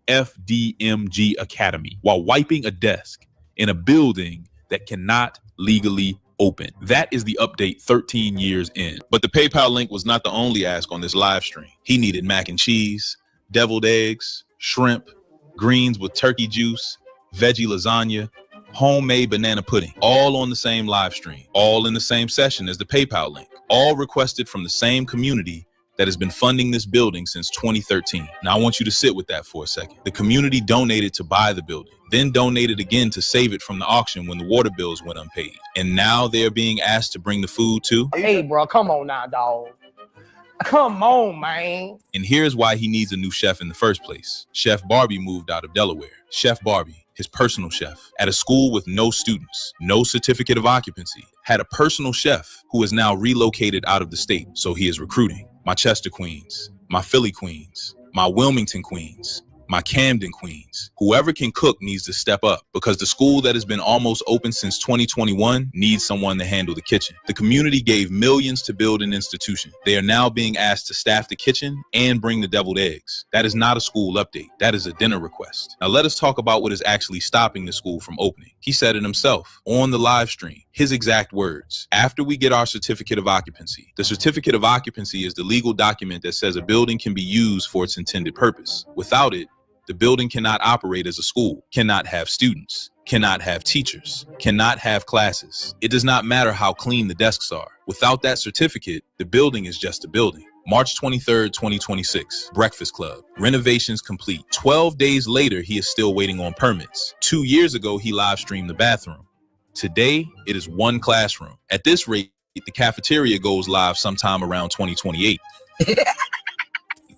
me/FDMG Academy while wiping a desk in a building that cannot legally open. That is the update 13 years in. But the PayPal link was not the only ask on this live stream. He needed mac and cheese, deviled eggs, shrimp, greens with turkey juice, veggie lasagna, homemade banana pudding, all on the same live stream, all in the same session as the PayPal link, all requested from the same community that has been funding this building since 2013. Now I want you to sit with that for a second. The community donated to buy the building, then donated again to save it from the auction when the water bills went unpaid. And now they're being asked to bring the food too. Hey, bro, come on now, dog. Come on, man. And here's why he needs a new chef in the first place. Chef Barbie moved out of Delaware. Chef Barbie, his personal chef, at a school with no students, no certificate of occupancy, had a personal chef who is now relocated out of the state. So he is recruiting my Chester queens, my Philly queens, my Wilmington queens, My Camden queens. Whoever can cook needs to step up because the school that has been almost open since 2021 needs someone to handle the kitchen. The community gave millions to build an institution. They are now being asked to staff the kitchen and bring the deviled eggs. That is not a school update. That is a dinner request. Now let us talk about what is actually stopping the school from opening. He said it himself on the live stream. His exact words: after we get our certificate of occupancy. The certificate of occupancy is the legal document that says a building can be used for its intended purpose. Without it, the building cannot operate as a school, cannot have students, cannot have teachers, cannot have classes. It does not matter how clean the desks are. Without that certificate, the building is just a building. March 23rd, 2026, Breakfast Club. Renovations complete. 12 days later, he is still waiting on permits. 2 years ago, he live streamed the bathroom. Today, it is one classroom. At this rate, the cafeteria goes live sometime around 2028.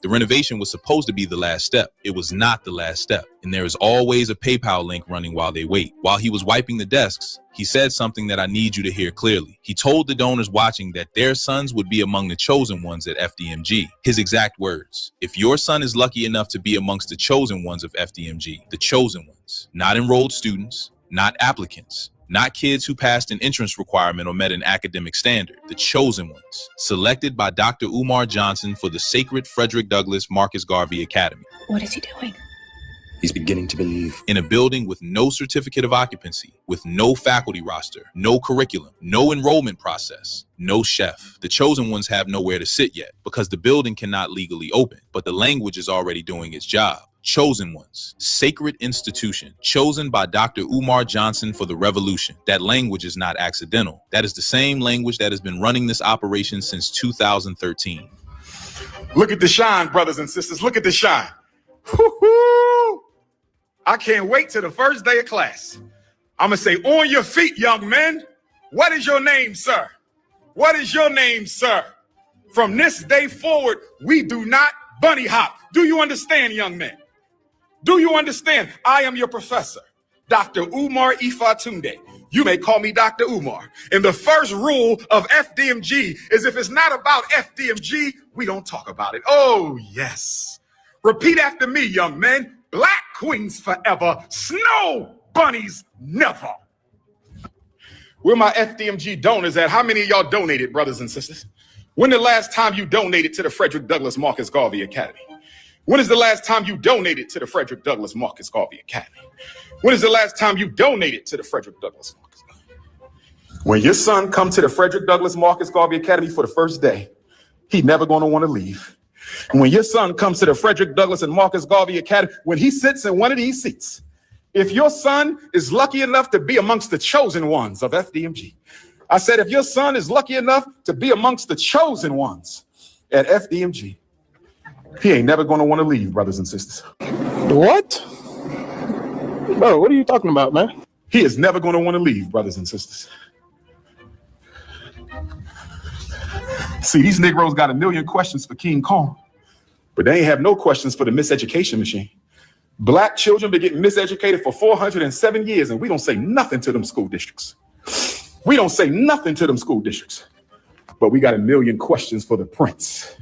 The renovation was supposed to be the last step. It was not the last step. And there is always a PayPal link running while they wait. While he was wiping the desks, he said something that I need you to hear clearly. He told the donors watching that their sons would be among the chosen ones at FDMG. His exact words: if your son is lucky enough to be amongst the chosen ones of FDMG, the chosen ones, not enrolled students, not applicants, not kids who passed an entrance requirement or met an academic standard, the chosen ones, selected by Dr. Umar Johnson for the Sacred Frederick Douglass Marcus Garvey Academy. What is he doing? He's beginning to believe. In a building with no certificate of occupancy, with no faculty roster, no curriculum, no enrollment process, no chef. The chosen ones have nowhere to sit yet because the building cannot legally open, but the language is already doing its job. Chosen ones, sacred institution, chosen by Dr. Umar Johnson for the revolution. That language is not accidental. That is the same language that has been running this operation since 2013. Look at the shine, brothers and sisters. Look at the shine. Woo-hoo! I can't wait till the first day of class. I'm going to say, on your feet, young men. What is your name, sir? What is your name, sir? From this day forward, we do not bunny hop. Do you understand, young men? Do you understand? I am your professor, Dr. Umar Ifatunde. You may call me Dr. Umar. And the first rule of FDMG is if it's not about FDMG, we don't talk about it. Oh, yes. Repeat after me, young men. Black queens forever, snow bunnies never. Where my FDMG donors at? How many of y'all donated, brothers and sisters? When the last time you donated to the Frederick Douglass Marcus Garvey Academy? When is the last time you donated to the Frederick Douglass Marcus Garvey Academy? When is the last time you donated to the Frederick Douglass Marcus Garvey? When your son comes to the Frederick Douglass Marcus Garvey Academy for the first day, he's never going to want to leave. And when your son comes to the Frederick Douglass and Marcus Garvey Academy, when he sits in one of these seats, if your son is lucky enough to be amongst the chosen ones of FDMG, I said, if your son is lucky enough to be amongst the chosen ones at FDMG, he ain't never going to want to leave, brothers and sisters. What? Bro, what are you talking about, man? He is never going to want to leave, brothers and sisters. See, these Negroes got a million questions for King Kong, but they ain't have no questions for the miseducation machine. Black children been getting miseducated for 407 years, and we don't say nothing to them school districts. We don't say nothing to them school districts, but we got a million questions for the prince.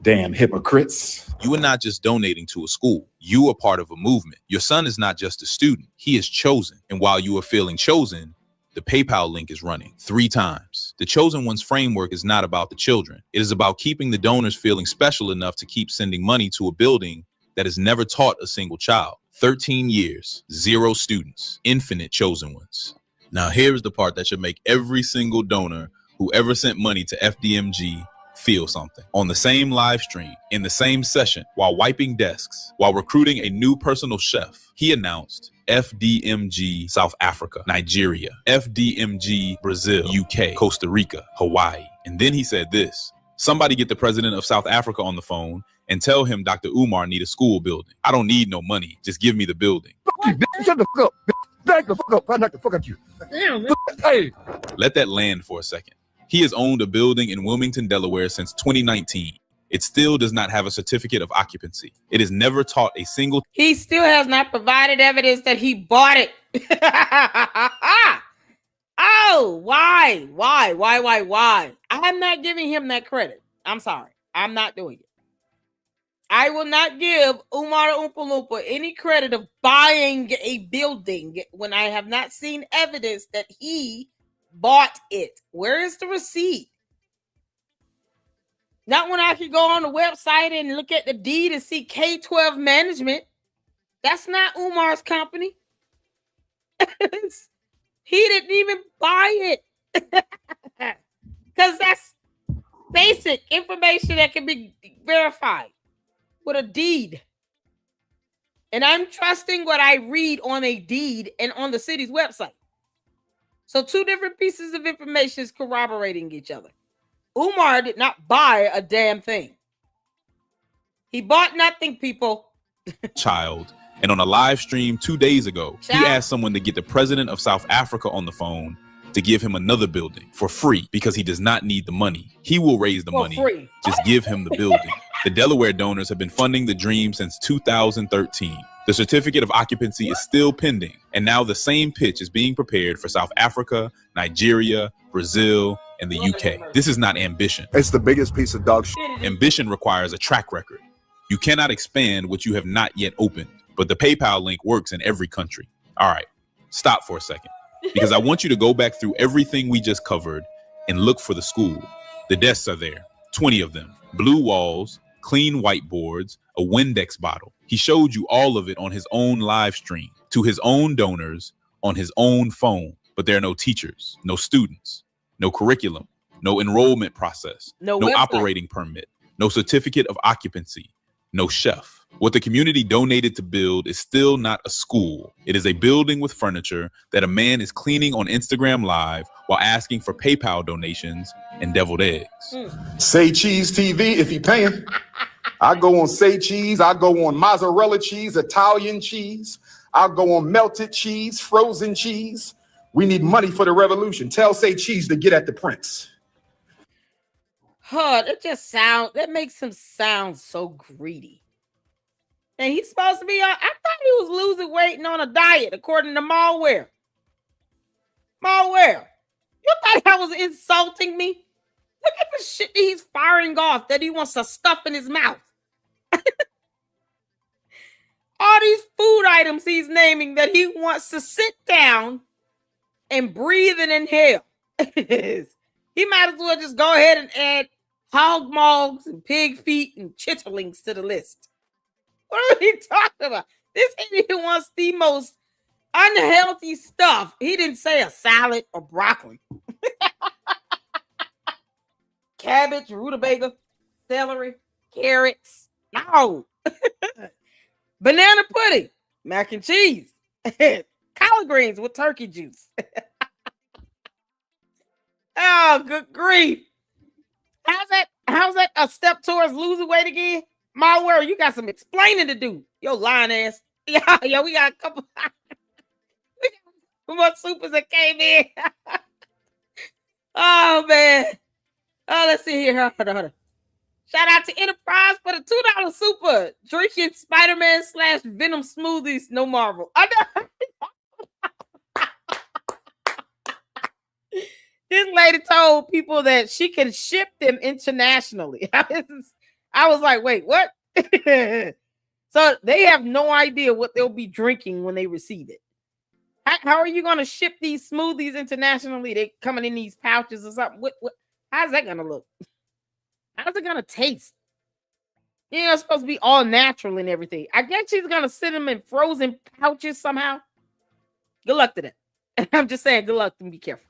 Damn hypocrites. You are not just donating to a school. You are part of a movement. Your son is not just a student. He is chosen. And while you are feeling chosen, the PayPal link is running 3 times. The Chosen Ones framework is not about the children. It is about keeping the donors feeling special enough to keep sending money to a building that has never taught a single child. 13 years, 0 students, infinite chosen ones. Now here's the part that should make every single donor who ever sent money to FDMG feel something. On the same live stream, in the same session, while wiping desks, while recruiting a new personal chef, he announced FDMG South Africa, Nigeria, FDMG Brazil, UK, Costa Rica, Hawaii. And then he said this: somebody get the president of South Africa on the phone and tell him Dr. Umar need a school building. I don't need no money. Just give me the building. Shut the fuck up. Back the fuck up. I knock the fuck at you. Hey. Let that land for a second. He has owned a building in Wilmington, Delaware since 2019. It still does not have a certificate of occupancy. It has never taught a single. He still has not provided evidence that he bought it. Oh, why? Why? I'm not giving him that credit. I'm sorry. I'm not doing it. I will not give Umar Oompa Loompa any credit of buying a building when I have not seen evidence that he bought it. Where is the receipt? Not when I can go on the website and look at the deed and see K-12 management. That's not Umar's company. He didn't even buy it. Because that's basic information that can be verified with a deed. And I'm trusting what I read on a deed and on the city's website. So two different pieces of information is corroborating each other. Umar did not buy a damn thing. He bought nothing, people. Child. And on a live stream 2 days ago, he asked someone to get the president of South Africa on the phone to give him another building for free because he does not need the money. He will raise the money. Free. Just give him the building. The Delaware donors have been funding the dream since 2013. The certificate of occupancy is still pending. And now the same pitch is being prepared for South Africa, Nigeria, Brazil, and the UK. This is not ambition. It's the biggest piece of dog shit. Ambition requires a track record. You cannot expand what you have not yet opened. But the PayPal link works in every country. All right, stop for a second. Because I want you to go back through everything we just covered and look for the school. The desks are there, 20 of them. Blue walls, clean whiteboards, a Windex bottle. He showed you all of it on his own live stream, to his own donors, on his own phone. But there are no teachers, no students, no curriculum, no enrollment process, no operating permit, no certificate of occupancy, no chef. What the community donated to build is still not a school. It is a building with furniture that a man is cleaning on Instagram Live while asking for PayPal donations and deviled eggs. Say Cheese TV if he paying. I go on Say Cheese. I go on mozzarella cheese, Italian cheese. I'll go on melted cheese, frozen cheese. We need money for the revolution. Tell Say Cheese to get at the prince. That makes him sound so greedy. And he's supposed to be on, I thought he was losing weight and on a diet, according to Malware. Malware, you thought that was insulting me? Look at the shit that he's firing off that he wants to stuff in his mouth. All these food items he's naming that he wants to sit down and breathe and inhale. He might as well just go ahead and add hog maws and pig feet and chitterlings to the list. What are we talking about? This idiot wants the most unhealthy stuff. He didn't say a salad or broccoli. Cabbage, rutabaga, celery, carrots. No. Banana pudding, mac and cheese, collard greens with turkey juice. Oh, good grief. How's that a step towards losing weight again? My word, you got some explaining to do. Yo, lying ass. Yeah, we got a couple more supers that came in. Oh, man. Oh, let's see here. Hold on. Shout out to Enterprise for the $2 super. Drinking Spider-Man / Venom smoothies. No Marvel. This lady told people that she can ship them internationally. I was like, wait, what? So they have no idea what they'll be drinking when they receive it. How are you going to ship these smoothies internationally? They coming in these pouches or something. What? How's that going to look? How's it going to taste? You know, it's supposed to be all natural and everything. I guess she's going to send them in frozen pouches somehow. Good luck to that. I'm just saying, good luck and be careful.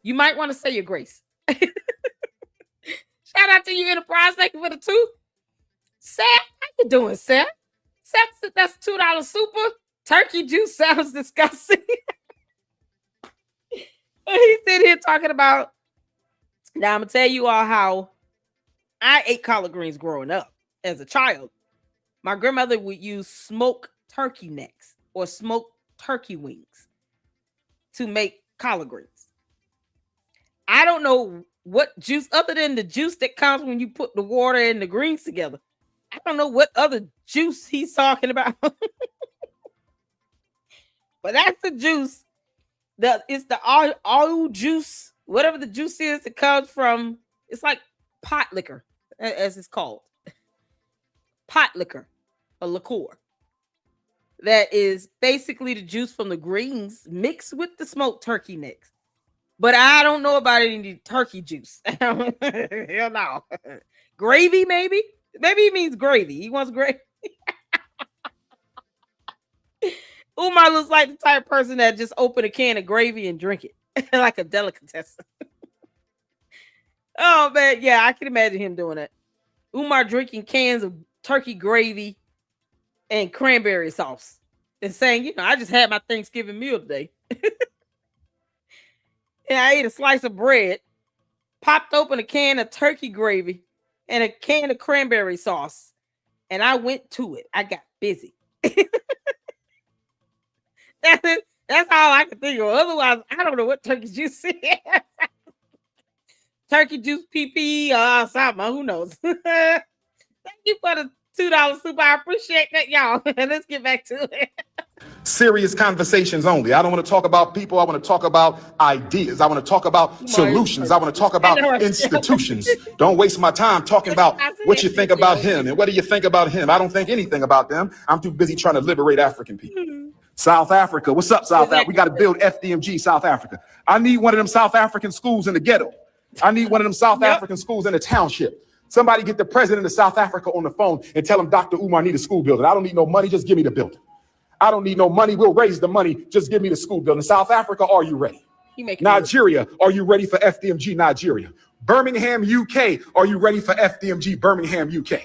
You might want to say your grace. Shout out to you, Enterprise. Thank you for the 2. Seth, how you doing, Seth? Seth, that's $2 super. Turkey juice sounds disgusting. He's sitting here talking about, now I'm going to tell you all how I ate collard greens growing up as a child. My grandmother would use smoked turkey necks or smoked turkey wings to make collard greens. I don't know what juice, other than the juice that comes when you put the water and the greens together. I don't know what other juice he's talking about. But that's the juice. It's the all juice, whatever the juice is that comes from, it's like pot liquor, as it's called. pot liquor, a liqueur. That is basically the juice from the greens mixed with the smoked turkey necks. But I don't know about any turkey juice. Hell no. Gravy, maybe? Maybe he means gravy. He wants gravy. Umar looks like the type of person that just open a can of gravy and drink it like a delicatessen. Oh, man. Yeah, I can imagine him doing that. Umar drinking cans of turkey gravy and cranberry sauce and saying, I just had my Thanksgiving meal today. And I ate a slice of bread, popped open a can of turkey gravy and a can of cranberry sauce, and I went to it. I got busy. That's it. That's all I can think of. Otherwise, I don't know what turkey juice is. Turkey juice, PP, or something. Who knows? Thank you for the $2 super. I appreciate that, y'all. Let's get back to it. Serious conversations only. I don't want to talk about people. I want to talk about ideas. I want to talk about solutions. I want to talk about institutions. Don't waste my time talking about what you think about him and what do you think about him. I don't think anything about them. I'm too busy trying to liberate African people. South Africa. What's up, South Africa? We got to build FDMG, South Africa. I need one of them South African schools in the ghetto. I need one of them South African schools in the township. Somebody get the president of South Africa on the phone and tell him Dr. Umar need a school building. I don't need no money. Just give me the building. I don't need no money. We'll raise the money. Just give me the school building. South Africa, are you ready? Nigeria, are you ready for FDMG, Nigeria? Birmingham, UK, are you ready for FDMG, Birmingham, UK?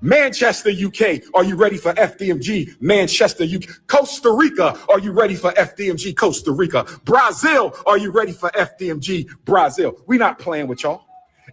Manchester, UK, are you ready for FDMG, Manchester, UK? Costa Rica, are you ready for FDMG, Costa Rica? Brazil, are you ready for FDMG, Brazil? We're not playing with y'all.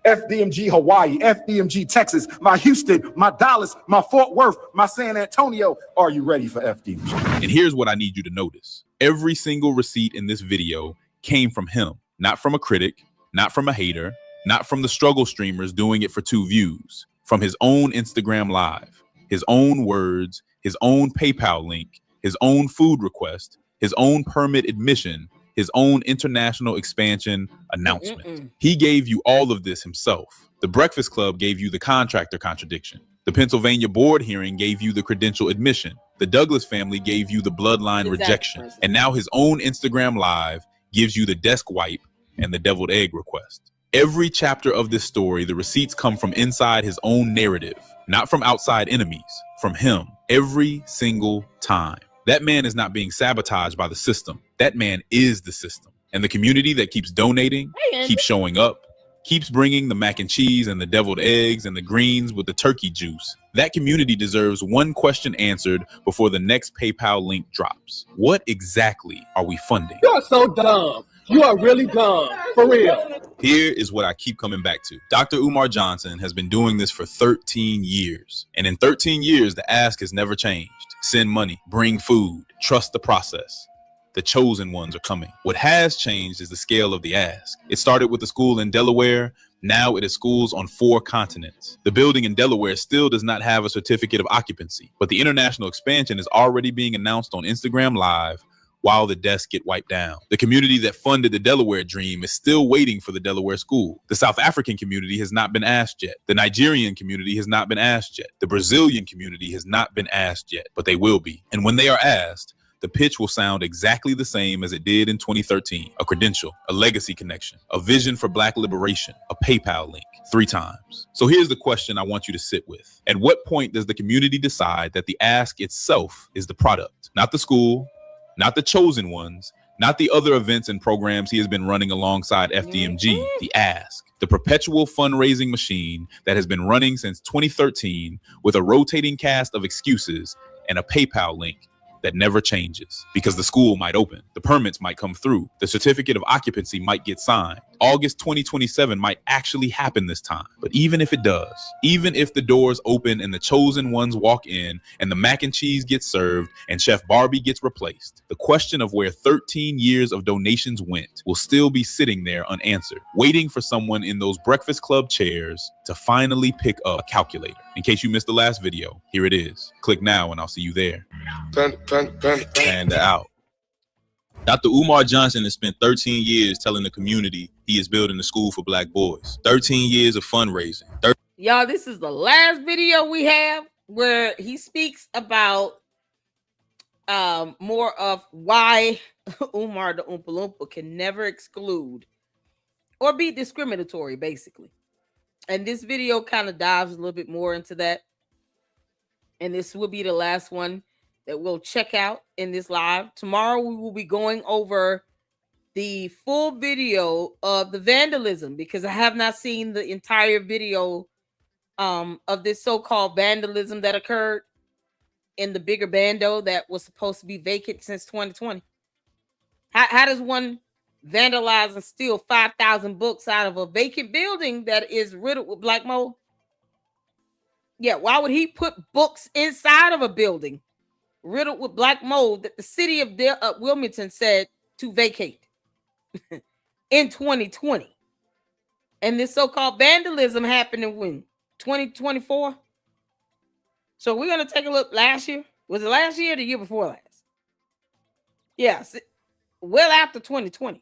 FDMG Hawaii, FDMG Texas, my Houston, my Dallas, my Fort Worth, my San Antonio. Are you ready for FDMG? And here's what I need you to notice. Every single receipt in this video came from him, not from a critic, not from a hater, not from the struggle streamers doing it for 2 views, from his own Instagram Live, his own words, his own PayPal link, his own food request, his own permit admission, his own international expansion announcement. He gave you all of this himself. The Breakfast Club gave you the contractor contradiction. The Pennsylvania board hearing gave you the credential admission. The Douglas family gave you the bloodline rejection. And now his own Instagram Live gives you the desk wipe and the deviled egg request. Every chapter of this story, the receipts come from inside his own narrative, not from outside enemies, from him, every single time. That man is not being sabotaged by the system. That man is the system. And the community that keeps donating, keeps showing up, keeps bringing the mac and cheese and the deviled eggs and the greens with the turkey juice. That community deserves one question answered before the next PayPal link drops. What exactly are we funding? You're so dumb. You are really dumb. For real. Here is what I keep coming back to. Dr. Umar Johnson has been doing this for 13 years. And in 13 years, the ask has never changed. Send money, bring food, trust the process. The chosen ones are coming. What has changed is the scale of the ask. It started with a school in Delaware. Now it is schools on 4 continents. The building in Delaware still does not have a certificate of occupancy, but the international expansion is already being announced on Instagram Live while the desks get wiped down. The community that funded the Delaware dream is still waiting for the Delaware school. The South African community has not been asked yet. The Nigerian community has not been asked yet. The Brazilian community has not been asked yet, but they will be. And when they are asked, the pitch will sound exactly the same as it did in 2013. A credential, a legacy connection, a vision for Black liberation, a PayPal link, 3 times. So here's the question I want you to sit with. At what point does the community decide that the ask itself is the product? Not the school, not the chosen ones, not the other events and programs he has been running alongside FDMG, the ask. The perpetual fundraising machine that has been running since 2013 with a rotating cast of excuses and a PayPal link that never changes, because the school might open, the permits might come through, the certificate of occupancy might get signed. August 2027 might actually happen this time. But even if it does, even if the doors open and the chosen ones walk in and the mac and cheese gets served and Chef Barbie gets replaced, the question of where 13 years of donations went will still be sitting there unanswered, waiting for someone in those Breakfast Club chairs to finally pick up a calculator. In case you missed the last video, here it is. Click now and I'll see you there. And out. Dr. Umar Johnson has spent 13 years telling the community he is building a school for Black boys. 13 years of fundraising. Y'all, this is the last video we have where he speaks about more of why Umar the Oompa Loompa can never exclude or be discriminatory, basically. And this video kind of dives a little bit more into that. And this will be the last one that we'll check out in this live. Tomorrow we will be going over the full video of the vandalism, because I have not seen the entire video of this so-called vandalism that occurred in the bigger bando that was supposed to be vacant since 2020. How does one vandalize and steal 5,000 books out of a vacant building that is riddled with black mold? Yeah, why would he put books inside of a building riddled with black mold that the city of Wilmington said to vacate in 2020? And this so-called vandalism happened in when? 2024? So we're going to take a look last year. Was it last year or the year before last? Yes, well after 2020,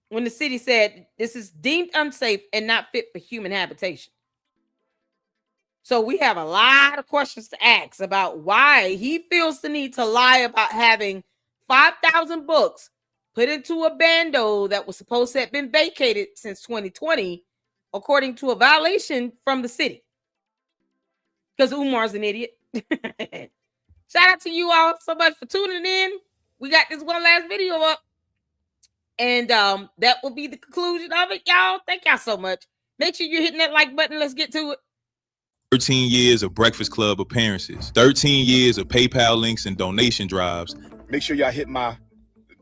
when the city said this is deemed unsafe and not fit for human habitation. So we have a lot of questions to ask about why he feels the need to lie about having 5,000 books put into a bando that was supposed to have been vacated since 2020, according to a violation from the city. Because Umar's an idiot. Shout out to you all so much for tuning in. We got this one last video up. And that will be the conclusion of it, y'all. Thank y'all so much. Make sure you're hitting that like button. Let's get to it. 13 years of Breakfast Club appearances, 13 years of PayPal links and donation drives. Make sure y'all hit my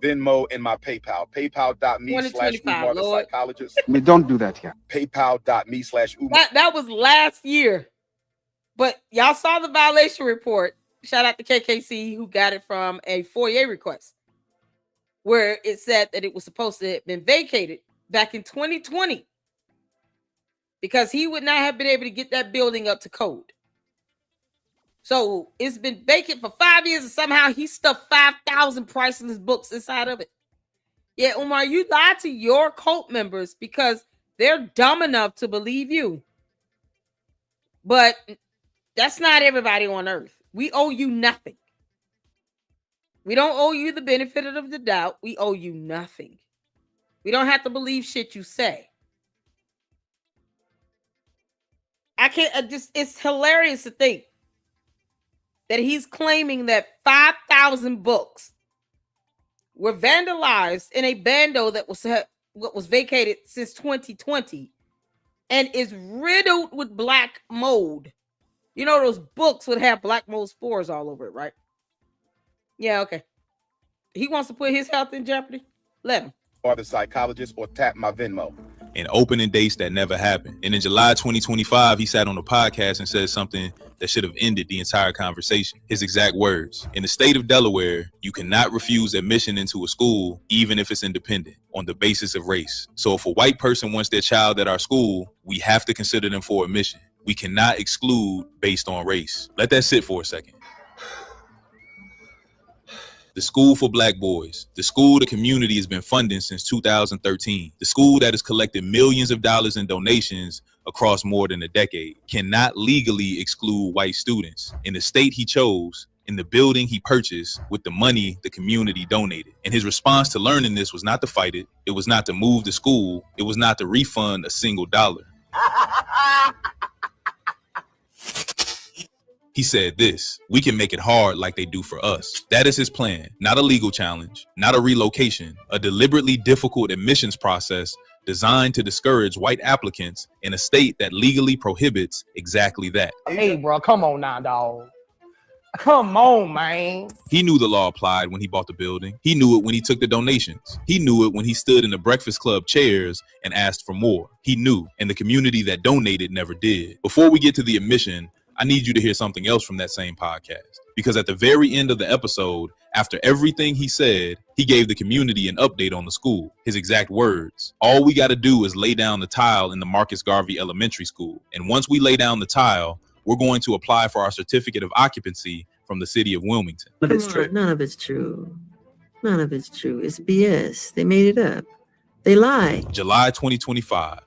Venmo and my PayPal. PayPal.me/Umar the psychologist. We don't do that here. PayPal.me/Umar. That was last year. But y'all saw the violation report. Shout out to KKC who got it from a FOIA request, where it said that it was supposed to have been vacated back in 2020 because he would not have been able to get that building up to code. So it's been vacant for 5 years and somehow he stuffed 5,000 priceless books inside of it. Yeah, Umar, you lied to your cult members because they're dumb enough to believe you. But that's not everybody on earth. We owe you nothing. We don't owe you the benefit of the doubt. We owe you nothing. We don't have to believe shit you say. I can't it's hilarious to think that he's claiming that 5,000 books were vandalized in a bando that was vacated since 2020 and is riddled with black mold. You know those books would have black mold spores all over it, right? Yeah, okay. He wants to put his health in jeopardy. Let him. Or the psychologist, or tap my Venmo. And opening dates that never happened. And in July 2025, he sat on a podcast and said something that should have ended the entire conversation. His exact words: in the state of Delaware, you cannot refuse admission into a school, even if it's independent, on the basis of race. So if a white person wants their child at our school, we have to consider them for admission. We cannot exclude based on race. Let that sit for a second. The School for Black Boys, the school the community has been funding since 2013, the school that has collected millions of dollars in donations across more than a decade, cannot legally exclude white students in the state he chose, in the building he purchased with the money the community donated. And his response to learning this was not to fight it. It was not to move the school. It was not to refund a single dollar. He said this: we can make it hard like they do for us. That is his plan, not a legal challenge, not a relocation, a deliberately difficult admissions process designed to discourage white applicants in a state that legally prohibits exactly that. Hey, bro, come on now, dog. Come on, man. He knew the law applied when he bought the building. He knew it when he took the donations. He knew it when he stood in the Breakfast Club chairs and asked for more. He knew, and the community that donated never did. Before we get to the admission, I need you to hear something else from that same podcast, because at the very end of the episode, after everything he said, he gave the community an update on the school. His exact words: all we got to do is lay down the tile in the Marcus Garvey Elementary School. And once we lay down the tile, we're going to apply for our certificate of occupancy from the city of Wilmington. None of it's true. None of it's true. It's BS. They made it up. They lie. July 2025.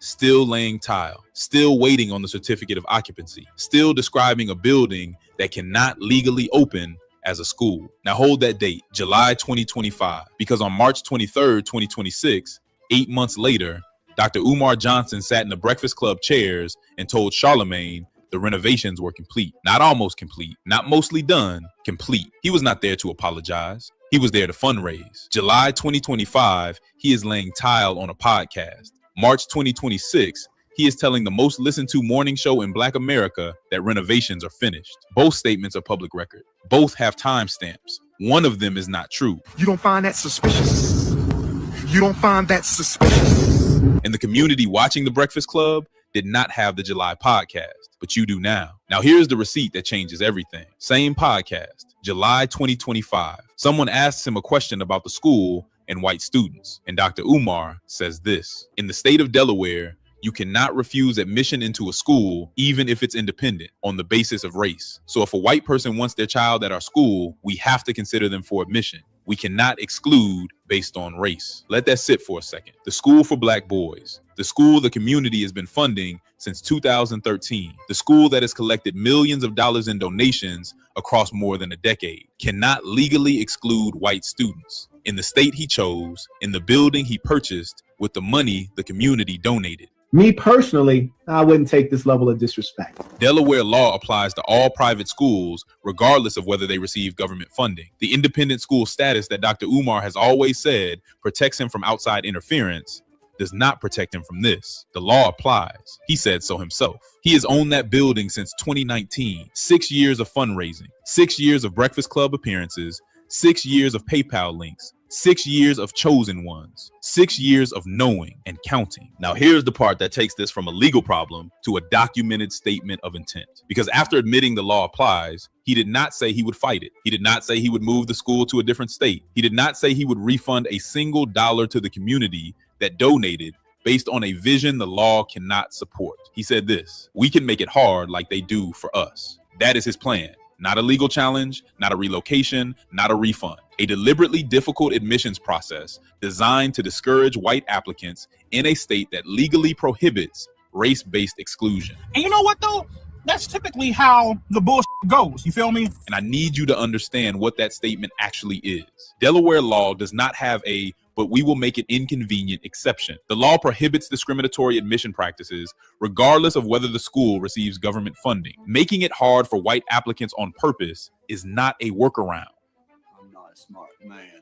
still laying tile, still waiting on the certificate of occupancy, still describing a building that cannot legally open as a school. Now hold that date, July 2025, because on March 23rd, 2026, 8 months later, Dr. Umar Johnson sat in the Breakfast Club chairs and told Charlemagne the renovations were complete. Not almost complete, not mostly done, complete. He was not there to apologize. He was there to fundraise. July 2025, he is laying tile on a podcast. March 2026, he is telling the most listened to morning show in Black America that renovations are finished. Both statements are public record. Both have timestamps. One of them is not true. You don't find that suspicious? You don't find that suspicious? And the community watching the Breakfast Club did not have the July podcast, but you do now. Now here's the receipt that changes everything. Same podcast, July 2025. Someone asks him a question about the school and white students, and Dr. Umar says this: in the state of Delaware, you cannot refuse admission into a school, even if it's independent, on the basis of race. So if a white person wants their child at our school, we have to consider them for admission. We cannot exclude based on race. Let that sit for a second. The School for Black Boys, the school the community has been funding since 2013, the school that has collected millions of dollars in donations across more than a decade, cannot legally exclude white students in the state he chose, in the building he purchased, with the money the community donated. Me personally, I wouldn't take this level of disrespect. Delaware law applies to all private schools, regardless of whether they receive government funding. The independent school status that Dr. Umar has always said protects him from outside interference does not protect him from this. The law applies. He said so himself. He has owned that building since 2019. 6 years of fundraising, 6 years of Breakfast Club appearances, 6 years of PayPal links, 6 years of chosen ones, 6 years of knowing and counting. Now here's the part that takes this from a legal problem to a documented statement of intent. Because after admitting the law applies, he did not say he would fight it. He did not say he would move the school to a different state. He did not say he would refund a single dollar to the community that donated based on a vision the law cannot support. He said this: we can make it hard like they do for us. That is his plan. Not a legal challenge, not a relocation, not a refund. A deliberately difficult admissions process designed to discourage white applicants in a state that legally prohibits race-based exclusion. And you know what though? That's typically how the bullshit goes. You feel me? And I need you to understand what that statement actually is. Delaware law does not have a "but we will make it inconvenient" exception. The law prohibits discriminatory admission practices regardless of whether the school receives government funding. Making it hard for white applicants on purpose is not a workaround. I'm not a smart man.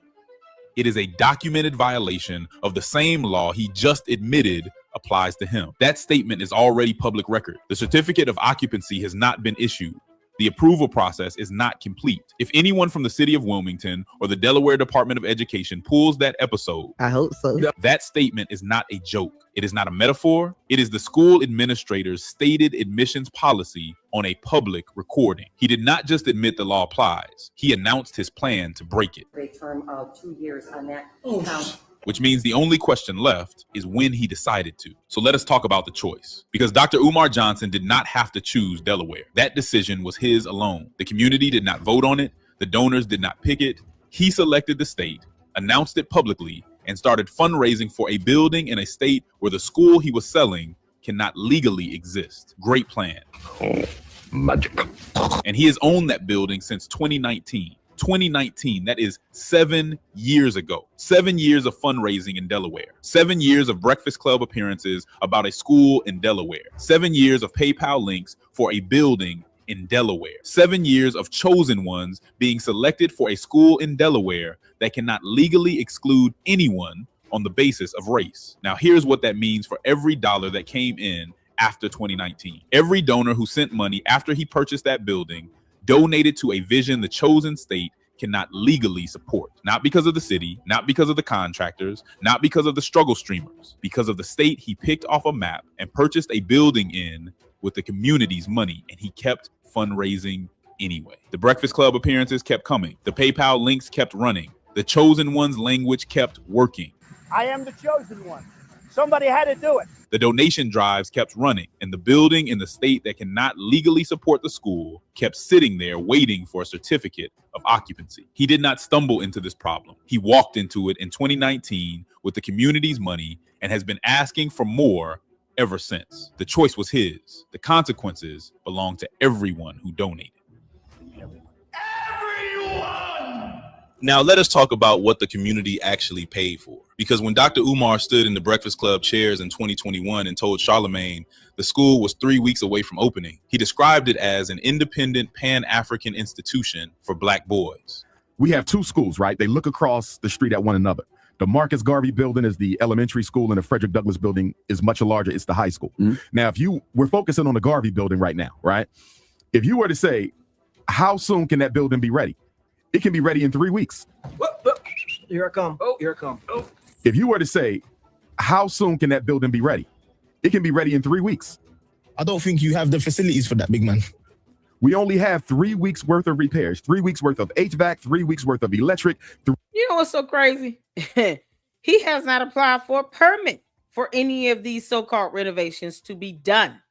It is a documented violation of the same law he just admitted applies to him. That statement is already public record. The certificate of occupancy has not been issued. The approval process is not complete. If anyone from the city of Wilmington or the Delaware Department of Education pulls that episode, I hope so. That statement is not a joke. It is not a metaphor. It is the school administrator's stated admissions policy on a public recording. He did not just admit the law applies. He announced his plan to break it. A term of 2 years on that count. Which means the only question left is when he decided to. So let us talk about the choice. Because Dr. Umar Johnson did not have to choose Delaware. That decision was his alone. The community did not vote on it. The donors did not pick it. He selected the state, announced it publicly, and started fundraising for a building in a state where the school he was selling cannot legally exist. Great plan. Oh, magic. And he has owned that building since 2019. 2019, that is 7 years ago. 7 years of fundraising in Delaware. 7 years of Breakfast Club appearances about a school in Delaware. 7 years of PayPal links for a building in Delaware. 7 years of chosen ones being selected for a school in Delaware that cannot legally exclude anyone on the basis of race. Now, here's what that means for every dollar that came in after 2019. Every donor who sent money after he purchased that building donated to a vision the chosen state cannot legally support. Not because of the city, not because of the contractors, not because of the struggle streamers, because of the state he picked off a map and purchased a building in with the community's money, and he kept fundraising anyway. The Breakfast Club appearances kept coming. The PayPal links kept running. The chosen one's language kept working. I am the chosen one. Somebody had to do it. The donation drives kept running, and the building in the state that cannot legally support the school kept sitting there waiting for a certificate of occupancy. He did not stumble into this problem. He walked into it in 2019 with the community's money and has been asking for more ever since. The choice was his. The consequences belong to everyone who donated. Now, let us talk about what the community actually paid for. Because when Dr. Umar stood in the Breakfast Club chairs in 2021 and told Charlemagne the school was 3 weeks away from opening, he described it as an independent Pan-African institution for Black boys. We have two schools, right? They look across the street at one another. The Marcus Garvey building is the elementary school, and the Frederick Douglass building is much larger. It's the high school. Now, we're focusing on the Garvey building right now, right? If you were to say, how soon can that building be ready? It can be ready in 3 weeks. Here I come. Oh, here I come. Oh. If you were to say, how soon can that building be ready? It can be ready in 3 weeks. I don't think you have the facilities for that, big man. We only have 3 weeks worth of repairs, 3 weeks worth of HVAC, 3 weeks worth of electric. You know what's so crazy? He has not applied for a permit for any of these so-called renovations to be done.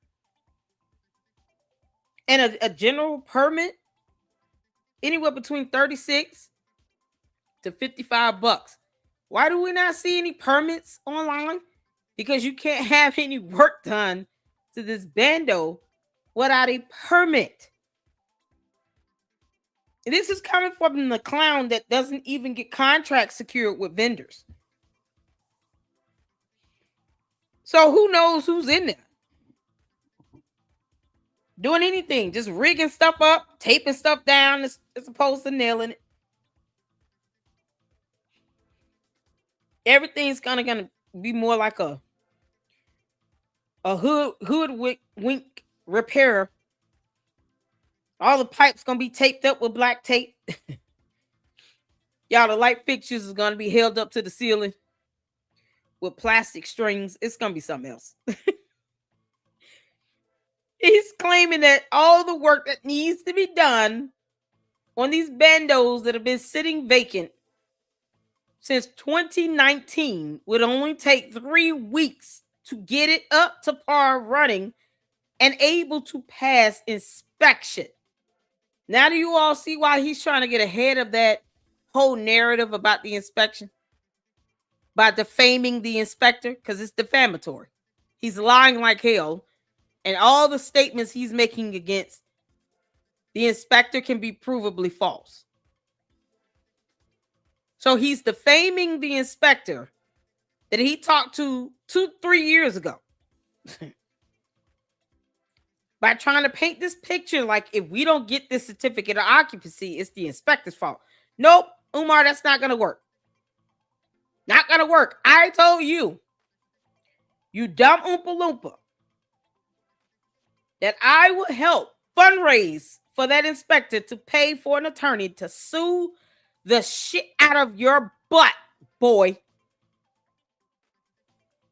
And a general permit, anywhere between 36 to 55 bucks. Why do we not see any permits online? Because you can't have any work done to this bando without a permit. And this is coming from the clown that doesn't even get contracts secured with vendors. So who knows who's in there? Doing anything, just rigging stuff up, taping stuff down as opposed to nailing it. Everything's gonna be more like a hoodwink repair. All the pipes gonna be taped up with black tape. Y'all, the light fixtures is gonna be held up to the ceiling with plastic strings. It's gonna be something else. He's claiming that all the work that needs to be done on these bandos that have been sitting vacant since 2019 would only take 3 weeks to get it up to par running and able to pass inspection. Now do you all see why he's trying to get ahead of that whole narrative about the inspection? By defaming the inspector, because it's defamatory. He's lying like hell. And all the statements he's making against the inspector can be provably false. So he's defaming the inspector that he talked to 2-3 years ago by trying to paint this picture like if we don't get this certificate of occupancy, it's the inspector's fault. Nope, Umar, that's not going to work. Not going to work. I told you, you dumb Oompa Loompa, that I will help fundraise for that inspector to pay for an attorney to sue the shit out of your butt, boy.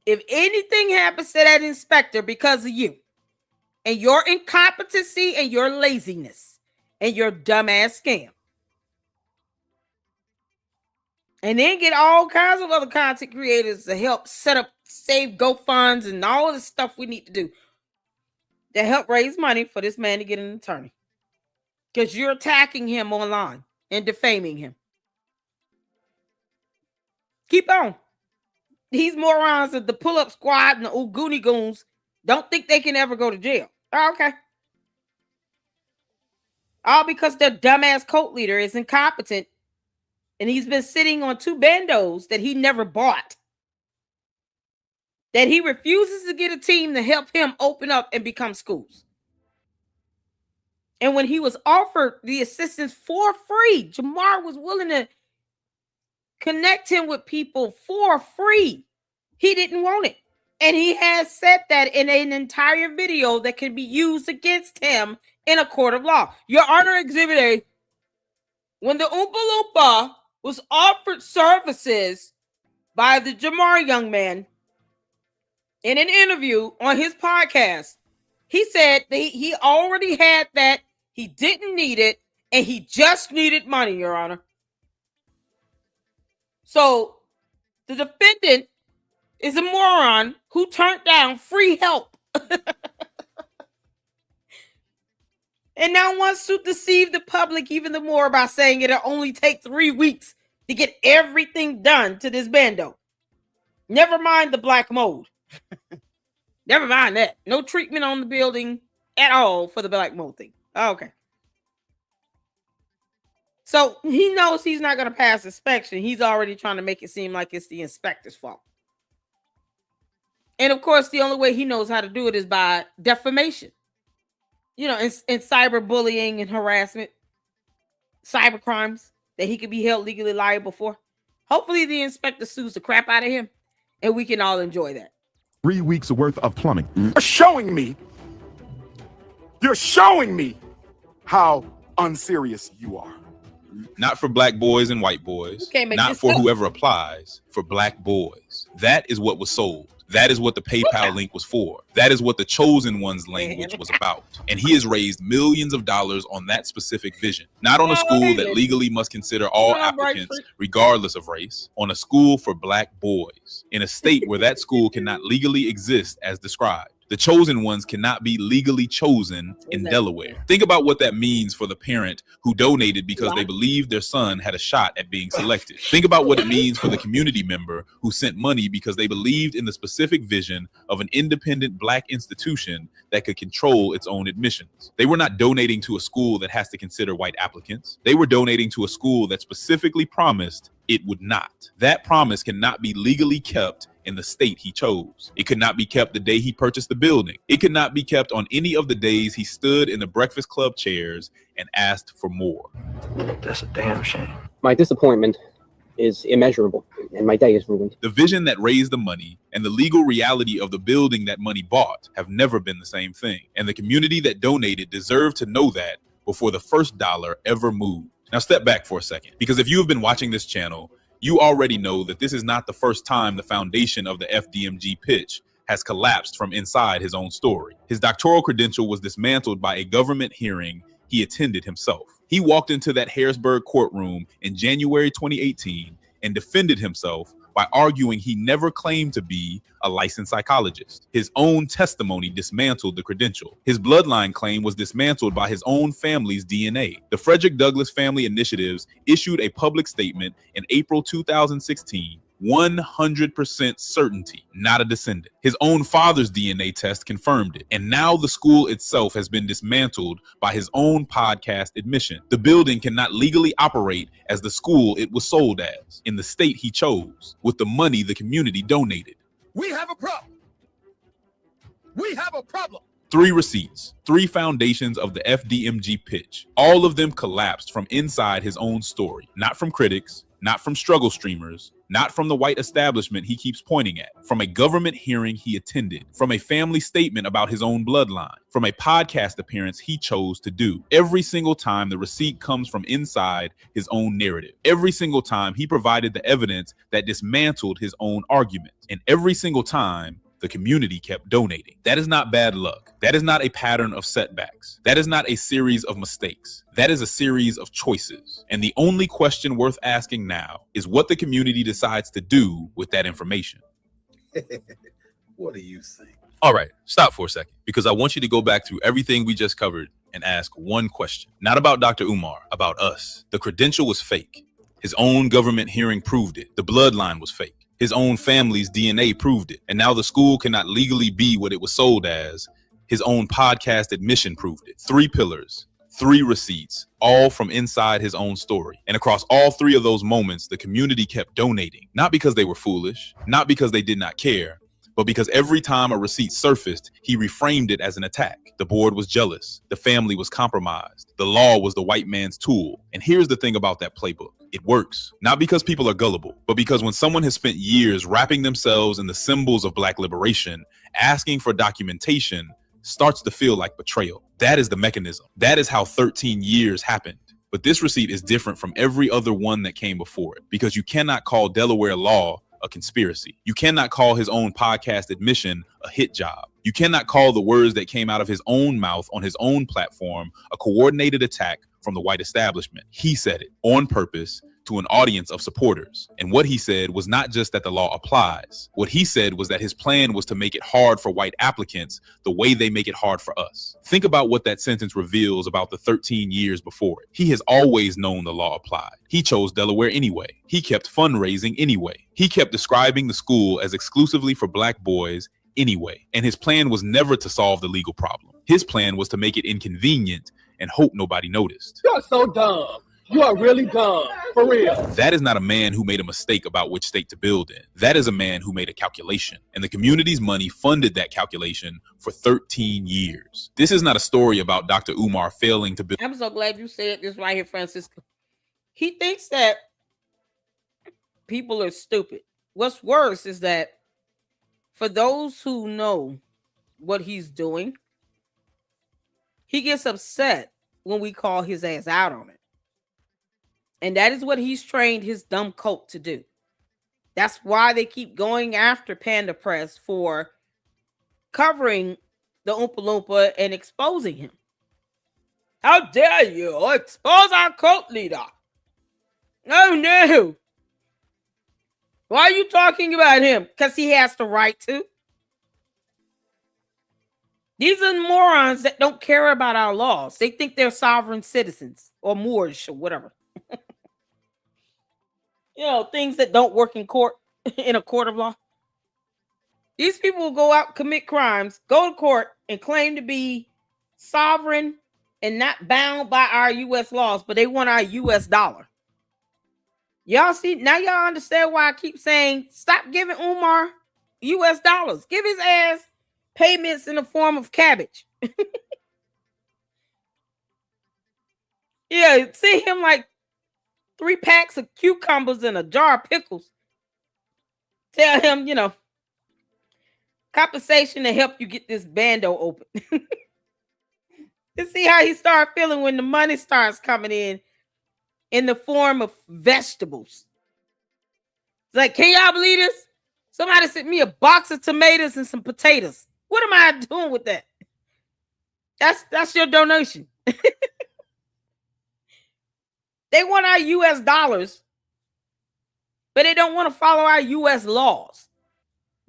If anything happens to that inspector because of you and your incompetency and your laziness and your dumbass scam, and then get all kinds of other content creators to help set up, save GoFunds and all the stuff we need to do to help raise money for this man to get an attorney. Because you're attacking him online and defaming him. Keep on. These morons of the pull-up squad and the Uguni goons don't think they can ever go to jail. Oh, okay. All because their dumbass cult leader is incompetent and he's been sitting on 2 bandos that he never bought. That he refuses to get a team to help him open up and become schools. And when he was offered the assistance for free, Jamar was willing to connect him with people for free. He didn't want it. And he has said that in an entire video that can be used against him in a court of law. Your Honor, Exhibit A, when the Oompa Loompa was offered services by the Jamar young man in an interview on his podcast, he said that he already had that, he didn't need it, and he just needed money, Your Honor. So the defendant is a moron who turned down free help and now wants to deceive the public even the more by saying it'll only take 3 weeks to get everything done to this bando. Never mind the black mold. Never mind that. No treatment on the building at all for the black mold thing. Okay. So he knows he's not going to pass inspection. He's already trying to make it seem like it's the inspector's fault. And of course, the only way he knows how to do it is by defamation. You know, in cyberbullying and harassment, cyber crimes that he could be held legally liable for. Hopefully the inspector sues the crap out of him and we can all enjoy that. 3 weeks worth of plumbing. You're showing me how unserious you are. Not for black boys and white boys. Not for whoever applies. For black boys. That is what was sold. That is what the PayPal link was for. That is what the Chosen One's language was about. And he has raised millions of dollars on that specific vision. Not on a school that legally must consider all applicants regardless of race. On a school for black boys. In a state where that school cannot legally exist as described. The chosen ones cannot be legally chosen in Delaware. Think about what that means for the parent who donated because they believed their son had a shot at being selected. Think about what it means for the community member who sent money because they believed in the specific vision of an independent black institution that could control its own admissions. They were not donating to a school that has to consider white applicants. They were donating to a school that specifically promised it would not. That promise cannot be legally kept in the state he chose. It could not be kept the day he purchased the building. It could not be kept on any of the days he stood in the Breakfast Club chairs and asked for more. That's a damn shame. My disappointment is immeasurable, and my day is ruined. The vision that raised the money and the legal reality of the building that money bought have never been the same thing. And the community that donated deserved to know that before the first dollar ever moved. Now step back for a second, because if you have been watching this channel, you already know that this is not the first time the foundation of the FDMG pitch has collapsed from inside his own story. His doctoral credential was dismantled by a government hearing he attended himself. He walked into that Harrisburg courtroom in January 2018 and defended himself by arguing he never claimed to be a licensed psychologist. His own testimony dismantled the credential. His bloodline claim was dismantled by his own family's DNA. The Frederick Douglass Family Initiatives issued a public statement in April 2016, 100% certainty, not a descendant. His own father's DNA test confirmed it. And now the school itself has been dismantled by his own podcast admission. The building cannot legally operate as the school it was sold as, in the state he chose, with the money the community donated. We have a problem. We have a problem. 3 receipts, 3 foundations of the FDMG pitch. All of them collapsed from inside his own story, not from critics, not from struggle streamers, not from the white establishment he keeps pointing at, from a government hearing he attended, from a family statement about his own bloodline, from a podcast appearance he chose to do. Every single time the receipt comes from inside his own narrative. Every single time he provided the evidence that dismantled his own argument. And every single time the community kept donating. That is not bad luck. That is not a pattern of setbacks. That is not a series of mistakes. That is a series of choices. And the only question worth asking now is what the community decides to do with that information. What do you think? All right, stop for a second, because I want you to go back through everything we just covered and ask one question. Not about Dr. Umar, about us. The credential was fake. His own government hearing proved it. The bloodline was fake. His own family's DNA proved it. And now the school cannot legally be what it was sold as. His own podcast admission proved it. 3 pillars, 3 receipts, all from inside his own story. And across all 3 of those moments, the community kept donating, not because they were foolish, not because they did not care, but because every time a receipt surfaced, he reframed it as an attack. The board was jealous. The family was compromised. The law was the white man's tool. And here's the thing about that playbook. It works. Not because people are gullible, but because when someone has spent years wrapping themselves in the symbols of black liberation, asking for documentation starts to feel like betrayal. That is the mechanism. That is how 13 years happened. But this receipt is different from every other one that came before it, because you cannot call Delaware law a conspiracy. You cannot call his own podcast admission a hit job. You cannot call the words that came out of his own mouth on his own platform a coordinated attack from the white establishment. He said it on purpose to an audience of supporters. And what he said was not just that the law applies. What he said was that his plan was to make it hard for white applicants the way they make it hard for us. Think about what that sentence reveals about the 13 years before it. He has always known the law applied. He chose Delaware anyway. He kept fundraising anyway. He kept describing the school as exclusively for black boys anyway. And his plan was never to solve the legal problem. His plan was to make it inconvenient and hope nobody noticed. You're so dumb. You are really dumb. For real. That is not a man who made a mistake about which state to build in. That is a man who made a calculation. And the community's money funded that calculation for 13 years. This is not a story about Dr. Umar failing to build. I'm so glad you said this right here, Francisco. He thinks that people are stupid. What's worse is that for those who know what he's doing, he gets upset when we call his ass out on it. And that is what he's trained his dumb cult to do. That's why they keep going after Panda Press for covering the Oompa Loompa and exposing him. How dare you expose our cult leader? Oh no. Why are you talking about him? Because he has the right to. These are morons that don't care about our laws. They think they're sovereign citizens or Moorish or whatever. You know, things that don't work in court, in a court of law. These people will go out, commit crimes, go to court, and claim to be sovereign and not bound by our U.S. laws, but they want our U.S. dollar. Y'all see, now y'all understand why I keep saying, stop giving Umar U.S. dollars. Give his ass payments in the form of cabbage. Yeah, see him like 3 packs of cucumbers and a jar of pickles. Tell him, you know, compensation to help you get this bando open. To see how he starts feeling when the money starts coming in the form of vegetables. It's like, can y'all believe this? Somebody sent me a box of tomatoes and some potatoes. What am I doing with that? That's your donation. They want our U.S. dollars, but they don't want to follow our U.S. laws.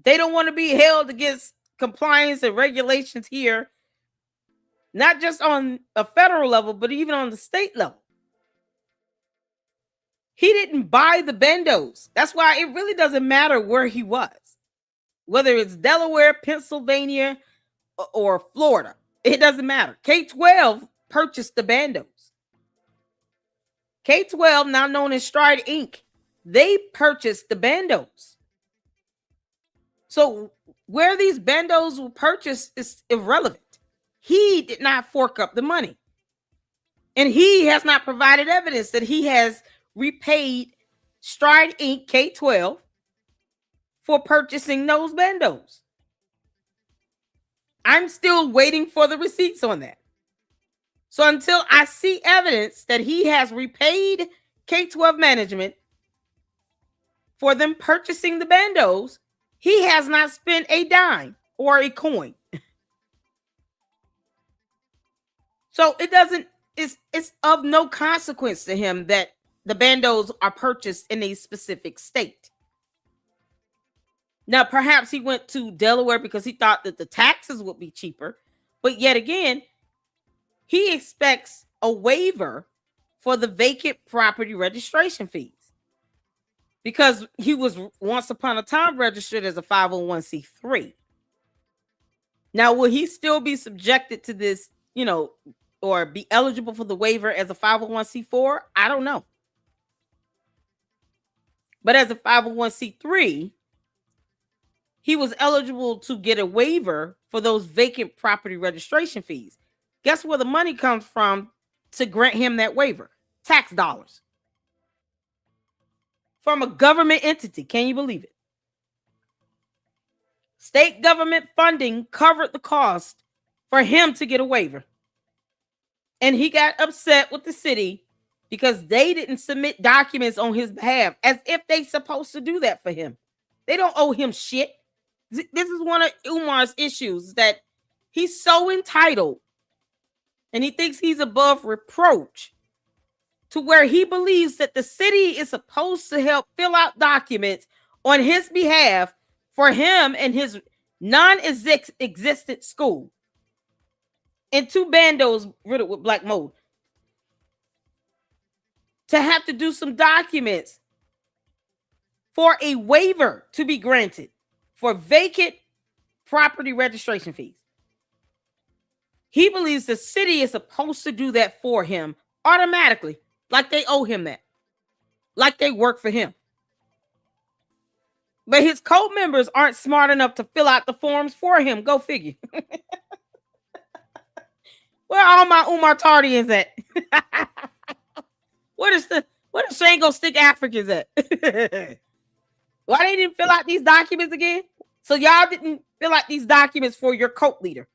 They don't want to be held against compliance and regulations here, not just on a federal level, but even on the state level. He didn't buy the bendos. That's why it really doesn't matter where he was, whether it's Delaware, Pennsylvania, or Florida. It doesn't matter. K-12 purchased the bandos. K-12, now known as Stride Inc., they purchased the bandos. So where these bandos were purchased is irrelevant. He did not fork up the money. And he has not provided evidence that he has repaid Stride Inc. K-12 for purchasing those bandos. I'm still waiting for the receipts on that. So until I see evidence that he has repaid K-12 management for them purchasing the bandos, he has not spent a dime or a coin. So it's of no consequence to him that the bandos are purchased in a specific state. Now, perhaps he went to Delaware because he thought that the taxes would be cheaper. But yet again, he expects a waiver for the vacant property registration fees because he was once upon a time registered as a 501c3. Now, will he still be subjected to this, you know, or be eligible for the waiver as a 501c4? I don't know. But as a 501c3, he was eligible to get a waiver for those vacant property registration fees. Guess where the money comes from to grant him that waiver? Tax dollars. From a government entity. Can you believe it? State government funding covered the cost for him to get a waiver. And he got upset with the city because they didn't submit documents on his behalf, as if they're supposed to do that for him. They don't owe him shit. This is one of Umar's issues, that he's so entitled and he thinks he's above reproach to where he believes that the city is supposed to help fill out documents on his behalf for him and his non-existent school and 2 bandos riddled with black mold to have to do some documents for a waiver to be granted for vacant property registration fees. He believes the city is supposed to do that for him automatically, like they owe him that, like they work for him. But his cult members aren't smart enough to fill out the forms for him. Go figure. Where all my Umar Tardians at? Where the Shango Stick Africans at? Why they didn't fill out these documents again? So y'all didn't fill out these documents for your cult leader.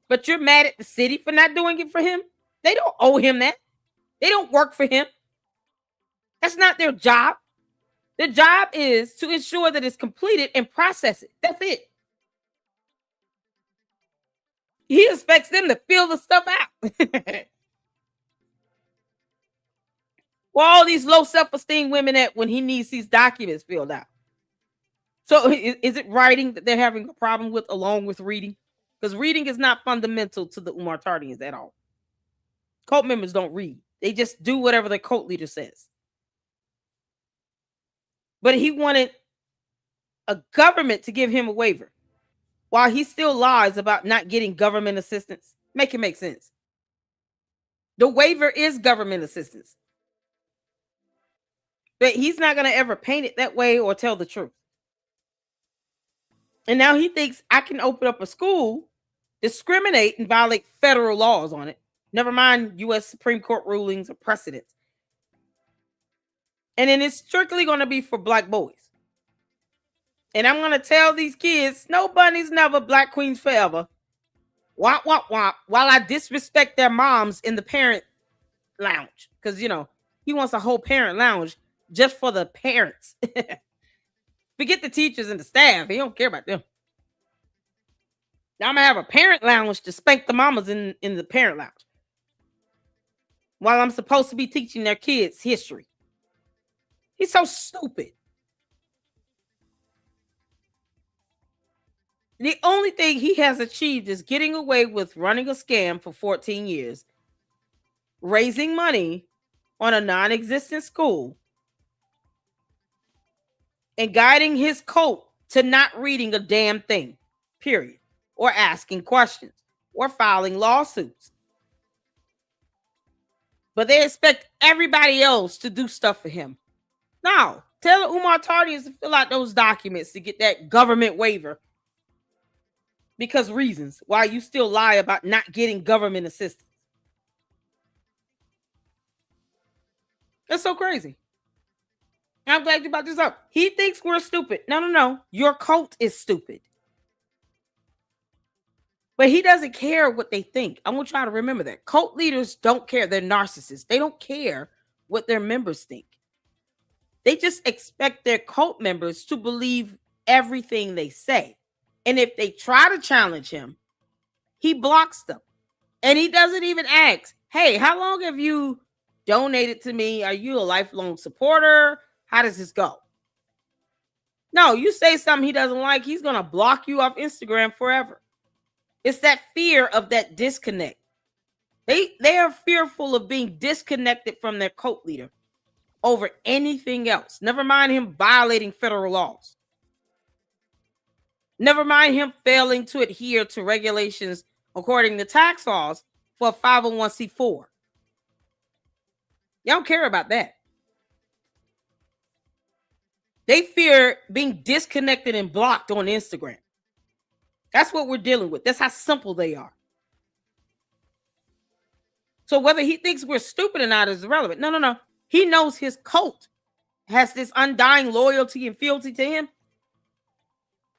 But you're mad at the city for not doing it for him? They don't owe him that. They don't work for him. That's not their job. Their job is to ensure that it's completed and process it. That's it. He expects them to fill the stuff out. Where all these low self-esteem women at when he needs these documents filled out? So is it writing that they're having a problem with along with reading? Because reading is not fundamental to the Umar Tardians at all. Cult members don't read. They just do whatever their cult leader says. But he wanted a government to give him a waiver while he still lies about not getting government assistance. Make it make sense. The waiver is government assistance. But he's not going to ever paint it that way or tell the truth. And now he thinks I can open up a school, discriminate, and violate federal laws on it. Never mind U.S. Supreme Court rulings or precedents. And then it's strictly going to be for black boys. And I'm going to tell these kids, no bunnies never, black queens forever. Wop, wop, wop. While I disrespect their moms in the parent lounge. Because, he wants a whole parent lounge just for the parents. Forget the teachers and the staff. He don't care about them. Now I'm going to have a parent lounge to spank the mamas in the parent lounge. While I'm supposed to be teaching their kids history. He's so stupid. The only thing he has achieved is getting away with running a scam for 14 years, raising money on a non-existent school, and guiding his cult to not reading a damn thing, period, or asking questions, or filing lawsuits. But they expect everybody else to do stuff for him. No, tell the Umar Tardians to fill out those documents to get that government waiver. Because reasons why you still lie about not getting government assistance. That's so crazy. I'm glad you brought this up. He thinks we're stupid. No. Your cult is stupid. But he doesn't care what they think. I want y'all to remember that. Cult leaders don't care. They're narcissists. They don't care what their members think. They just expect their cult members to believe everything they say. And if they try to challenge him, he blocks them. And he doesn't even ask, hey, how long have you donated to me? Are you a lifelong supporter? How does this go? No, you say something he doesn't like, he's going to block you off Instagram forever. It's that fear of that disconnect. They are fearful of being disconnected from their cult leader over anything else. Never mind him violating federal laws. Never mind him failing to adhere to regulations according to tax laws for a 501c4. Y'all don't care about that. They fear being disconnected and blocked on Instagram. That's what we're dealing with. That's how simple they are. So whether he thinks we're stupid or not is irrelevant. No. He knows his cult has this undying loyalty and fealty to him.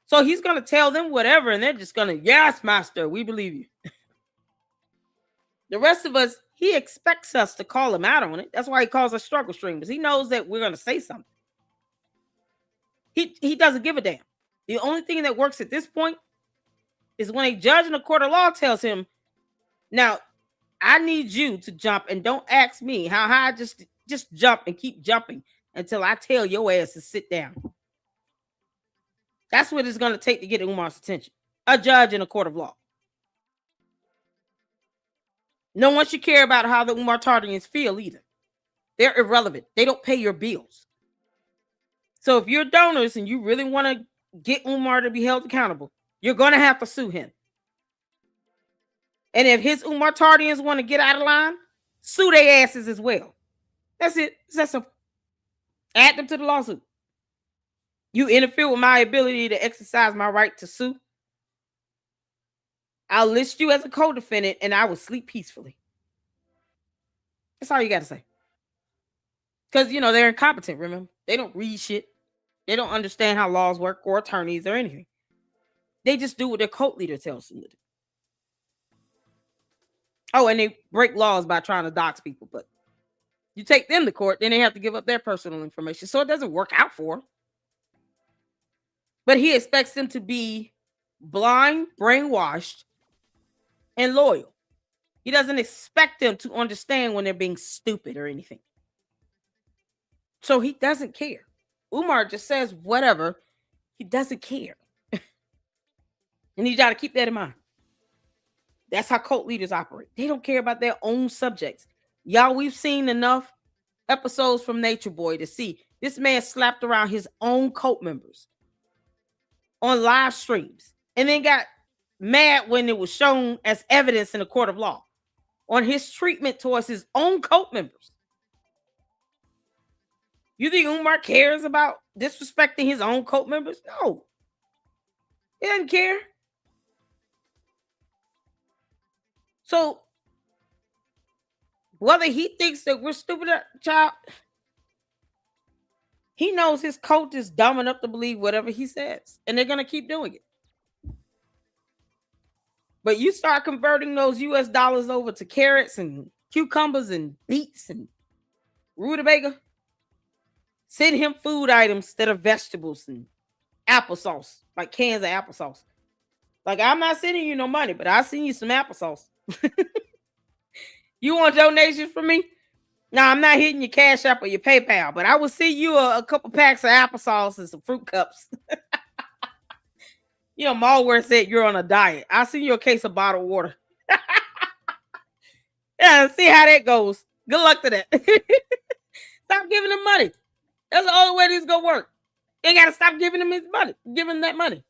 So he's going to tell them whatever, and they're just going to, yes, master, we believe you. The rest of us, he expects us to call him out on it. That's why he calls us struggle streamers. He knows that we're going to say something. He doesn't give a damn. The only thing that works at this point is when a judge in a court of law tells him, now, I need you to jump, and don't ask me how high, just jump and keep jumping until I tell your ass to sit down. That's what it's going to take to get Umar's attention. A judge in a court of law. No one should care about how the Umar Tardians feel either. They're irrelevant. They don't pay your bills. So if you're donors and you really want to get Umar to be held accountable, You're going to have to sue him. And if his Umar Tardians want to get out of line, sue their asses as well. That's it. It's that simple. Add them to the lawsuit. You interfere with my ability to exercise my right to sue, I'll list you as a co-defendant and I will sleep peacefully. That's all you got to say. Because, they're incompetent, remember? They don't read shit. They don't understand how laws work or attorneys or anything. They just do what their cult leader tells them to do. Oh, and they break laws by trying to dox people. But you take them to court, then they have to give up their personal information. So it doesn't work out for them. But he expects them to be blind, brainwashed, and loyal. He doesn't expect them to understand when they're being stupid or anything. So he doesn't care. Umar just says whatever. He doesn't care. And you got to keep that in mind. That's how cult leaders operate. They don't care about their own subjects. Y'all, we've seen enough episodes from Nature Boy to see this man slapped around his own cult members on live streams and then got mad when it was shown as evidence in a court of law on his treatment towards his own cult members. You think Umar cares about disrespecting his own cult members? No. He doesn't care. So, whether he thinks that we're stupid, child, he knows his cult is dumb enough to believe whatever he says, and they're going to keep doing it. But you start converting those US dollars over to carrots and cucumbers and beets and rutabaga, send him food items instead of vegetables and applesauce, like cans of applesauce. Like, I'm not sending you no money, but I'll send you some applesauce. You want donations from me? No, I'm not hitting your Cash App or your PayPal, but I will send you a couple packs of applesauce and some fruit cups. Malware said you're on a diet. I'll send you a case of bottled water. Yeah, see how that goes. Good luck to that. Stop giving him money. That's the only way this is going to work. You got to stop giving him his money. Give him that money.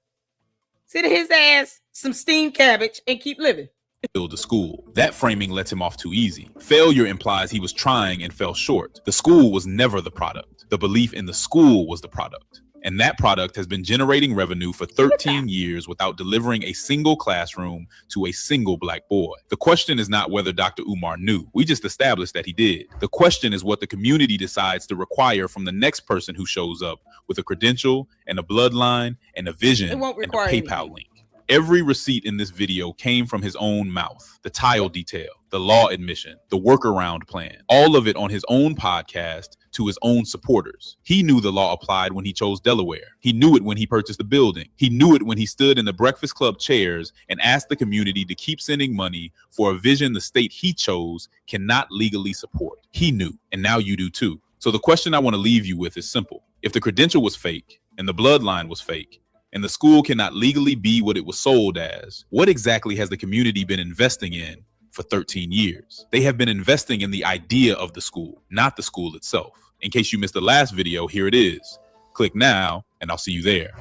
Send his ass some steamed cabbage and keep living. Build a school. That framing lets him off too easy. Failure implies he was trying and fell short. The school was never the product. The belief in the school was the product. And that product has been generating revenue for 13 years without delivering a single classroom to a single black boy. The question is not whether Dr. Umar knew. We just established that he did. The question is what the community decides to require from the next person who shows up with a credential and a bloodline and a vision and a PayPal link. Every receipt in this video came from his own mouth. The tile detail, the law admission, the workaround plan, all of it on his own podcast to his own supporters. He knew the law applied when he chose Delaware. He knew it when he purchased the building. He knew it when he stood in the Breakfast Club chairs and asked the community to keep sending money for a vision the state he chose cannot legally support. He knew, and now you do too. So the question I want to leave you with is simple. If the credential was fake and the bloodline was fake, and the school cannot legally be what it was sold as, what exactly has the community been investing in for 13 years? They have been investing in the idea of the school, not the school itself. In case you missed the last video, here it is. Click now, and I'll see you there.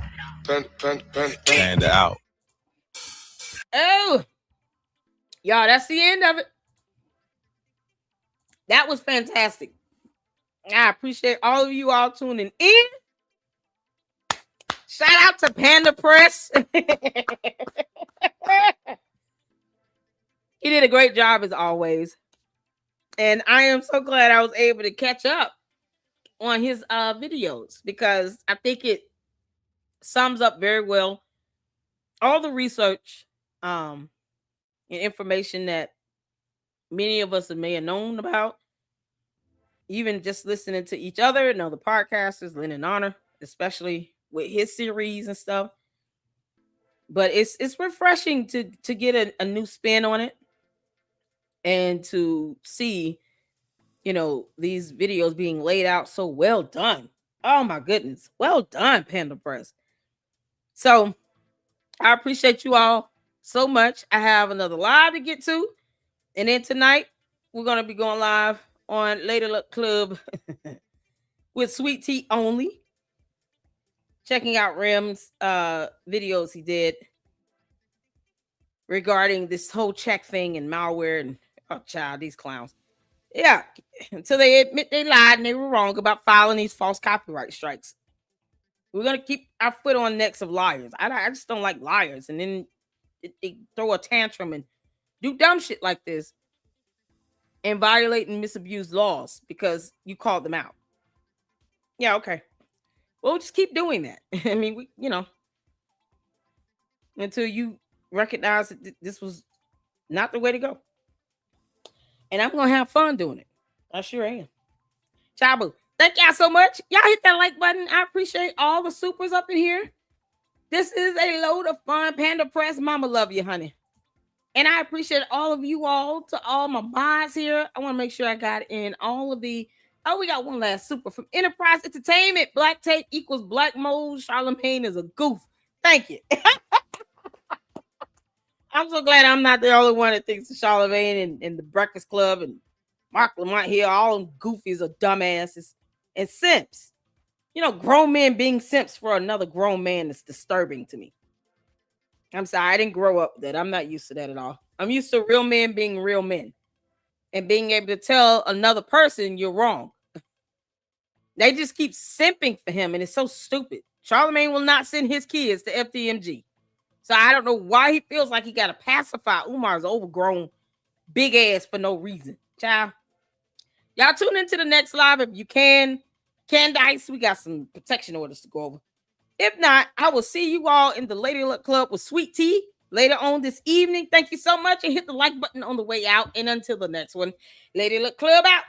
And out. Oh, y'all, that's the end of it. That was fantastic. I appreciate all of you all tuning in. Shout out to Panda Press. He did a great job as always. And I am so glad I was able to catch up on his videos because I think it sums up very well all the research and information that many of us may have known about, even just listening to each other and other podcasters, Lynn and Honor, especially with his series and stuff. But it's refreshing to get a new spin on it and to see, these videos being laid out so well done. Oh my goodness. Well done, Panda Press. So I appreciate you all so much. I have another live to get to. And then tonight, we're going to be going live on Lady Luck Club with Sweet Tea only. Checking out Rem's videos he did regarding this whole check thing and malware and child, these clowns. Yeah, until they admit they lied and they were wrong about filing these false copyright strikes. We're gonna keep our foot on necks of liars. I just don't like liars, and then they throw a tantrum and do dumb shit like this and violate and misabuse laws because you called them out. Yeah, okay. We'll just keep doing that. I mean, until you recognize that this was not the way to go. And I'm gonna have fun doing it. I sure am. Chabu, thank y'all so much. Y'all hit that like button. I appreciate all the supers up in here. This is a load of fun. Panda Press, mama love you, honey. And I appreciate all of you all, to all my mods here. I want to make sure I got in all of the... Oh, we got one last super from Enterprise Entertainment. Black tape equals black mold. Charlemagne is a goof. Thank you. I'm so glad I'm not the only one that thinks of Charlemagne and the Breakfast Club and Mark Lamont here. All them goofies are dumbasses and simps. You know, grown men being simps for another grown man is disturbing to me. I'm sorry, I didn't grow up with that. I'm not used to that at all. I'm used to real men being real men and being able to tell another person you're wrong. They just keep simping for him, and it's so stupid. Charlemagne will not send his kids to FDMG. So I don't know why he feels like he got to pacify Umar's overgrown big ass for no reason. Child. Y'all tune into the next live if you can. Candice, we got some protection orders to go over. If not, I will see you all in the Lady Luck Club with Sweet Tea later on this evening. Thank you so much, and hit the like button on the way out. And until the next one, Lady Luck Club out.